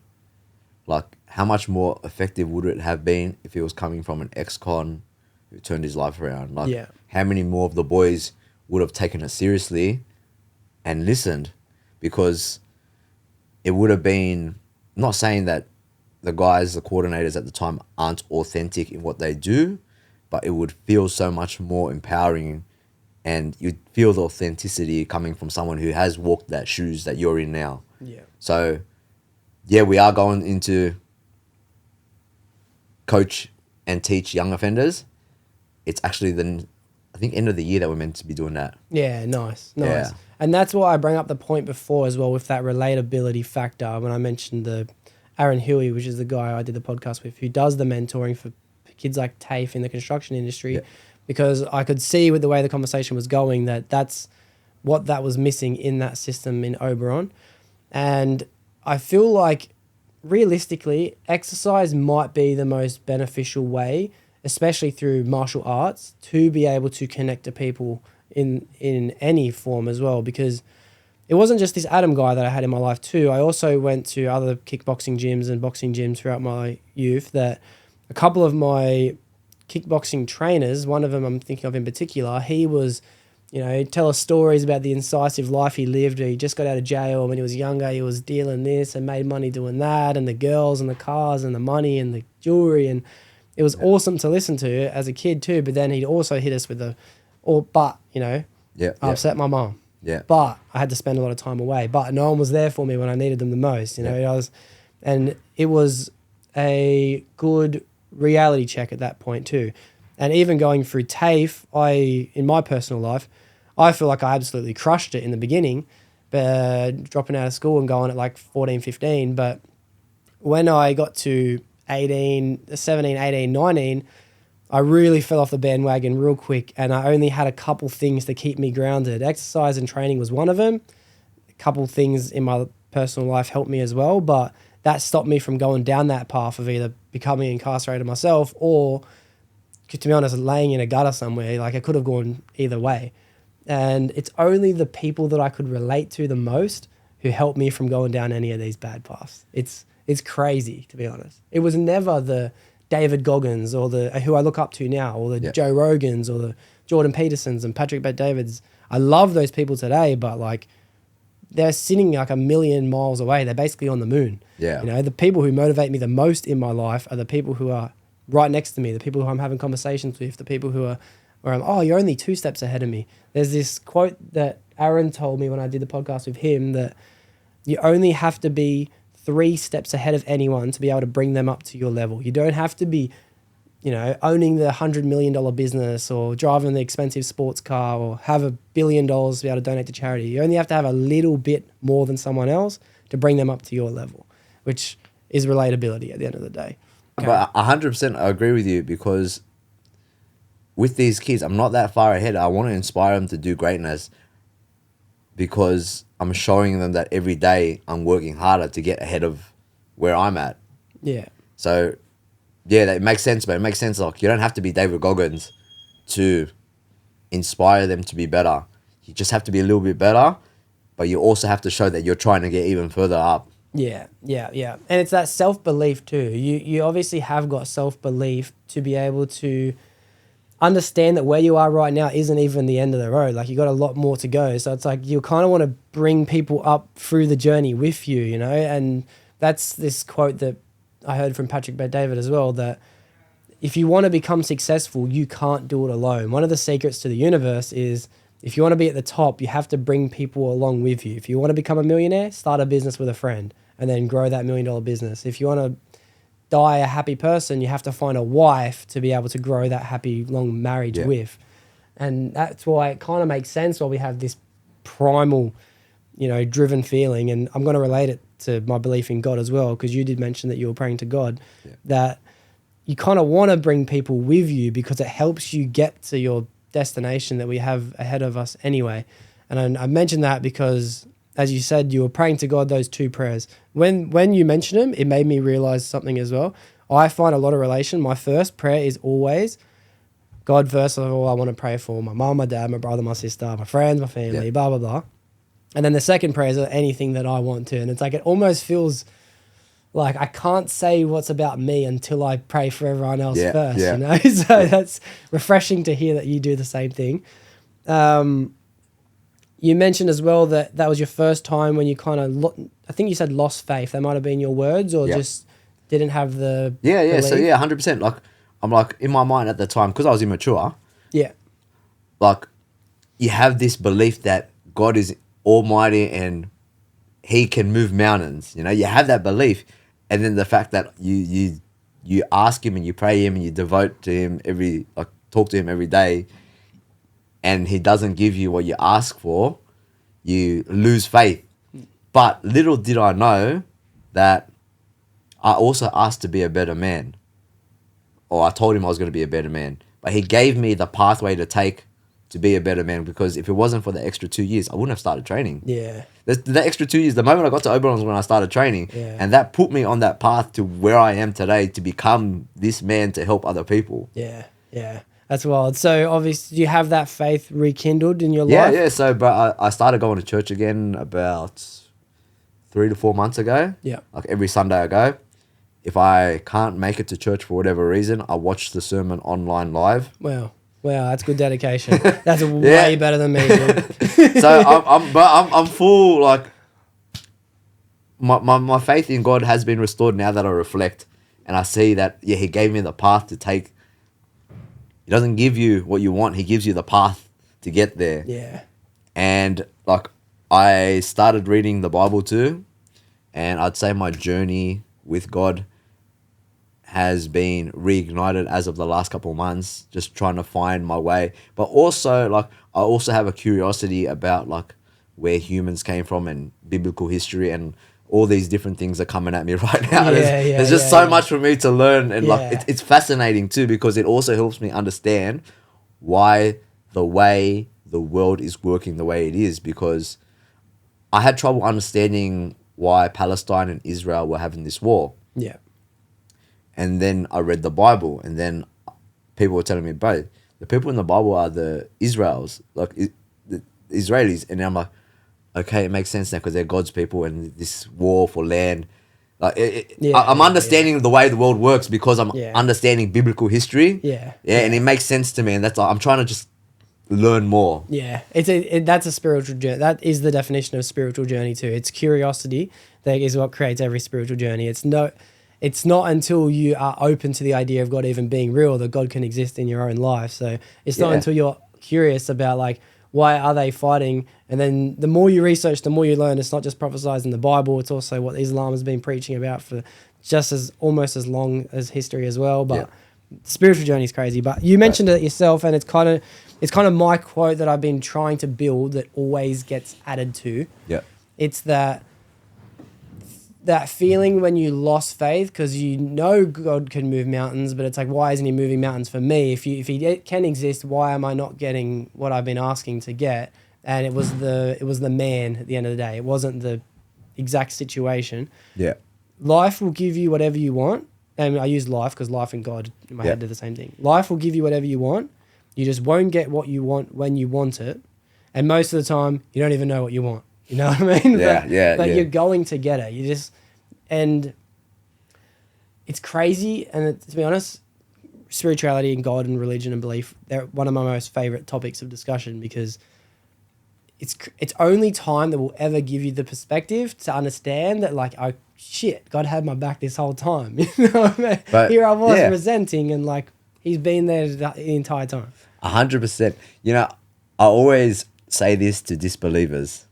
like, how much more effective would it have been if it was coming from an ex-con who turned his life around? Like, Yeah. how many more of the boys would have taken it seriously and listened? Because it would have been, not saying that the guys, the coordinators at the time, aren't authentic in what they do, but it would feel so much more empowering, and you'd feel the authenticity coming from someone who has walked that shoes that you're in now. Yeah. So, yeah, we are going into coach and teach young offenders. It's actually I think end of the year that we're meant to be doing that. Yeah, nice. Yeah. And that's why I bring up the point before as well with that relatability factor when I mentioned the Aaron Huey, which is the guy I did the podcast with, who does the mentoring for kids like TAFE in the construction industry, because I could see with the way the conversation was going that that's what that was missing in that system in Oberon. And I feel like realistically, exercise might be the most beneficial way, especially through martial arts, to be able to connect to people in any form as well, because it wasn't just this Adam guy that I had in my life too. I also went to other kickboxing gyms and boxing gyms throughout my youth, that a couple of my kickboxing trainers, one of them I'm thinking of in particular, he was, he'd tell us stories about the incisive life he lived. He just got out of jail. When he was younger, he was dealing this and made money doing that, and the girls and the cars and the money and the jewelry, and it was awesome to listen to as a kid too. But then he'd also hit us with I upset my mom. Yeah. But I had to spend a lot of time away. But no one was there for me when I needed them the most. And it was a good reality check at that point too. And even going through TAFE, in my personal life, I feel like I absolutely crushed it in the beginning, but dropping out of school and going at like 14, 15. But when I got to 17, 18, 19, I really fell off the bandwagon real quick, and I only had a couple things to keep me grounded. Exercise and training was one of them. A couple things in my personal life helped me as well, but that stopped me from going down that path of either becoming incarcerated myself or, to be honest, laying in a gutter somewhere. Like, I could have gone either way. And it's only the people that I could relate to the most who helped me from going down any of these bad paths. It's crazy, to be honest. It was never the David Goggins or who I look up to now, or the Joe Rogans or the Jordan Petersons and Patrick Bet-Davids. I love those people today, but like, they're sitting like a million miles away. They're basically on the moon. Yeah. The people who motivate me the most in my life are the people who are right next to me, the people who I'm having conversations with, the people who are where I'm, you're only 2 steps ahead of me. There's this quote that Aaron told me when I did the podcast with him, that you only have to be 3 steps ahead of anyone to be able to bring them up to your level. You don't have to be, owning the $100 million business or driving the expensive sports car or have $1 billion to be able to donate to charity. You only have to have a little bit more than someone else to bring them up to your level, which is relatability at the end of the day. Okay. But 100% I agree with you, because with these kids, I'm not that far ahead. I want to inspire them to do greatness, because I'm showing them that every day I'm working harder to get ahead of where I'm at. Yeah. So, yeah, that makes sense, but it makes sense. Like, you don't have to be David Goggins to inspire them to be better. You just have to be a little bit better, but you also have to show that you're trying to get even further up. Yeah. And it's that self-belief too. You obviously have got self-belief to be able to understand that where you are right now isn't even the end of the road. Like, you got a lot more to go. So it's like you kind of want to bring people up through the journey with you, and that's this quote that I heard from Patrick Bet-David as well, that if you want to become successful, you can't do it alone. One of the secrets to the universe is, if you want to be at the top, you have to bring people along with you. If you want to become a millionaire, start a business with a friend and then grow that $1 million business. If you want to die a happy person, you have to find a wife to be able to grow that happy long marriage with. And that's why it kind of makes sense why we have this primal, driven feeling. And I'm going to relate it to my belief in God as well, because you did mention that you were praying to God, that you kind of want to bring people with you because it helps you get to your destination that we have ahead of us anyway. And I mentioned that because, as you said, you were praying to God those two prayers. When you mentioned them, it made me realize something as well. I find a lot of relation. My first prayer is always, God, first of all, I want to pray for my mom, my dad, my brother, my sister, my friends, my family, blah, blah, blah. And then the second prayer is anything that I want to. And it's like, it almost feels like I can't say what's about me until I pray for everyone else first, So that's refreshing to hear that you do the same thing. You mentioned as well that was your first time when you kind of, I think you said lost faith. That might have been your words, or just didn't have the belief. So 100%. Like, I'm like, in my mind at the time, because I was immature. Yeah. Like, you have this belief that God is almighty and he can move mountains. You have that belief. And then the fact that you ask him and you pray him and you devote to him talk to him every day, and he doesn't give you what you ask for, you lose faith. But little did I know that I also asked to be a better man. Or I told him I was going to be a better man. But he gave me the pathway to take to be a better man, because if it wasn't for the extra 2 years, I wouldn't have started training. Yeah. The extra 2 years, the moment I got to Oberon was when I started training. Yeah. And that put me on that path to where I am today, to become this man to help other people. Yeah, yeah. That's wild. So obviously you have that faith rekindled in your life? Yeah. So, but I started going to church again about 3 to 4 months ago. Yeah. Like every Sunday I go. If I can't make it to church for whatever reason, I watch the sermon online live. Wow, that's good dedication. That's way better than me, dude. So I'm full, like, my faith in God has been restored now that I reflect, and I see that he gave me the path to take. He doesn't give you what you want; he gives you the path to get there. Yeah. And like, I started reading the Bible too, and I'd say my journey with God has been reignited as of the last couple of months, just trying to find my way. But also, like, I also have a curiosity about, like, where humans came from and biblical history, and all these different things are coming at me right now. There's just so much for me to learn, and like, it's fascinating too, because it also helps me understand why the way the world is working the way it is, because I had trouble understanding why Palestine and Israel were having this war. Yeah. And then I read the Bible, and then people were telling me, bro, the people in the Bible are the Israels, like the Israelis. And I'm like, okay, it makes sense now, because they're God's people, and this war for land. Like, I'm understanding the way the world works because I'm understanding biblical history. Yeah. And it makes sense to me, and that's like, I'm trying to just learn more. Yeah, that's a spiritual journey. That is the definition of spiritual journey too. It's curiosity that is what creates every spiritual journey. It's not until you are open to the idea of God even being real that God can exist in your own life. So it's not until you're curious about, like, why are they fighting? And then the more you research, the more you learn. It's not just prophesied in the Bible. It's also what Islam has been preaching about for almost as long as history as well. But spiritual journey is crazy. But you mentioned it yourself, and it's kind of my quote that I've been trying to build that always gets added to. Yeah. It's that feeling when you lost faith, because you know God can move mountains, but it's like, why isn't he moving mountains for me? If he can exist, why am I not getting what I've been asking to get? And it was the man at the end of the day. It wasn't the exact situation. Yeah. Life will give you whatever you want. And I use life because life and God in my head do the same thing. Life will give you whatever you want. You just won't get what you want when you want it. And most of the time, you don't even know what you want. You know what I mean? But you're going to get it. And it's crazy. And to be honest, spirituality and God and religion and belief, they're one of my most favorite topics of discussion, because it's only time that will ever give you the perspective to understand that, like, oh shit, God had my back this whole time. You know what I mean? But here I was resenting, and like, he's been there the entire time. 100%. You know, I always say this to disbelievers.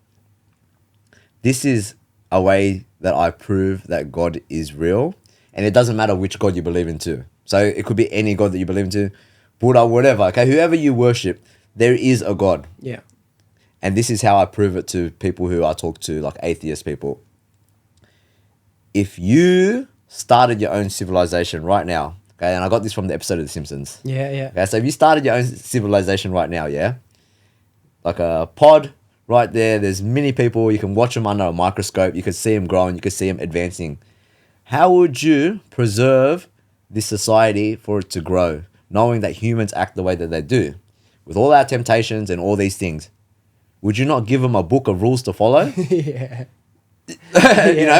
This is a way that I prove that God is real, and it doesn't matter which God you believe into. So it could be any God that you believe into, Buddha, whatever. Okay, whoever you worship, there is a God. Yeah. And this is how I prove it to people who I talk to, like atheist people. If you started your own civilization right now, okay, and I got this from the episode of The Simpsons. Yeah. Okay, so if you started your own civilization right now, yeah, like a pod right there's many people, you can watch them under a microscope, you can see them growing, you can see them advancing. How would you preserve this society for it to grow, knowing that humans act the way that they do? With all our temptations and all these things, would you not give them a book of rules to follow? Yeah.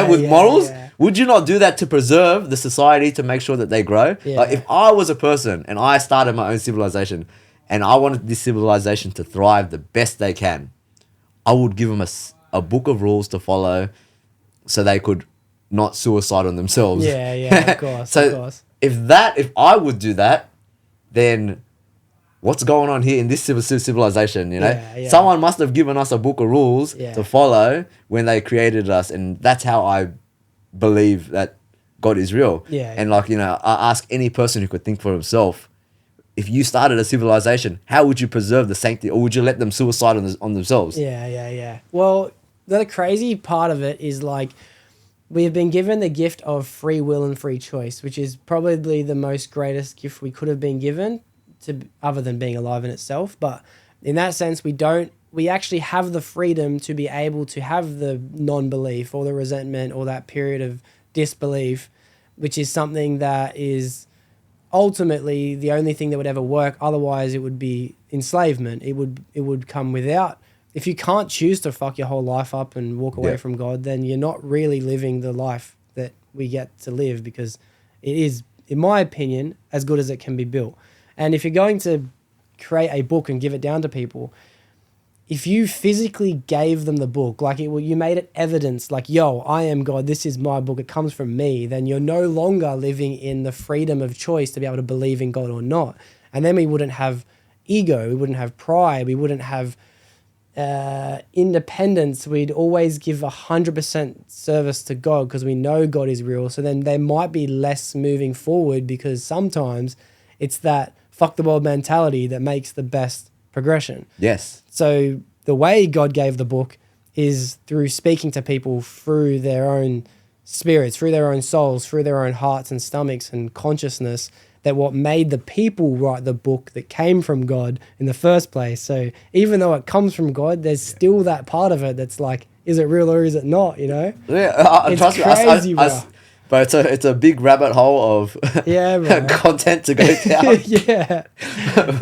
With morals? Yeah. Would you not do that to preserve the society, to make sure that they grow? Yeah. Like if I was a person and I started my own civilization and I wanted this civilization to thrive the best they can, I would give them a book of rules to follow so they could not suicide on themselves. Yeah, of course. So of course. if I would do that, then what's going on here in this civilization, Yeah. Someone must have given us a book of rules Yeah. to follow when they created us, and that's how I believe that God is real. Yeah. And I ask any person who could think for himself, if you started a civilization, how would you preserve the sanctity, or would you let them suicide on themselves? Yeah. Well, the crazy part of it is like we have been given the gift of free will and free choice, which is probably the most greatest gift we could have been given, other than being alive in itself. But in that sense, we actually have the freedom to be able to have the non-belief or the resentment or that period of disbelief, which is something that is ultimately the only thing that would ever work. Otherwise, it would be enslavement. It would come without. If you can't choose to fuck your whole life up and walk away from God, then you're not really living the life that we get to live, because it is, in my opinion, as good as it can be built. And if you're going to create a book and give it down to people, if you physically gave them the book, like you made it evidence, like, yo, I am God, this is my book, it comes from me, then you're no longer living in the freedom of choice to be able to believe in God or not. And then we wouldn't have ego, we wouldn't have pride, we wouldn't have independence. We'd always give 100% service to God because we know God is real. So then there might be less moving forward, because sometimes it's that fuck the world mentality that makes the best progression. Yes. So the way God gave the book is through speaking to people through their own spirits, through their own souls, through their own hearts and stomachs and consciousness, that what made the people write the book that came from God in the first place. So even though it comes from God, there's still that part of it that's like, is it real or is it not, Yeah, it's trust me, crazy, bro. but it's a big rabbit hole of bro. content to go down.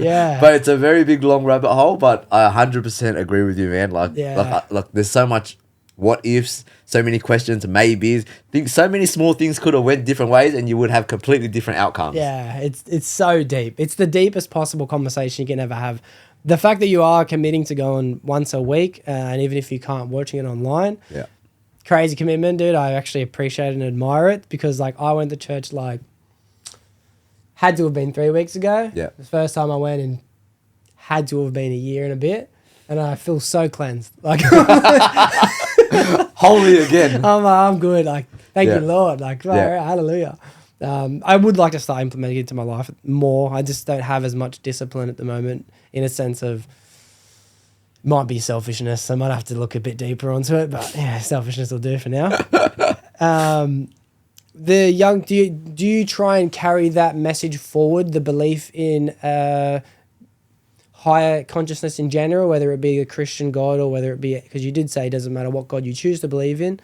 yeah. But it's a very big, long rabbit hole. But I 100% agree with you, man. Like there's so much what ifs, so many questions, maybes. Think so many small things could have went different ways, and you would have completely different outcomes. Yeah, it's so deep. It's the deepest possible conversation you can ever have. The fact that you are committing to going once a week, and even if you can't, watching it online. Yeah. Crazy commitment, dude. I actually appreciate and admire it, because like I went to church had to have been 3 weeks ago. Yeah. The first time I went, and had to have been a year and a bit, and I feel so cleansed. Like Holy again. I'm good. Like thank Yeah. you, Lord. Like hallelujah. I would like to start implementing it into my life more. I just don't have as much discipline at the moment, in a sense of, might be selfishness. I might have to look a bit deeper onto it, but yeah, selfishness will do for now. Do you try and carry that message forward, the belief in higher consciousness in general, whether it be a Christian God or whether it be, because you did say it doesn't matter what God you choose to believe in.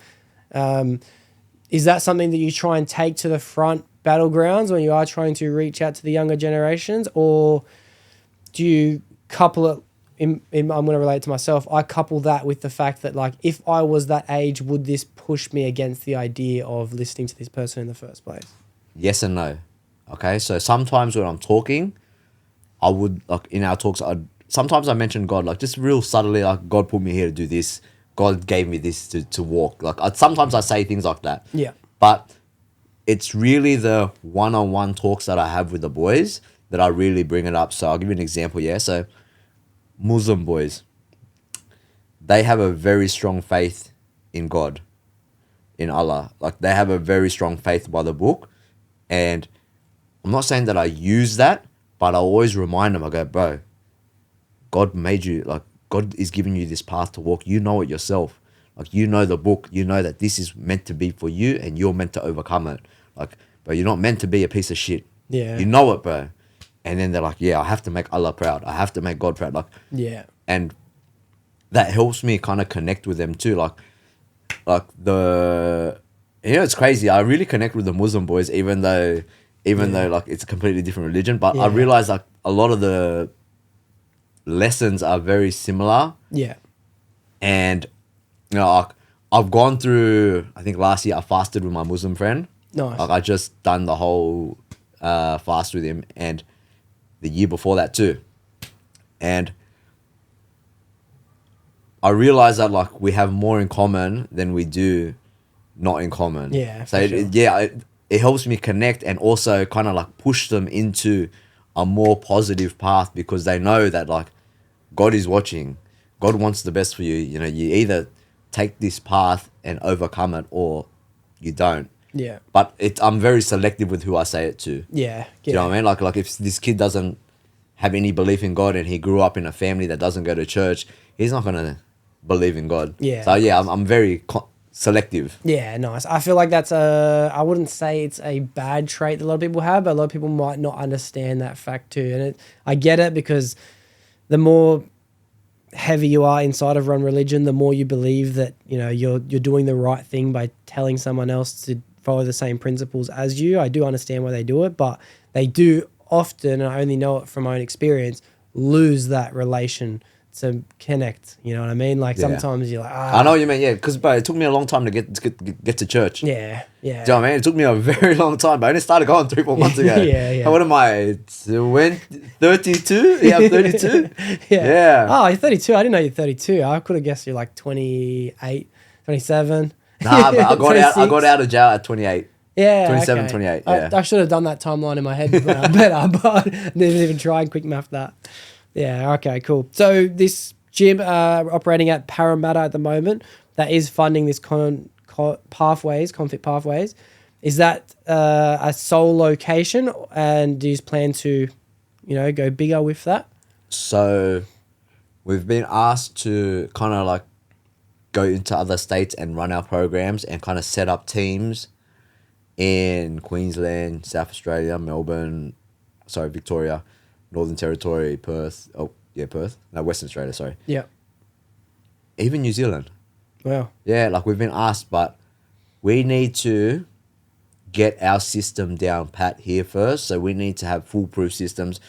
Is that something that you try and take to the front battlegrounds when you are trying to reach out to the younger generations, or do you couple it I'm going to relate to myself. I couple that with the fact that, like, if I was that age, would this push me against the idea of listening to this person in the first place? Yes and no. Okay, so sometimes when I'm talking, I would, like, in our talks, sometimes I mention God, like, just real subtly, like, God put me here to do this. God gave me this to walk. Like, sometimes I say things like that. Yeah. But it's really the one-on-one talks that I have with the boys that I really bring it up. So I'll give you an example, yeah? So Muslim boys, they have a very strong faith in God, in Allah. Like, they have a very strong faith by the book. And I'm not saying that I use that, but I always remind them, I go, bro, God made you, like, God is giving you this path to walk. You know it yourself. Like, you know the book. You know that this is meant to be for you and you're meant to overcome it. Like, but you're not meant to be a piece of shit. Yeah. You know it, bro. And then they're like, yeah, I have to make Allah proud. I have to make God proud. Like, Yeah. and that helps me kind of connect with them too. It's crazy. I really connect with the Muslim boys, even though like it's a completely different religion. But I Yeah. realize like a lot of the lessons are very similar. Yeah. And you know, like, I've gone through. I think last year I fasted with my Muslim friend. Nice. Like, I just done the whole fast with him, and the year before that too. And I realized that like we have more in common than we do not in common. Yeah, So for sure. it helps me connect and also kind of like push them into a more positive path, because they know that like God is watching. God wants the best for you. You know, you either take this path and overcome it, or you don't. Yeah. But I'm very selective with who I say it to. Yeah. Do you know what I mean? Like if this kid doesn't have any belief in God and he grew up in a family that doesn't go to church, he's not gonna believe in God. Yeah. So yeah, I'm very selective. Yeah, nice. I feel like that's I wouldn't say it's a bad trait that a lot of people have, but a lot of people might not understand that fact too. And I get it, because the more heavy you are inside of one religion, the more you believe that, you know, you're doing the right thing by telling someone else to follow the same principles as you. I do understand why they do it, but they do often, and I only know it from my own experience, lose that relation to connect. You know what I mean? Like, Yeah. sometimes you're like, I know what you mean, yeah, because but it took me a long time to get to church. Yeah, yeah. Do you know what I mean? It took me a very long time, but I only started going 3-4 months ago. Yeah. What am I? 32? Yeah, I'm 32. Yeah. Yeah. Oh, you're 32. I didn't know you're 32. I could have guessed you're like 28, 27. Nah, but I got 26. out of jail at 28. Yeah, 27, okay. 28, yeah. I should have done that timeline in my head better, but didn't even try and quick math that. Yeah, okay, cool. So this gym operating at Parramatta at the moment, that is funding this Confit Pathways. Is that a sole location, and do you plan to, you know, go bigger with that? So we've been asked to kind of like go into other states and run our programs and kind of set up teams in Queensland, South Australia, Victoria, Northern Territory, Perth. Oh, yeah, Perth. No, Western Australia, sorry. Yeah. Even New Zealand. Wow. Yeah, like we've been asked, but we need to get our system down pat here first. So we need to have foolproof systems,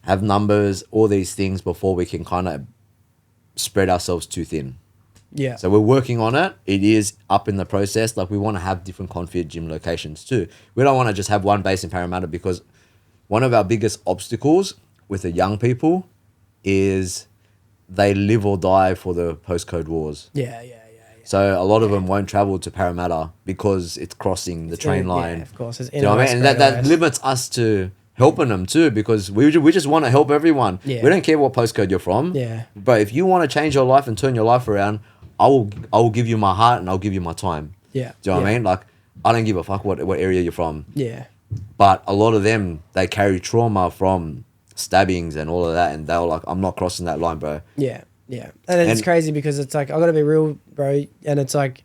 have numbers, all these things before we can kind of spread ourselves too thin. Yeah. So we're working on it. It is up in the process. Like, we want to have different Confit gym locations too. We don't want to just have one base in Parramatta, because one of our biggest obstacles with the young people is they live or die for the postcode wars. Yeah. So a lot of them won't travel to Parramatta because it's crossing the train line. Yeah, of course. It's Do you know what I mean? And that west. limits us to helping them too, because we just want to help everyone. Yeah. We don't care what postcode you're from. Yeah. But if you want to change your life and turn your life around, I will give you my heart and I'll give you my time. Yeah. Do you know what I mean? Like, I don't give a fuck what area you're from. Yeah. But a lot of them, they carry trauma from stabbings and all of that, and they're like, I'm not crossing that line, bro. Yeah. Yeah. And it's crazy, because it's like, I got to be real, bro. And it's like,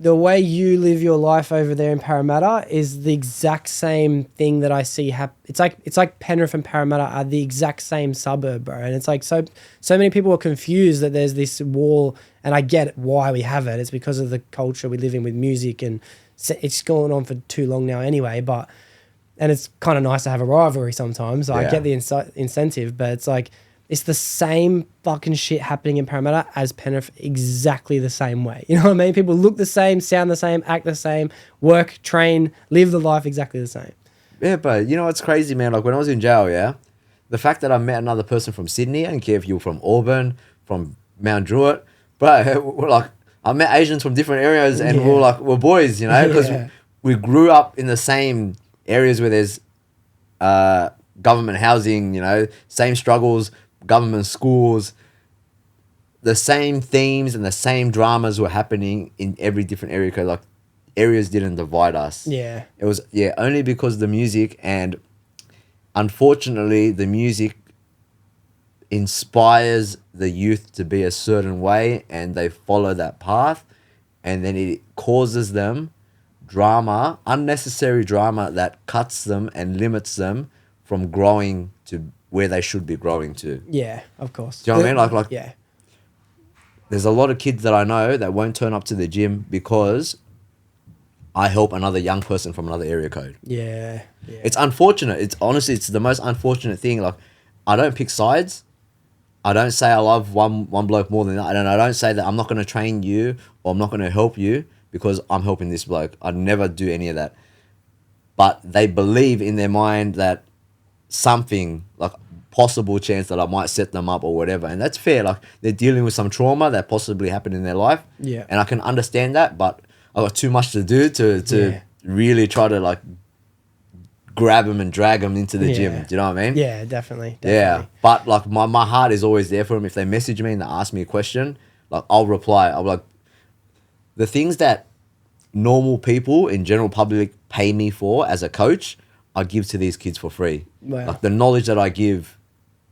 the way you live your life over there in Parramatta is the exact same thing that I see happen. It's like Penrith and Parramatta are the exact same suburb, bro. And it's like, so many people are confused that there's this wall, and I get why we have it. It's because of the culture we live in with music, and it's going on for too long now anyway. And it's kind of nice to have a rivalry sometimes. I get the incentive, but it's like, it's the same fucking shit happening in Parramatta as Penrith, exactly the same way. You know what I mean? People look the same, sound the same, act the same, work, train, live the life exactly the same. Yeah, but you know what's crazy, man? Like, when I was in jail, yeah, the fact that I met another person from Sydney, I don't care if you were from Auburn, from Mount Druitt, but we're like, I met Asians from different areas, and we're boys, you know, because we grew up in the same areas where there's government housing, you know, same struggles, government schools, the same themes and the same dramas were happening in every different area, because like areas didn't divide us. Yeah. It was only because the music, and unfortunately the music inspires the youth to be a certain way and they follow that path, and then it causes them drama, unnecessary drama that cuts them and limits them from growing to where they should be growing to. Yeah, of course. Do you know what I mean? Like yeah. there's a lot of kids that I know that won't turn up to the gym because I help another young person from another area code. Yeah. Yeah. It's unfortunate. It's honestly, it's the most unfortunate thing. Like, I don't pick sides. I don't say I love one bloke more than that. I don't say that I'm not going to train you or I'm not going to help you because I'm helping this bloke. I never do any of that. But they believe in their mind that something, like possible chance that I might set them up or whatever. And that's fair. Like, they're dealing with some trauma that possibly happened in their life. Yeah. And I can understand that, but I got too much to do to really try to like grab them and drag them into the gym. Do you know what I mean? Yeah, definitely. Yeah. But like my heart is always there for them. If they message me and they ask me a question, like I'll reply. I'll be like, the things that normal people in general public pay me for as a coach, I give to these kids for free. Wow. Like the knowledge that I give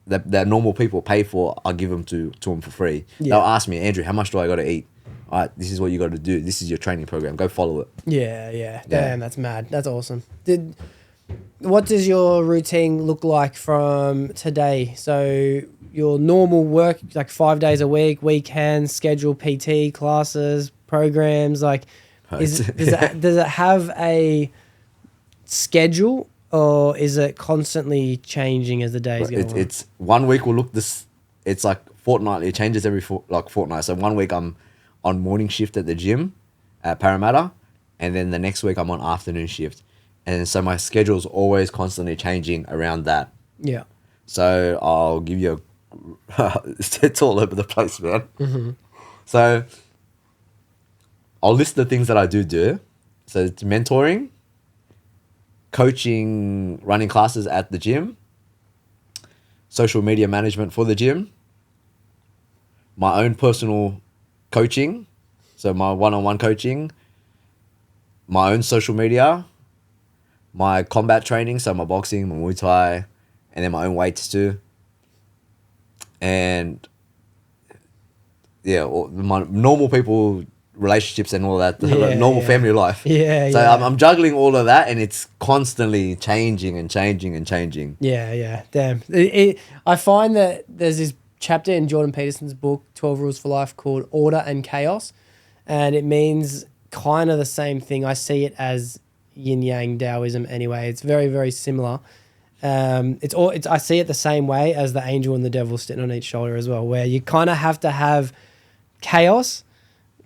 that normal people pay for, I give them to them for free. Yeah. They'll ask me, Andrew, how much do I got to eat? All right, this is what you got to do. This is your training program. Go follow it. Yeah. Damn, that's mad. That's awesome. What does your routine look like from today? So your normal work, like 5 days a week, weekends, schedule PT classes, programs, like does it have a schedule or is it constantly changing as the days go on? It's 1 week will look this. It's like fortnightly. It changes every fortnight. So 1 week I'm on morning shift at the gym at Parramatta, and then the next week I'm on afternoon shift. And so my schedule's always constantly changing around that. Yeah. So I'll give you it's all over the place, man. Mm-hmm. So I'll list the things that I do. So it's mentoring, coaching, running classes at the gym, social media management for the gym, my own personal coaching, so my one-on-one coaching, my own social media, my combat training, so my boxing, my Muay Thai, and then my own weights too. And yeah, my normal people, relationships and all that, normal family life. Yeah, so I'm juggling all of that, and it's constantly changing and changing and changing. Yeah. Damn. I find that there's this chapter in Jordan Peterson's book, 12 Rules for Life, called Order and Chaos. And it means kind of the same thing. I see it as yin yang Taoism anyway. It's very, very similar. I see it the same way as the angel and the devil sitting on each shoulder as well, where you kind of have to have chaos.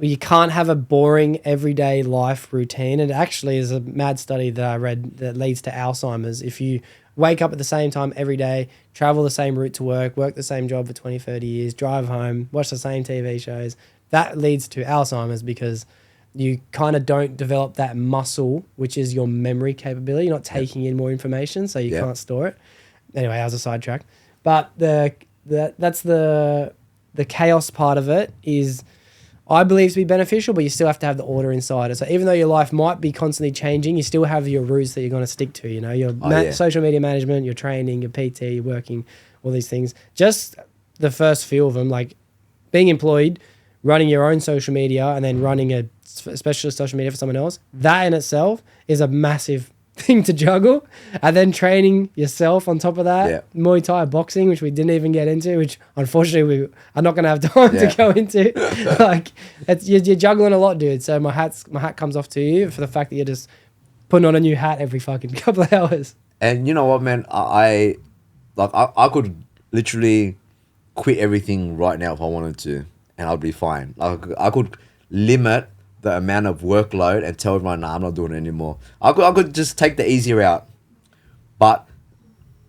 You can't have a boring everyday life routine. It actually is a mad study that I read that leads to Alzheimer's. If you wake up at the same time every day, travel the same route to work the same job for 20, 30 years, drive home, watch the same TV shows, that leads to Alzheimer's because you kind of don't develop that muscle, which is your memory capability. You're not taking in more information, so you can't store it. Anyway, that was a sidetrack. But that's the chaos part of it is, I believe, to be beneficial, but you still have to have the order inside it. So even though your life might be constantly changing, you still have your roots that you're going to stick to, your social media management, your training, your PT, your working, all these things. Just the first few of them, like being employed, running your own social media, and then running a specialist social media for someone else, that in itself is a massive thing to juggle. And then training yourself on top of that, Muay Thai, boxing, which we didn't even get into, which unfortunately we are not going to have time to go into. Like, you're juggling a lot, dude. So my hat comes off to you for the fact that you're just putting on a new hat every fucking couple of hours. And you know what, man? I could literally quit everything right now if I wanted to, and I'd be fine. Like, I could limit the amount of workload and tell everyone, nah, I'm not doing it anymore. I could just take the easy route. But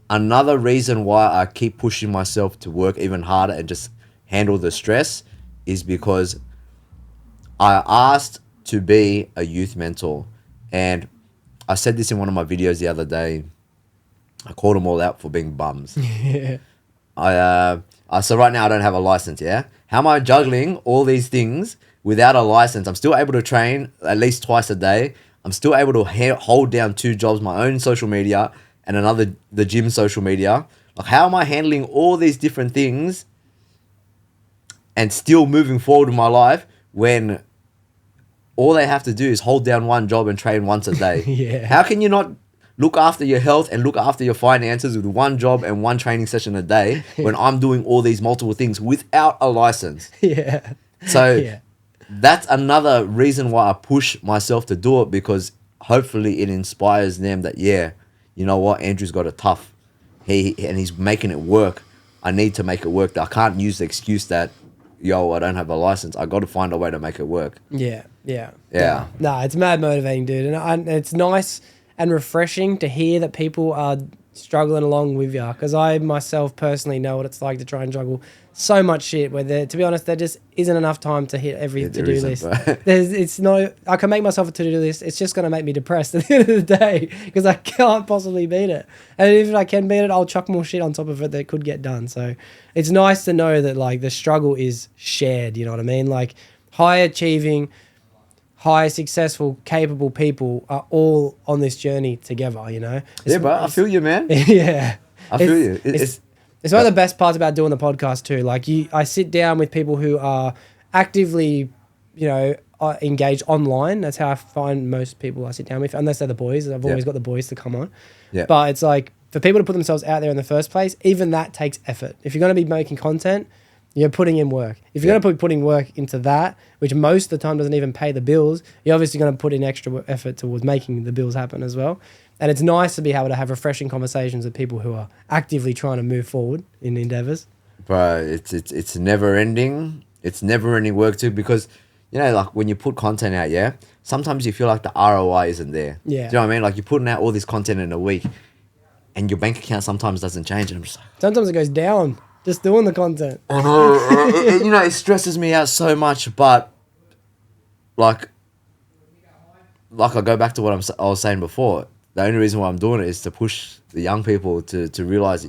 another reason why I keep pushing myself to work even harder and just handle the stress is because I asked to be a youth mentor. And I said this in one of my videos the other day. I called them all out for being bums. Yeah. So right now I don't have a license, yeah? How am I juggling all these things without a license? I'm still able to train at least twice a day. I'm still able to hold down 2 jobs, my own social media and the gym social media. Like, how am I handling all these different things and still moving forward in my life when all they have to do is hold down one job and train once a day? Yeah. How can you not look after your health and look after your finances with one job and one training session a day when I'm doing all these multiple things without a license? Yeah. So Yeah. that's another reason why I push myself to do it, because hopefully it inspires them that, yeah, you know what, Andrew's got it tough. He's making it work. I need to make it work. I can't use the excuse that, yo, I don't have a license. I got to find a way to make it work. Yeah. Yeah. Yeah. No, it's mad motivating, dude. And it's nice and refreshing to hear that people are struggling along with you, because I myself personally know what it's like to try and juggle so much shit where to be honest, there just isn't enough time to hit every to-do list. It's not, I can make myself a to-do list. It's just going to make me depressed at the end of the day because I can't possibly beat it. And if I can beat it, I'll chuck more shit on top of it that could get done. So it's nice to know that like the struggle is shared, you know what I mean? Like high achieving, high successful, capable people are all on this journey together, you know? Yeah, but I feel you, man. Yeah. I feel you. It's one of the best parts about doing the podcast too. Like I sit down with people who are actively, you know, engaged online. That's how I find most people I sit down with, unless they're the boys. I've always got the boys to come on. Yeah. But it's like for people to put themselves out there in the first place, even that takes effort. If you're going to be making content, you're putting in work. If you're going to be putting work into that, which most of the time doesn't even pay the bills, you're obviously going to put in extra effort towards making the bills happen as well. And it's nice to be able to have refreshing conversations with people who are actively trying to move forward in endeavors. Bro, it's never ending. It's never ending work too, because, you know, like when you put content out, yeah, sometimes you feel like the ROI isn't there. Yeah. Do you know what I mean? Like you're putting out all this content in a week and your bank account sometimes doesn't change. And I'm just like, Sometimes it goes down just doing the content. I know, you know, it stresses me out so much, but like I go back to what I was saying before. The only reason why I'm doing it is to push the young people to realize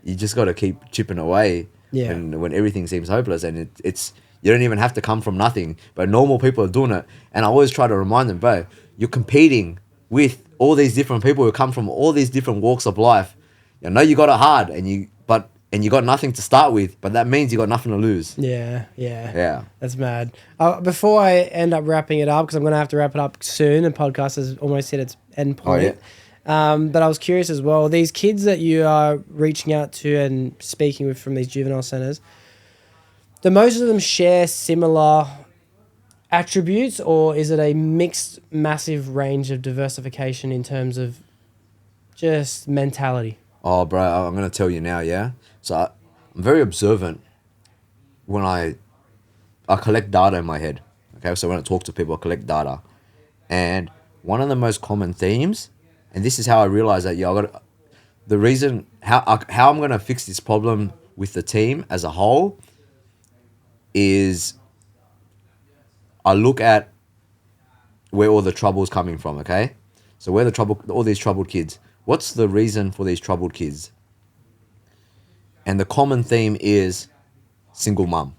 you just got to keep chipping away when everything seems hopeless. And it's you don't even have to come from nothing, but normal people are doing it. And I always try to remind them, bro, you're competing with all these different people who come from all these different walks of life. I know you got it hard and you got nothing to start with, but that means you got nothing to lose. Yeah. That's mad. Before I end up wrapping it up, because I'm going to have to wrap it up soon, the podcast has almost hit its end point. Oh, yeah. But I was curious as well, these kids that you are reaching out to and speaking with from these juvenile centres, do most of them share similar attributes, or is it a mixed, massive range of diversification in terms of just mentality? Oh, bro, I'm going to tell you now, yeah? So I'm very observant when I collect data in my head. Okay, so when I talk to people, I collect data. And one of the most common themes, and this is how I realize that, the reason, how I'm going to fix this problem with the team as a whole is I look at where all the trouble's coming from, okay? So where all these troubled kids, what's the reason for these troubled kids? And the common theme is single mum.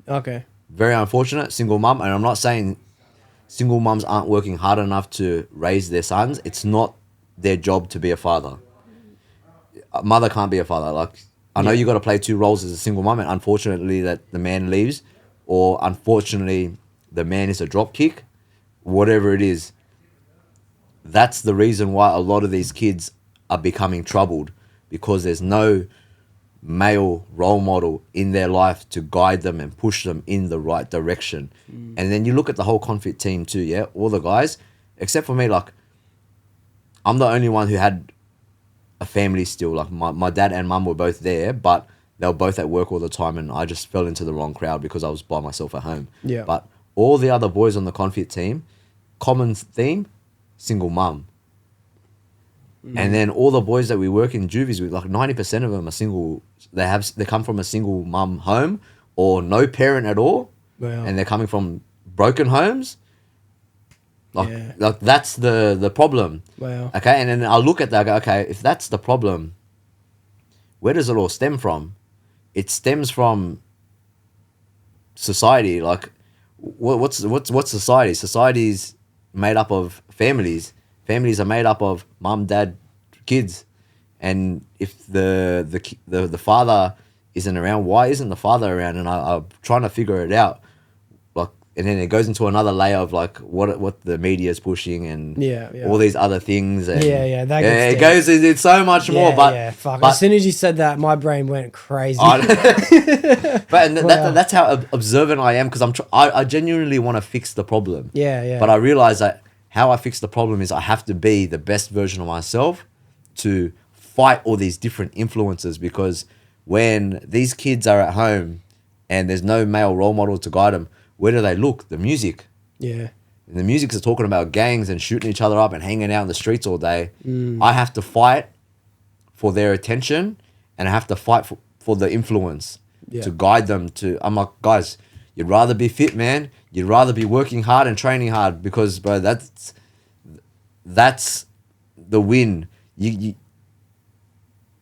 Okay. Very unfortunate, single mum. And I'm not saying single mums aren't working hard enough to raise their sons. It's not their job to be a father. A mother can't be a father. Like, I know you got to play two roles as a single mum, and unfortunately that the man leaves, or unfortunately the man is a drop kick, whatever it is. That's the reason why a lot of these kids are becoming troubled, because there's no male role model in their life to guide them and push them in the right direction. And then you look at the whole Confit team too, yeah? All the guys, except for me, like, I'm the only one who had a family still. Like, my dad and mum were both there, but they were both at work all the time, and I just fell into the wrong crowd because I was by myself at home. Yeah. But all the other boys on the Confit team, common theme, single mum. And then all the boys that we work in juvies with, like 90% of them are single. They come from a single mum home or no parent at all. Wow. And they're coming from broken homes. Like that's the problem. Wow. Okay, and then I'll look at that. I go, okay, if that's the problem, where does it all stem from? It stems from society. Like, what's society? Society's made up of families. Families are made up of mum, dad, kids. And if the father isn't around, why isn't the father around? And I'm trying to figure it out. Like, and then it goes into another layer of like what the media is pushing and all these other things. And that it goes. It's so much more. But fuck. But, as soon as you said that, my brain went crazy. That's how observant I am, because I genuinely want to fix the problem. Yeah. But I realize that how I fix the problem is I have to be the best version of myself to fight all these different influences, because when these kids are at home and there's no male role model to guide them, where do they look? The music. Yeah. And the music is talking about gangs and shooting each other up and hanging out in the streets all day. I have to fight for their attention, and I have to fight for the influence to guide them to. I'm like, guys, you'd rather be fit, man. You'd rather be working hard and training hard, because, bro, that's the win.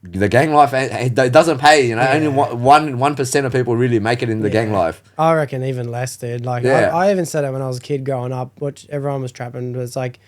The gang life, it doesn't pay, you know. Only 1% of people really make it in the gang life. I reckon even less, dude. Like, I even said it when I was a kid growing up, which everyone was trapping. It was like,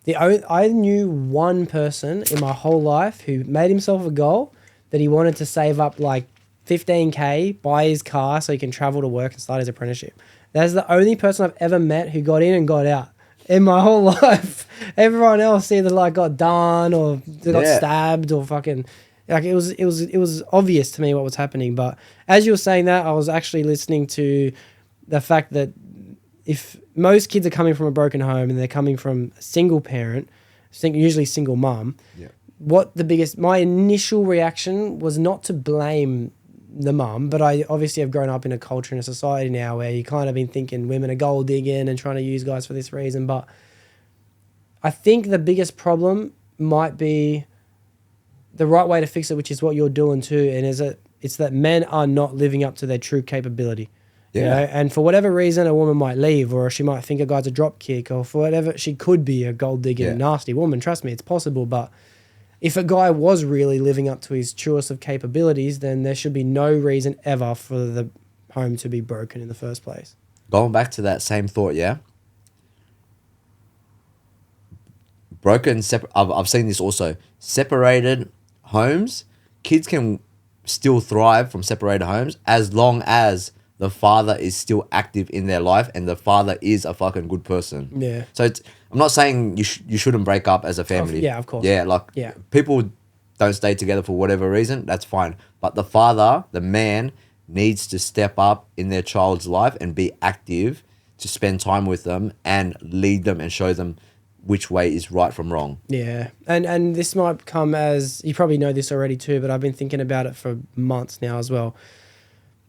I knew one person in my whole life who made himself a goal that he wanted to save up like 15K, buy his car so he can travel to work and start his apprenticeship. That's the only person I've ever met who got in and got out in my whole life. Everyone else either like got done or got stabbed or fucking. Like, it was obvious to me what was happening. But as you were saying that, I was actually listening to the fact that if most kids are coming from a broken home and they're coming from a single parent, usually single mum, my initial reaction was not to blame the mum, but I obviously have grown up in a culture and a society now where you kind of been thinking women are gold digging and trying to use guys for this reason. But I think the biggest problem might be the right way to fix it, which is what you're doing too, and it's that men are not living up to their true capability. Yeah. You know? And for whatever reason, a woman might leave, or she might think a guy's a drop kick, or for whatever, she could be a gold digging, nasty woman. Trust me, it's possible. But if a guy was really living up to his truest of capabilities, then there should be no reason ever for the home to be broken in the first place. Going back to that same thought, broken, I've seen this also. Separated homes, kids can still thrive from separated homes as long as the father is still active in their life and the father is a fucking good person. Yeah. So I'm not saying you shouldn't break up as a family. Of course. Yeah, people don't stay together for whatever reason, that's fine. But the father, the man, needs to step up in their child's life and be active to spend time with them and lead them and show them which way is right from wrong. Yeah. And this might come as, you probably know this already too, but I've been thinking about it for months now as well.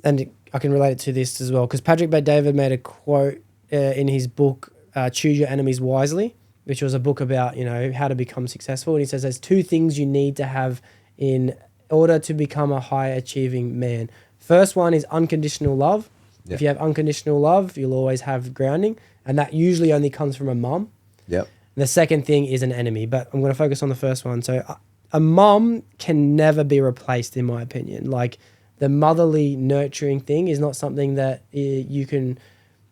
And I can relate it to this as well, because Patrick Bet-David made a quote in his book, Choose Your Enemies Wisely, which was a book about, you know, how to become successful. And he says there's 2 things you need to have in order to become a high achieving man. First one is unconditional love. Yep. If you have unconditional love, you'll always have grounding. And that usually only comes from a mum. Yep. The second thing is an enemy, but I'm going to focus on the first one. So a mum can never be replaced, in my opinion. Like, the motherly nurturing thing is not something that you can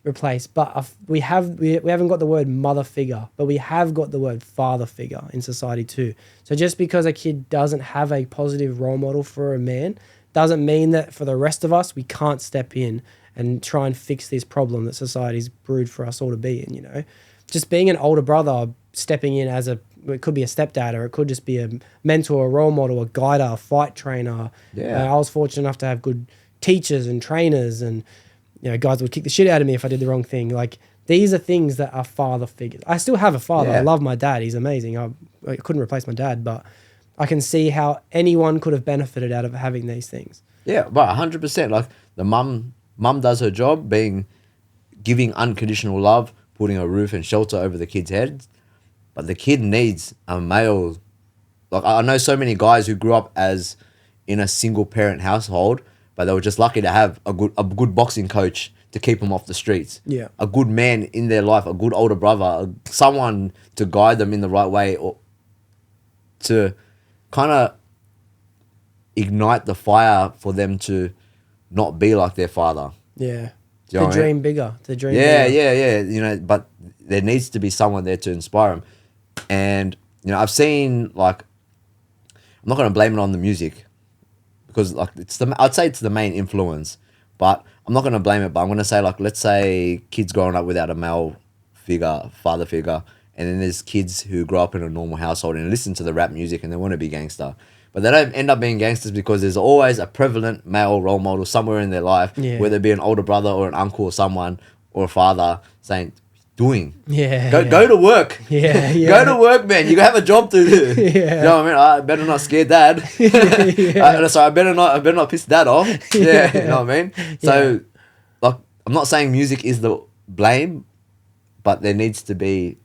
replace. But we haven't got the word mother figure, but we have got the word father figure in society too. So just because a kid doesn't have a positive role model for a man doesn't mean that for the rest of us, we can't step in and try and fix this problem that society's brewed for us all to be in, you know. Just being an older brother, stepping in as it could be a stepdad, or it could just be a mentor, a role model, a guider, a fight trainer. Yeah. I was fortunate enough to have good teachers and trainers, and, you know, guys would kick the shit out of me if I did the wrong thing. Like, these are things that are father figures. I still have a father. I love my dad. He's amazing. I couldn't replace my dad, but I can see how anyone could have benefited out of having these things. Yeah, but 100%. Like, the mum does her job, giving unconditional love, putting a roof and shelter over the kid's head. But the kid needs a male. Like, I know so many guys who grew up as in a single parent household, but they were just lucky to have a good boxing coach to keep them off the streets. Yeah. A good man in their life, a good older brother, someone to guide them in the right way, or to kind of ignite the fire for them to not be like their father. Yeah. Do you know what I mean? Dream bigger. To dream bigger. Yeah. You know, but there needs to be someone there to inspire them. And, you know, I've seen, like, I'm not going to blame it on the music because like I'd say it's the main influence, but I'm not going to blame it. But I'm going to say like, let's say kids growing up without a male figure, father figure, and then there's kids who grow up in a normal household and listen to the rap music and they want to be gangster. But they don't end up being gangsters because there's always a prevalent male role model somewhere in their life, Yeah. whether it be an older brother or an uncle or someone or a father saying, doing. Yeah. Go to work. Yeah, yeah. Go to work, man. You have a job to do. Yeah. You know what I mean? I better not scare dad. Sorry, I better not piss dad off. Yeah. You know what I mean? So, like, I'm not saying music is the blame, but there needs to be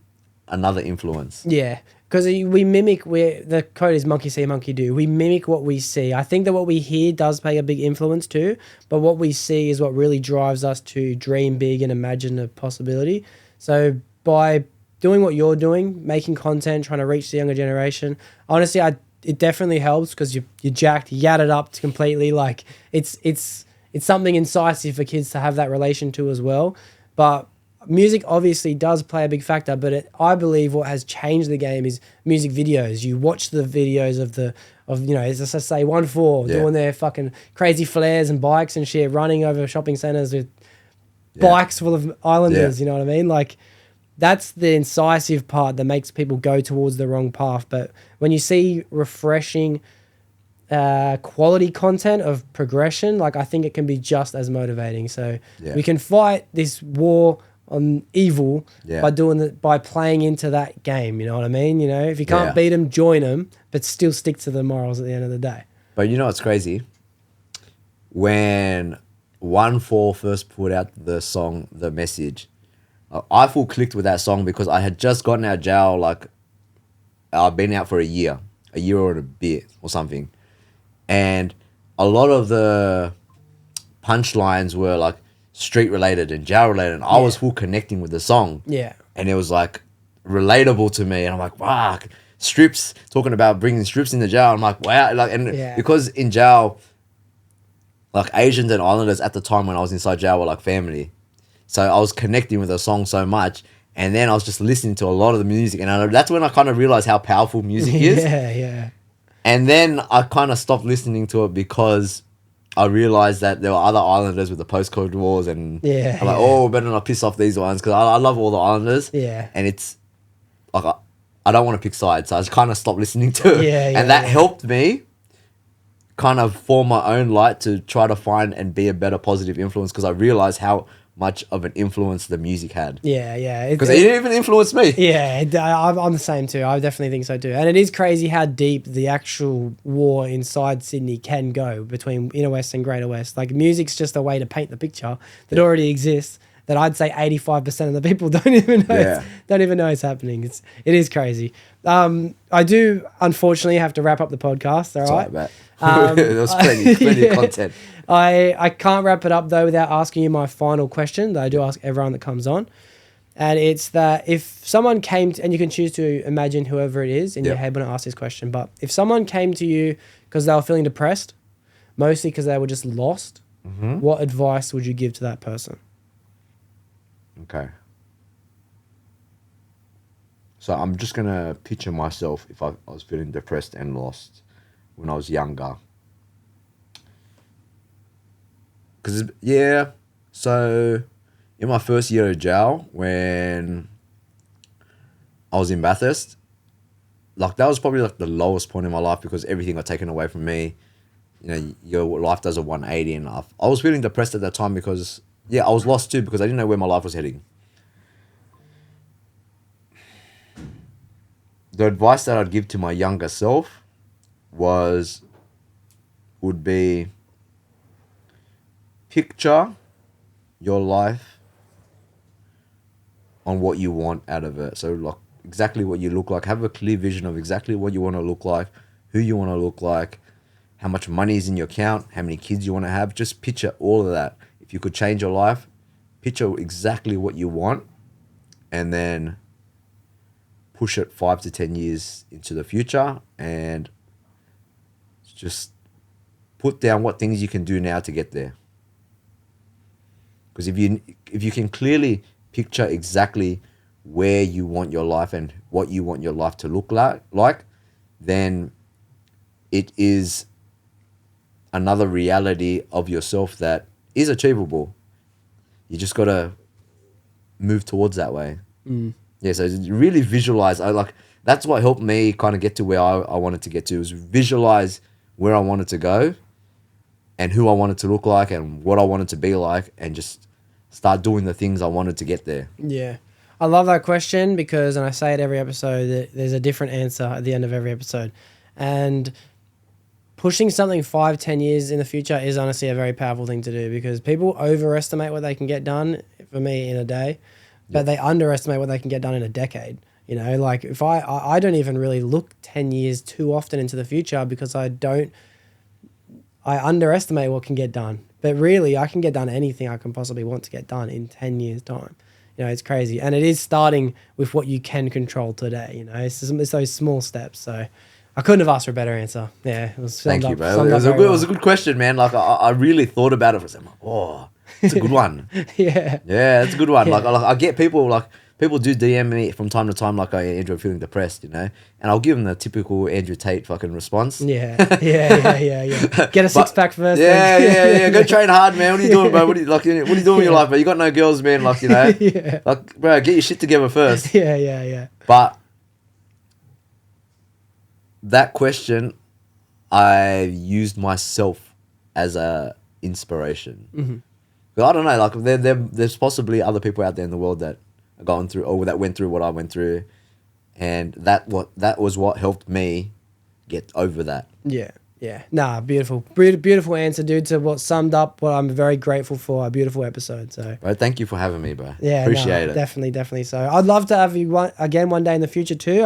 another influence. Yeah, because we mimic where the quote is monkey see, monkey do. We mimic what we see. I think that what we hear does play a big influence too, but what we see is what really drives us to dream big and imagine a possibility. So by doing what you're doing, making content, trying to reach the younger generation, honestly, it definitely helps because you're jacked, you yadded up completely. Like it's something incisive for kids to have that relation to as well. But music obviously does play a big factor, but I believe what has changed the game is music videos. You watch the videos of you know, as I say, 1-4 doing their fucking crazy flares and bikes and shit, running over shopping centers with bikes full of islanders. You know what I mean? Like that's the incisive part that makes people go towards the wrong path. But when you see refreshing quality content of progression, like I think it can be just as motivating. So we can fight this war on evil by playing into that game. You know what I mean? You know, if you can't beat them, join them, but still stick to the morals at the end of the day. But you know what's crazy? When 1-4 first put out the song, The Message, I full clicked with that song because I had just gotten out of jail. Like I've been out for a year or a bit or something, and a lot of the punchlines were like street related and jail related, and I was full connecting with the song. Yeah. And it was like relatable to me, and I'm like, wow, strips, talking about bringing strips into jail. I'm like, wow, like, and because in jail, like Asians and Islanders at the time when I was inside jail were like family, so I was connecting with the song so much, and then I was just listening to a lot of the music, and that's when I kind of realized how powerful music is. Yeah. And then I kind of stopped listening to it because I realized that there were other Islanders with the postcode wars, and I'm like, oh, better not piss off these ones because I love all the Islanders. Yeah. And it's like I don't want to pick sides, so I just kind of stopped listening to it. And that helped me kind of form my own light to try to find and be a better positive influence because I realized how much of an influence the music had. Because it even influenced me. I'm the same too. I definitely think so too. And it is crazy how deep the actual war inside Sydney can go between Inner West and Greater West. Like music's just a way to paint the picture that already exists, that I'd say 85% of the people don't even know it's happening. It is crazy. I do unfortunately have to wrap up the podcast. All right. There was plenty of content. I can't wrap it up though without asking you my final question that I do ask everyone that comes on. And it's that if someone came to, and you can choose to imagine whoever it is in your head when I ask this question, but if someone came to you because they were feeling depressed, mostly because they were just lost, what advice would you give to that person? Okay. So I'm just going to picture myself if I was feeling depressed and lost when I was younger. Because, so in my first year of jail, when I was in Bathurst, like that was probably like the lowest point in my life because everything got taken away from me. You know, your life does a 180, and I was feeling depressed at that time because, I was lost too because I didn't know where my life was heading. The advice that I'd give to my younger self would be picture your life on what you want out of it. So like exactly what you look like. Have a clear vision of exactly what you want to look like, who you want to look like, how much money is in your account, how many kids you want to have. Just picture all of that. If you could change your life, picture exactly what you want and then push it 5 to 10 years into the future and just put down what things you can do now to get there. Because if you can clearly picture exactly where you want your life and what you want your life to look like, then it is another reality of yourself that is achievable. You just got to move towards that way. Yeah, so really visualize. That's what helped me kind of get to where I wanted to get to, was visualize where I wanted to go and who I wanted to look like and what I wanted to be like, and just start doing the things I wanted to get there. Yeah. I love that question because, and I say it every episode, that there's a different answer at the end of every episode. And pushing something 5-10 years in the future is honestly a very powerful thing to do, because people overestimate what they can get done, for me, in a day, but they underestimate what they can get done in a decade. You know, like if I don't even really look 10 years too often into the future, because I underestimate what can get done. But really, I can get done anything I can possibly want to get done in 10 years' time. You know, it's crazy. And it is starting with what you can control today. You know, it's those small steps. So I couldn't have asked for a better answer. Yeah, it was Thank you, bro. It was a good question, man. Like, I really thought about it for a second. Oh, it's a good one. Yeah. Yeah, it's a good one. Yeah. Like, I get people do DM me from time to time, like, "Oh, Andrew, I'm feeling depressed," you know? And I'll give them the typical Andrew Tate fucking response. Yeah. Get a six-pack first. Yeah. Go train hard, man. What are you doing, bro? What are you doing with your life, bro? You got no girls, man. Like, you know? Yeah. Like, bro, get your shit together first. Yeah. But that question, I used myself as a inspiration. Mm-hmm. But I don't know, like, there's possibly other people out there in the world that are going through, or that went through what I went through, and that was what helped me get over that. Yeah. Nah, beautiful answer, dude, to what summed up what I'm very grateful for. A beautiful episode. So, Bro, thank you for having me, bro. yeah, Appreciate it. Definitely. So I'd love to have you again one day in the future too.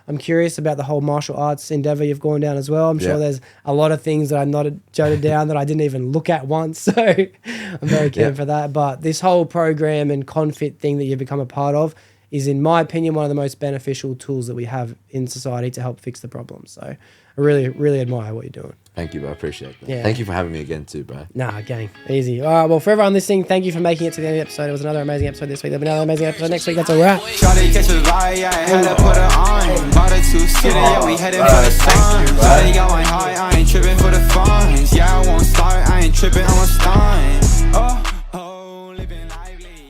I'm curious about the whole martial arts endeavor you've gone down as well. I'm sure there's a lot of things that I jotted down that I didn't even look at once. So I'm very keen for that. But this whole program and Confit thing that you've become a part of is, in my opinion, one of the most beneficial tools that we have in society to help fix the problem. So I really, really admire what you're doing. Thank you, bro. Appreciate that. Yeah. Thank you for having me again too, bro. Nah, gang. Easy. All right, well, for everyone listening, thank you for making it to the end of the episode. It was another amazing episode this week. There'll be another amazing episode next week. That's a wrap. Try to catch a vibe, yeah, I had to put her on. Bought her 2 city, yeah, we headed for the sun. Shawty got one